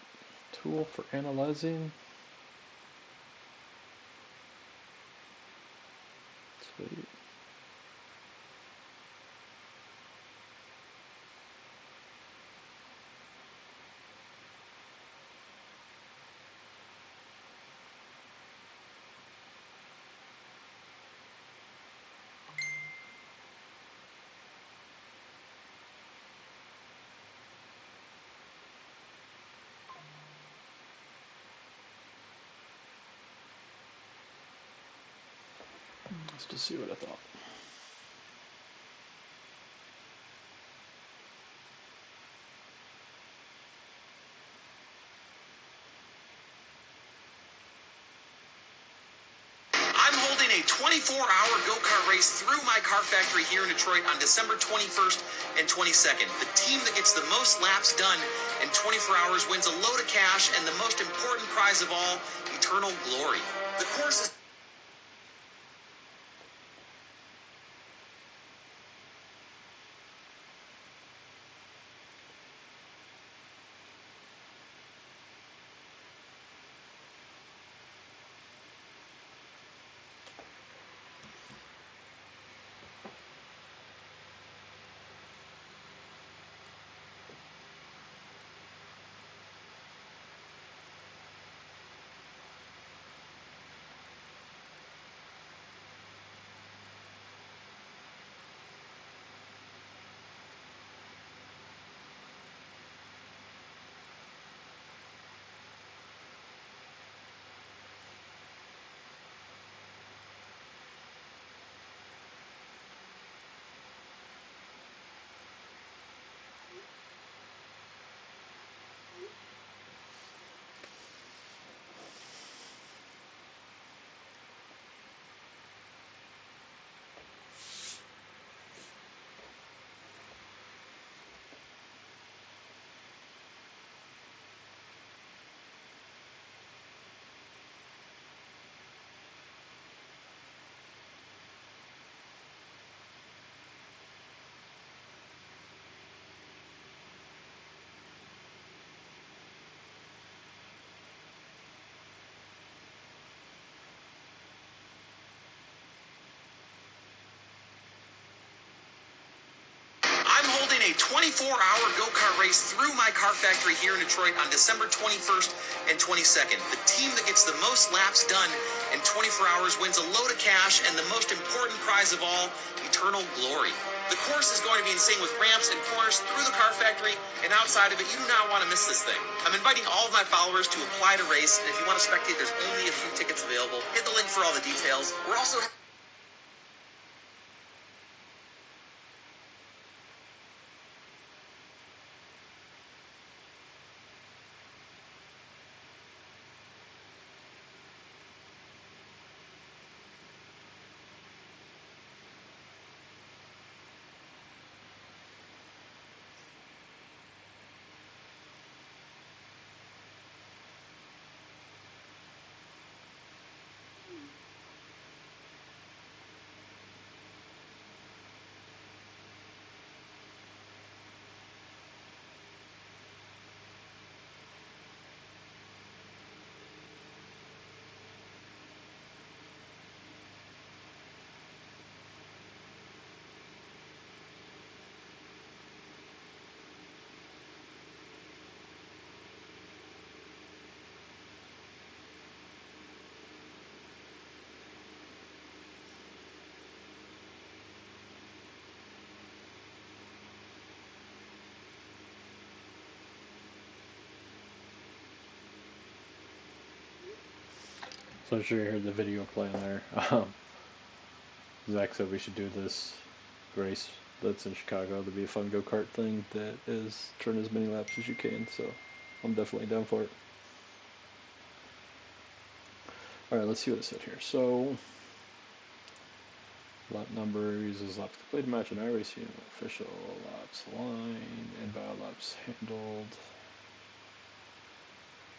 tool for analyzing. Sweet. Let's just see what I thought. I'm holding a 24-hour go-kart race through my car factory here in Detroit on December 21st and 22nd. The team that gets the most laps done in 24 hours wins a load of cash and the most important prize of all, eternal glory. The course is I'm holding a 24-hour go-kart race through my car factory here in Detroit on December 21st and 22nd. The team that gets the most laps done in 24 hours wins a load of cash and the most important prize of all, eternal glory. The course is going to be insane with ramps and corners through the car factory and outside of it. You do not want to miss this thing. I'm inviting all of my followers to apply to race, and if you want to spectate, there's only a few tickets available. Hit the link for all the details. We're also So I'm sure you heard the video playing there. Zach said we should do this race that's in Chicago. There'll be a fun go-kart thing that is turn as many laps as you can, so I'm definitely down for it. Alright, let's see what it said here. So, lap number uses laps completed match in iRacing, official laps aligned, inbound laps handled.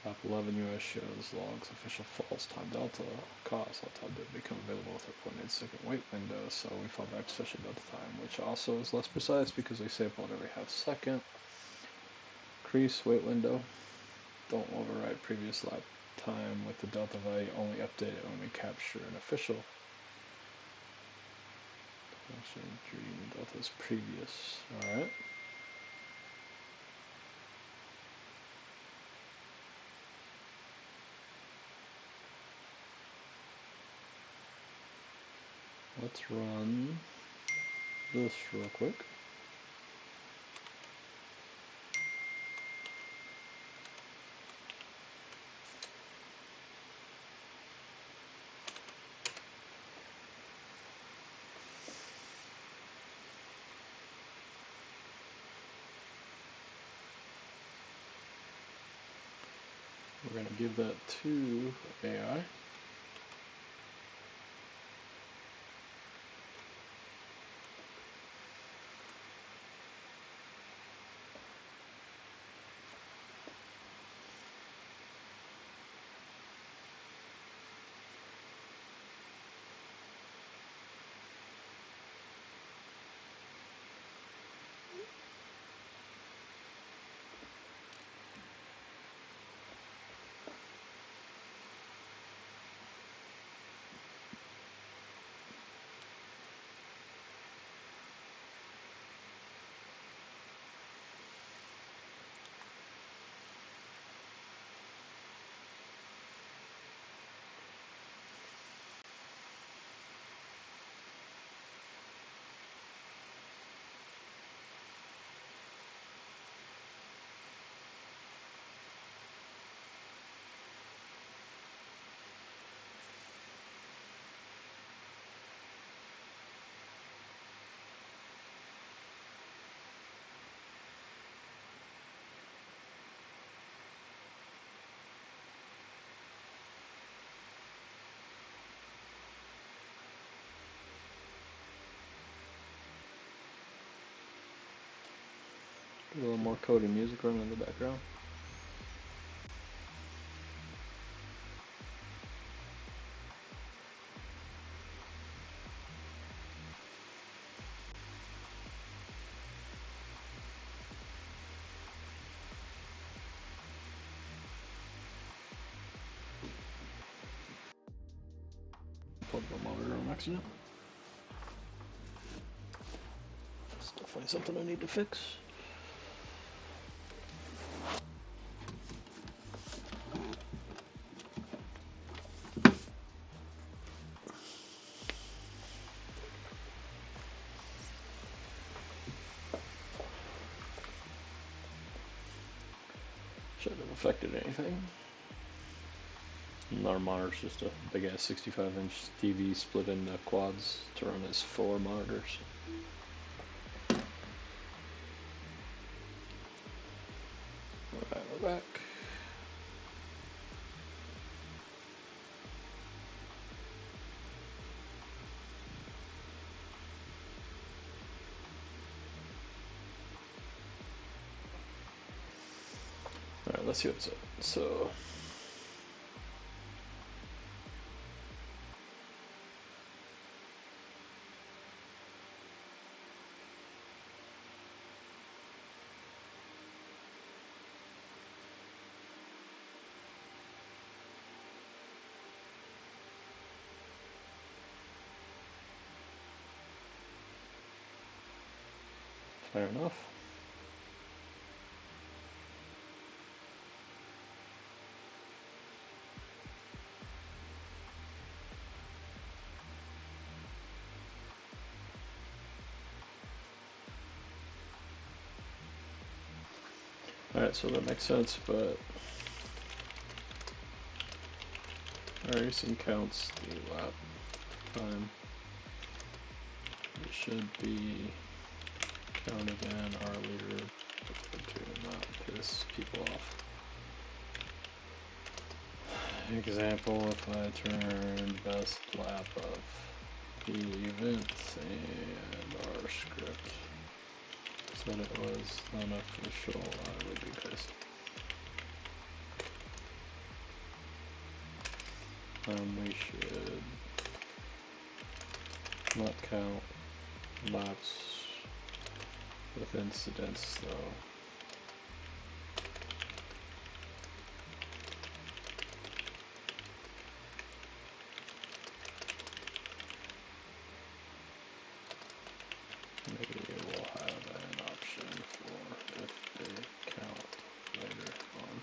Lap 11 US shows logs official false time delta cost. All time did become available with a 0.8 second wait window, so we fall back to special delta time, which also is less precise because we sample it every half second. Increase wait window. Don't override previous lap time with the delta value, only update it when we capture an official. Treating delta as previous. Alright. Let's run this real quick. We're going to give that to AI. A little more coding music running in the background. Plug the monitor on accident. That's definitely something I need to fix. Shouldn't have affected anything. And our monitor's just a big ass 65-inch TV split into quads to run as 4 monitors. Alright, we're back. Alright, let's see what's up. So, fair enough. Alright, so that makes sense, but iRacing counts the lap time. It should be counted in our leader to not piss people off. Example, if I turned best lap of the event and our script said it was unofficial, I would be pissed. We should not count laps with incidents though. Maybe we'll have an option for if they count later on.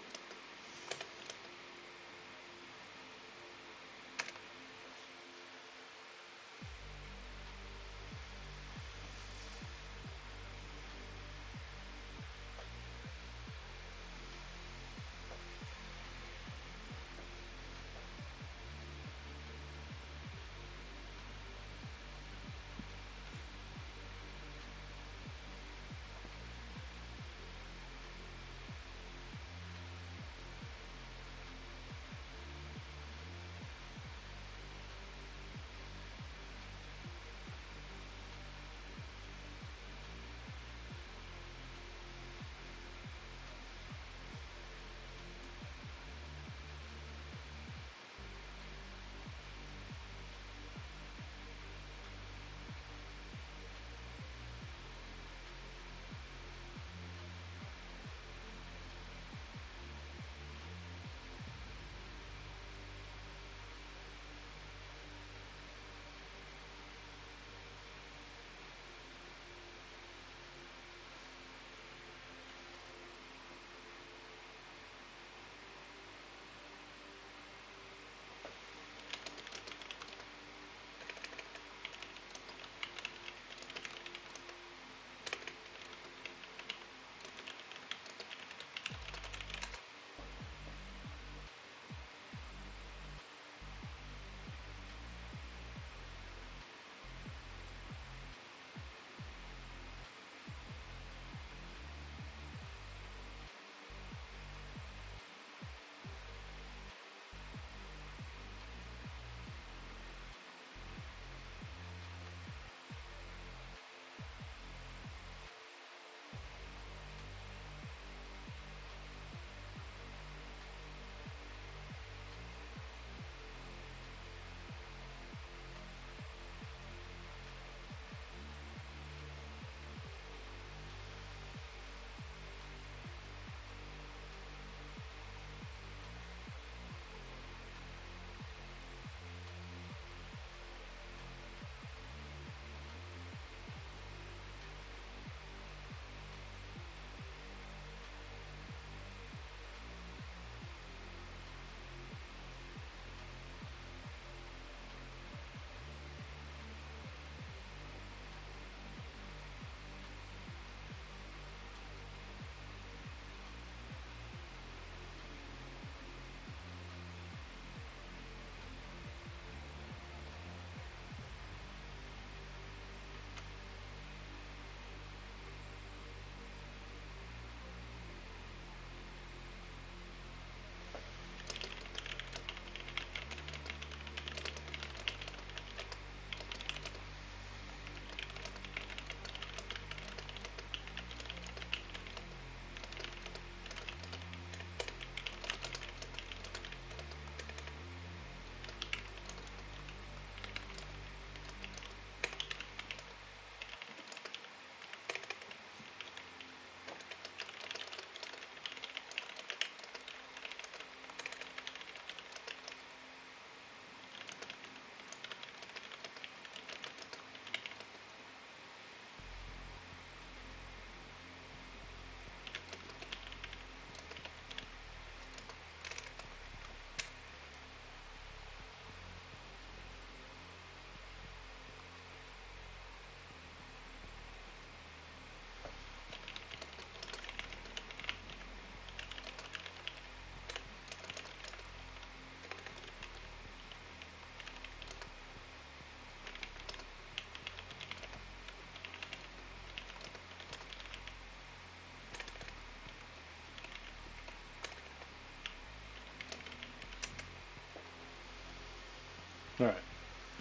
Alright,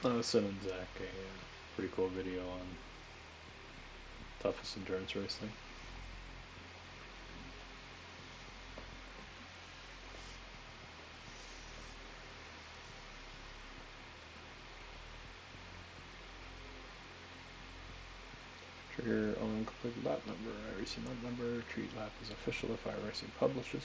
I was sending Zach a pretty cool video on toughest endurance racing. Trigger on complete lap number. iRacing lap number. Treat lap as official if iRacing publishes.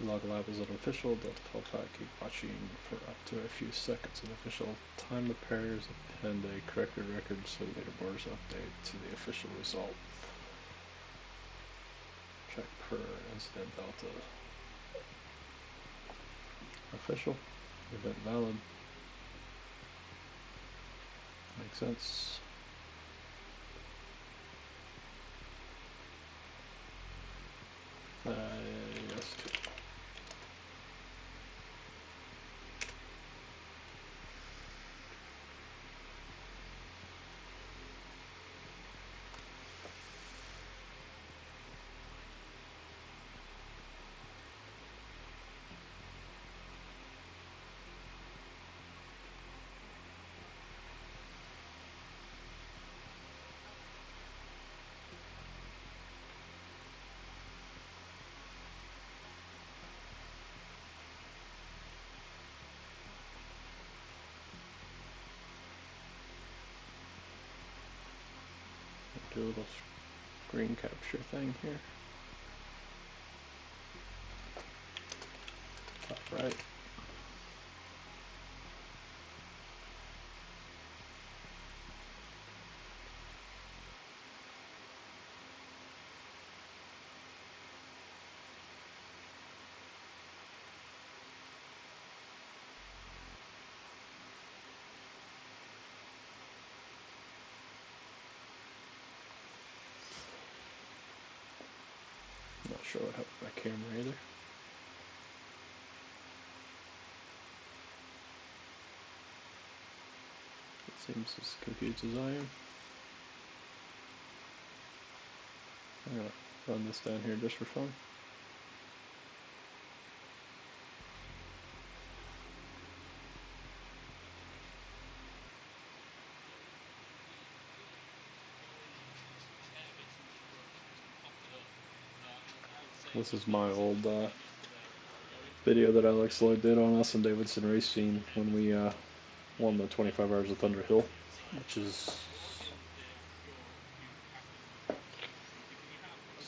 Log lap is unofficial. Delta Telpack keep watching for up to a few seconds. Unofficial time repairs append a corrected record so leaderboards update to the official result. Check per incident delta. Official. Event valid. Makes sense. Yes. Do a little screen capture thing here. Top right. Not sure what happened to my camera either. It seems as confused as I am. I'm gonna run this down here just for fun. This is my old video that Alex Lloyd did on us and Davidson Racing when we won the 25 Hours of Thunder Hill, which is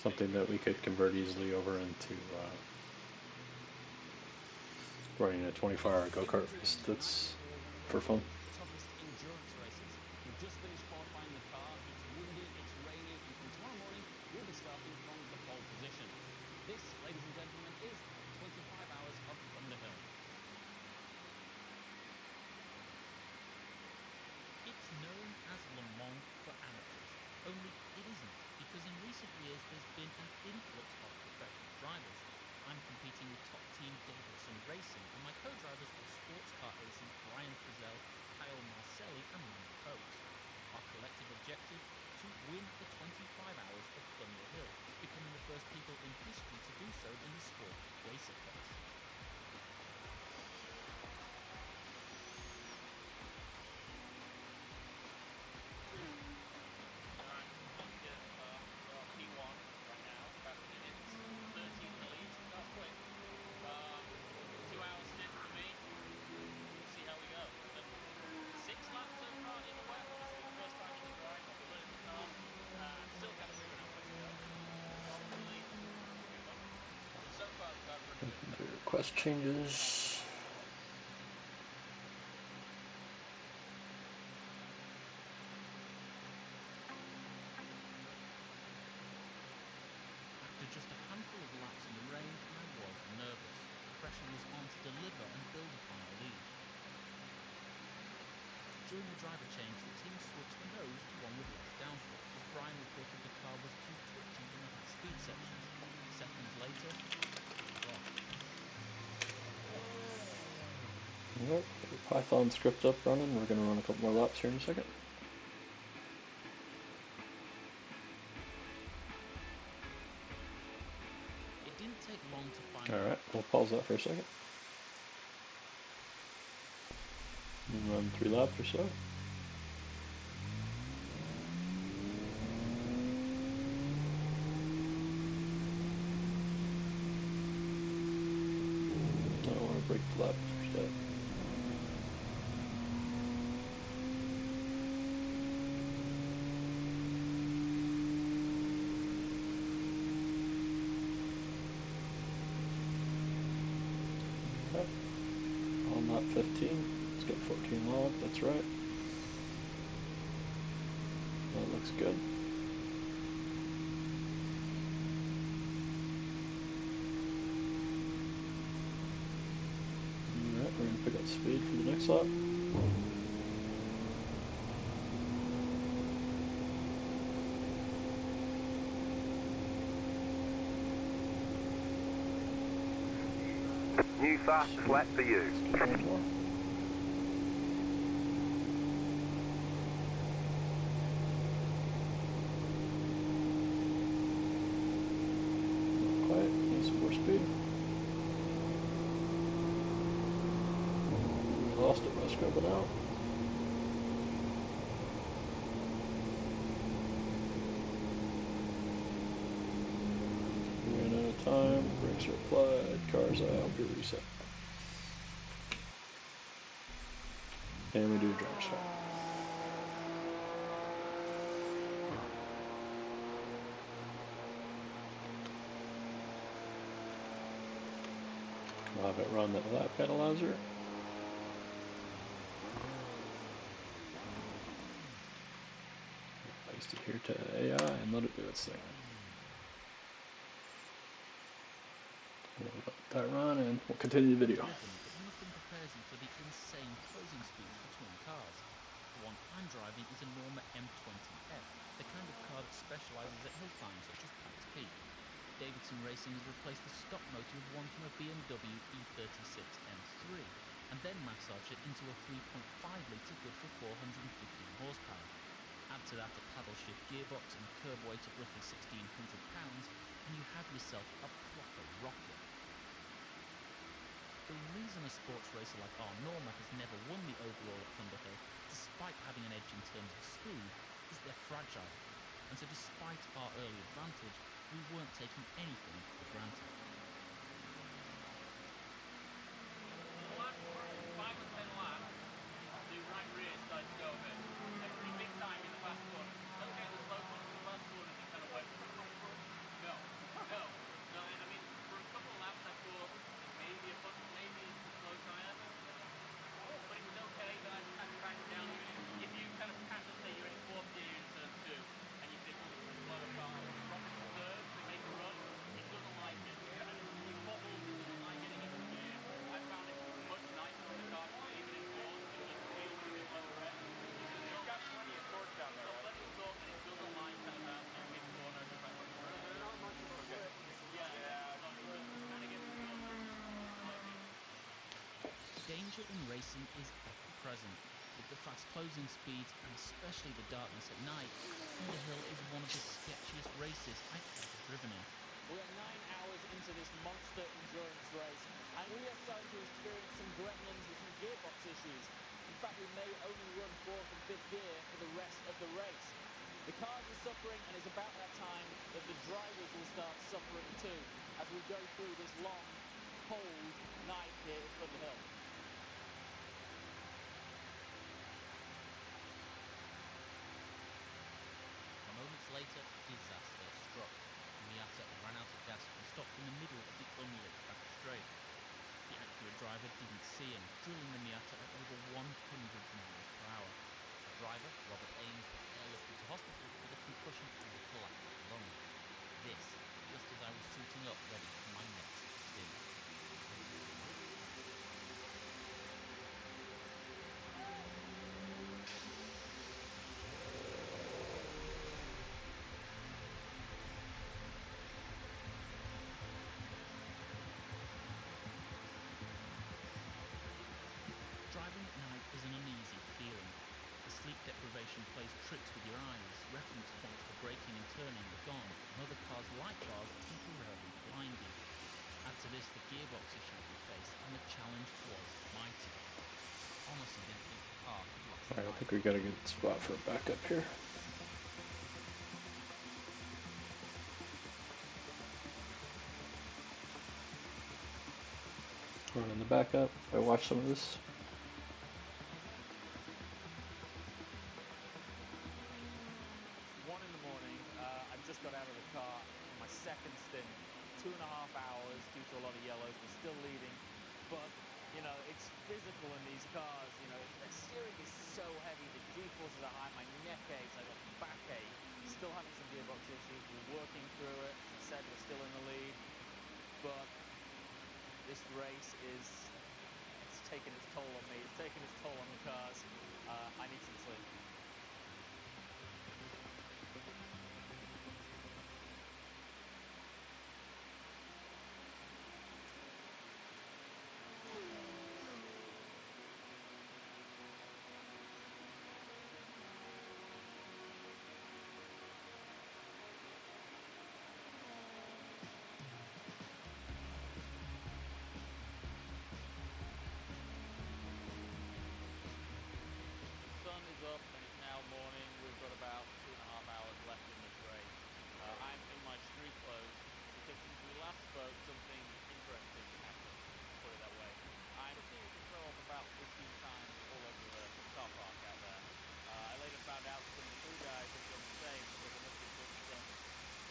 something that we could convert easily over into running a 24-hour go-kart race that's for fun. Toughest endurance races. We've just finished qualifying the car. It's windy, it's rainy, and from tomorrow morning, we'll be starting from the pole position. This, ladies and gentlemen, is 25 Hours of Thunder Hill. It's known as Le Mans for amateurs, only it isn't, because in recent years there's been an influx of professional drivers. I'm competing with top team Davidson Racing, and my co-drivers are sports car aces Brian Frizzell, Kyle Marcelli, and Lando Coates. Our collective objective? To win the 25 Hours of Thunder Hill, becoming the first people in history to do so in the sport of racer cars. P1 right now, about a minute 13 in the lead. That's quick. 2 hour stint for me. We'll see how we go. 6 laps so far either way. Obviously, first time in the drive, learning the car, and still got a bit way to go. But hopefully, it'll be fun. But so far, the car's running good. Do request changes. After just a handful of laps in the rain, I was nervous. The pressure was on to deliver and build upon our lead. During the driver change, the team switched the nose to one with less downforce, as Brian reported the car was too twitchy in the high speed sections. Seconds later, it was off. Alright, get your Python script up running. We're going to run a couple more laps here in a second. It didn't take long to find Alright, we'll pause that for a second. And run 3 laps or so. I don't want to break the lap first up. Okay. On lap 15. Let's get 14 logged, that's right. That looks good. Alright, we're going to pick up speed for the next lap. New fastest lap for you. Let's get one more. Not quite. Need some more speed. We lost it by scrubbing out. We ran out of time. Brakes are applied. Car's out. Gear reset. And we do a driver stop. We'll have it run the lap analyzer. Paste it here to AI and let it do its thing. We'll let that run and we'll continue the video. Driven, but nothing prepares you for the insane closing speeds between cars. The one I'm driving is a Norma M20F, the kind of car that specialises at hill climbs such as Pikes Peak. Davidson Racing has replaced the stock motor with one from a BMW E36 M3, and then massaged it into a 3.5-litre good for 415 horsepower. Add to that a paddle shift gearbox and a curb weight of roughly 1,600 pounds, and you have yourself a proper rocket. The reason a sports racer like our Norma has never won the overall at Thunderhill, despite having an edge in terms of speed, is they're fragile. And so despite our early advantage, we weren't taking anything for granted. On the last 5 or 10 laps, the right rear started to go a bit. Pretty big time in the fast corners. Okay, the slow corners, the fast corners, it kind of went. No. I mean, for a couple of laps, I thought maybe it's a slow tyre. But it was okay. Then I just had to crank it down a bit. If you kind of catch, let's say you're in 4th gear in turn 2, and you think, well, this is a slower car, drop it to 3rd to make a run. It doesn't like it. And with potholes, it doesn't like getting into gear. I found it much nicer on the car to leave it in 4th and just feel the bit lower end. Because you've got plenty of torque down there, right? Plenty of torque, and it doesn't like kind of bouncing mid corner. Just like They're not much of a flip. yeah. So it just kind of gets stuck. Didn't like it. Danger in racing is ever present. With the fast closing speeds, and especially the darkness at night, Thunderhill is one of the sketchiest races I've ever driven in. We are 9 hours into this monster endurance race, and we are starting to experience some gremlins with some gearbox issues. In fact, we may only run 4th and 5th gear for the rest of the race. The cars are suffering, and it's about that time that the drivers will start suffering too, as we go through this long, cold night here at Thunderhill. Moments later, disaster struck. Miata ran out of gas and stopped in the middle of the unlit back straight. The accurate driver didn't see him, drilling the Miata at over 100 miles per hour. The driver, Robert Ames, was airlifted to hospital with a concussion and a collapsed lung. This, just as I was suiting up ready for my next stint. Driving at night is an uneasy feeling. The sleep deprivation plays tricks with your eyes, reference points for braking and turning are gone, and other cars' light bars temporarily blind you. Add to this the gearbox issues we face, and the challenge was mighty. Honestly, didn't think car had lost Alright, I life. think we got a good spot for a backup here. Running the backup. I watch some of this. 1 in the morning. I've just got out of the car from my second stint. 2.5 hours due to a lot of yellows. We're still leading, but you know it's physical in these cars. You know the steering is so heavy, the G-forces are high. My neck aches. I got backache. Still having some gearbox issues. We're working through it. As I said, we're still in the lead, but this race it's taken its toll on me. It's taken its toll on the cars. I need some sleep. Sun is up and it's now morning. We've got about 2.5 hours left in this race. I'm in my street clothes because since we last spoke, something interesting happened. Let's put it that way. I proceeded to throw up about 15 times all over the car park out there. I later found out that some of the crew guys had done the same, so there must have been some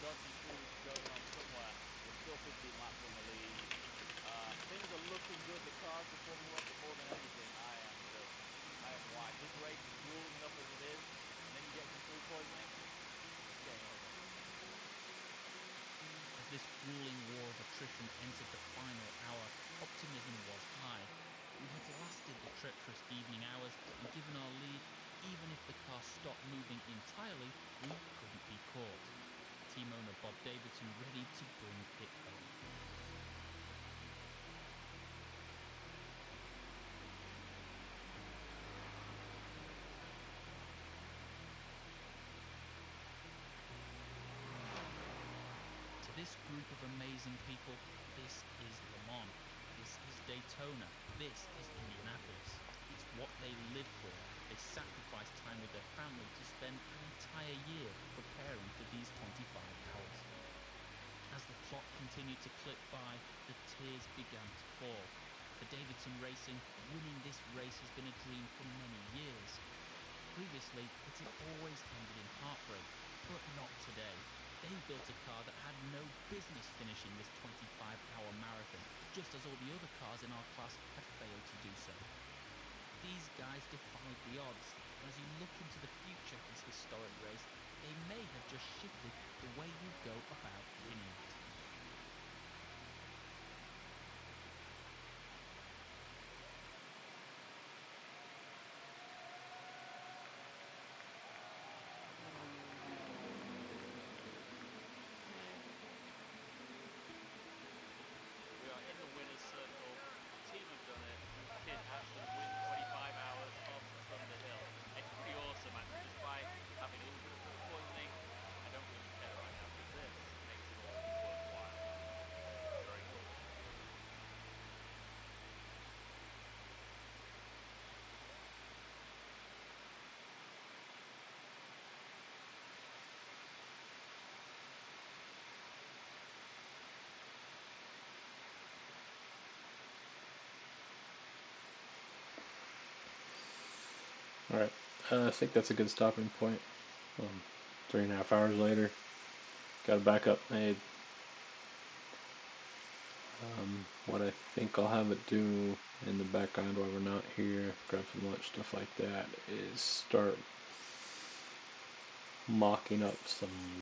dodgy food going on somewhere. We're still 15 laps in the lead. Things are looking good. The car's performing well, but more than anything, I am wiped. This race is grueling enough as it is, and then you get some food poisoning, it's game over. As this grueling war of attrition entered the final hour, optimism was high. We had lasted the treacherous evening hours and given our lead. Even if the car stopped moving entirely, we couldn't be caught. Team owner Bob Davidson ready to bring it home. To this group of amazing people, this is Le Mans. This is Daytona. This is Indianapolis. It's what they live for. They sacrifice time with their family to spend an entire year preparing for these 25 hours. As the clock continued to click by, the tears began to fall. For Davidson Racing, winning this race has been a dream for many years. Previously, it had always ended in heartbreak, but not today. They built a car that had no business finishing this 25-hour marathon, just as all the other cars in our class had failed to do so. These guys defied the odds, and as you look into the future of this historic race, they may have just shifted the way you go about winning it. We are in the winner's circle. The team have done it. Kit Ashton wins 25 hours of Thunder Hill. It's pretty awesome, actually. Despite having a little bit of food poisoning, I don't really care right now because this makes it all worthwhile. Very cool. Alright, I think that's a good stopping point. 3.5 hours later, got a backup made. What I think I'll have it do in the background while we're not here, grab some lunch, stuff like that, is start mocking up some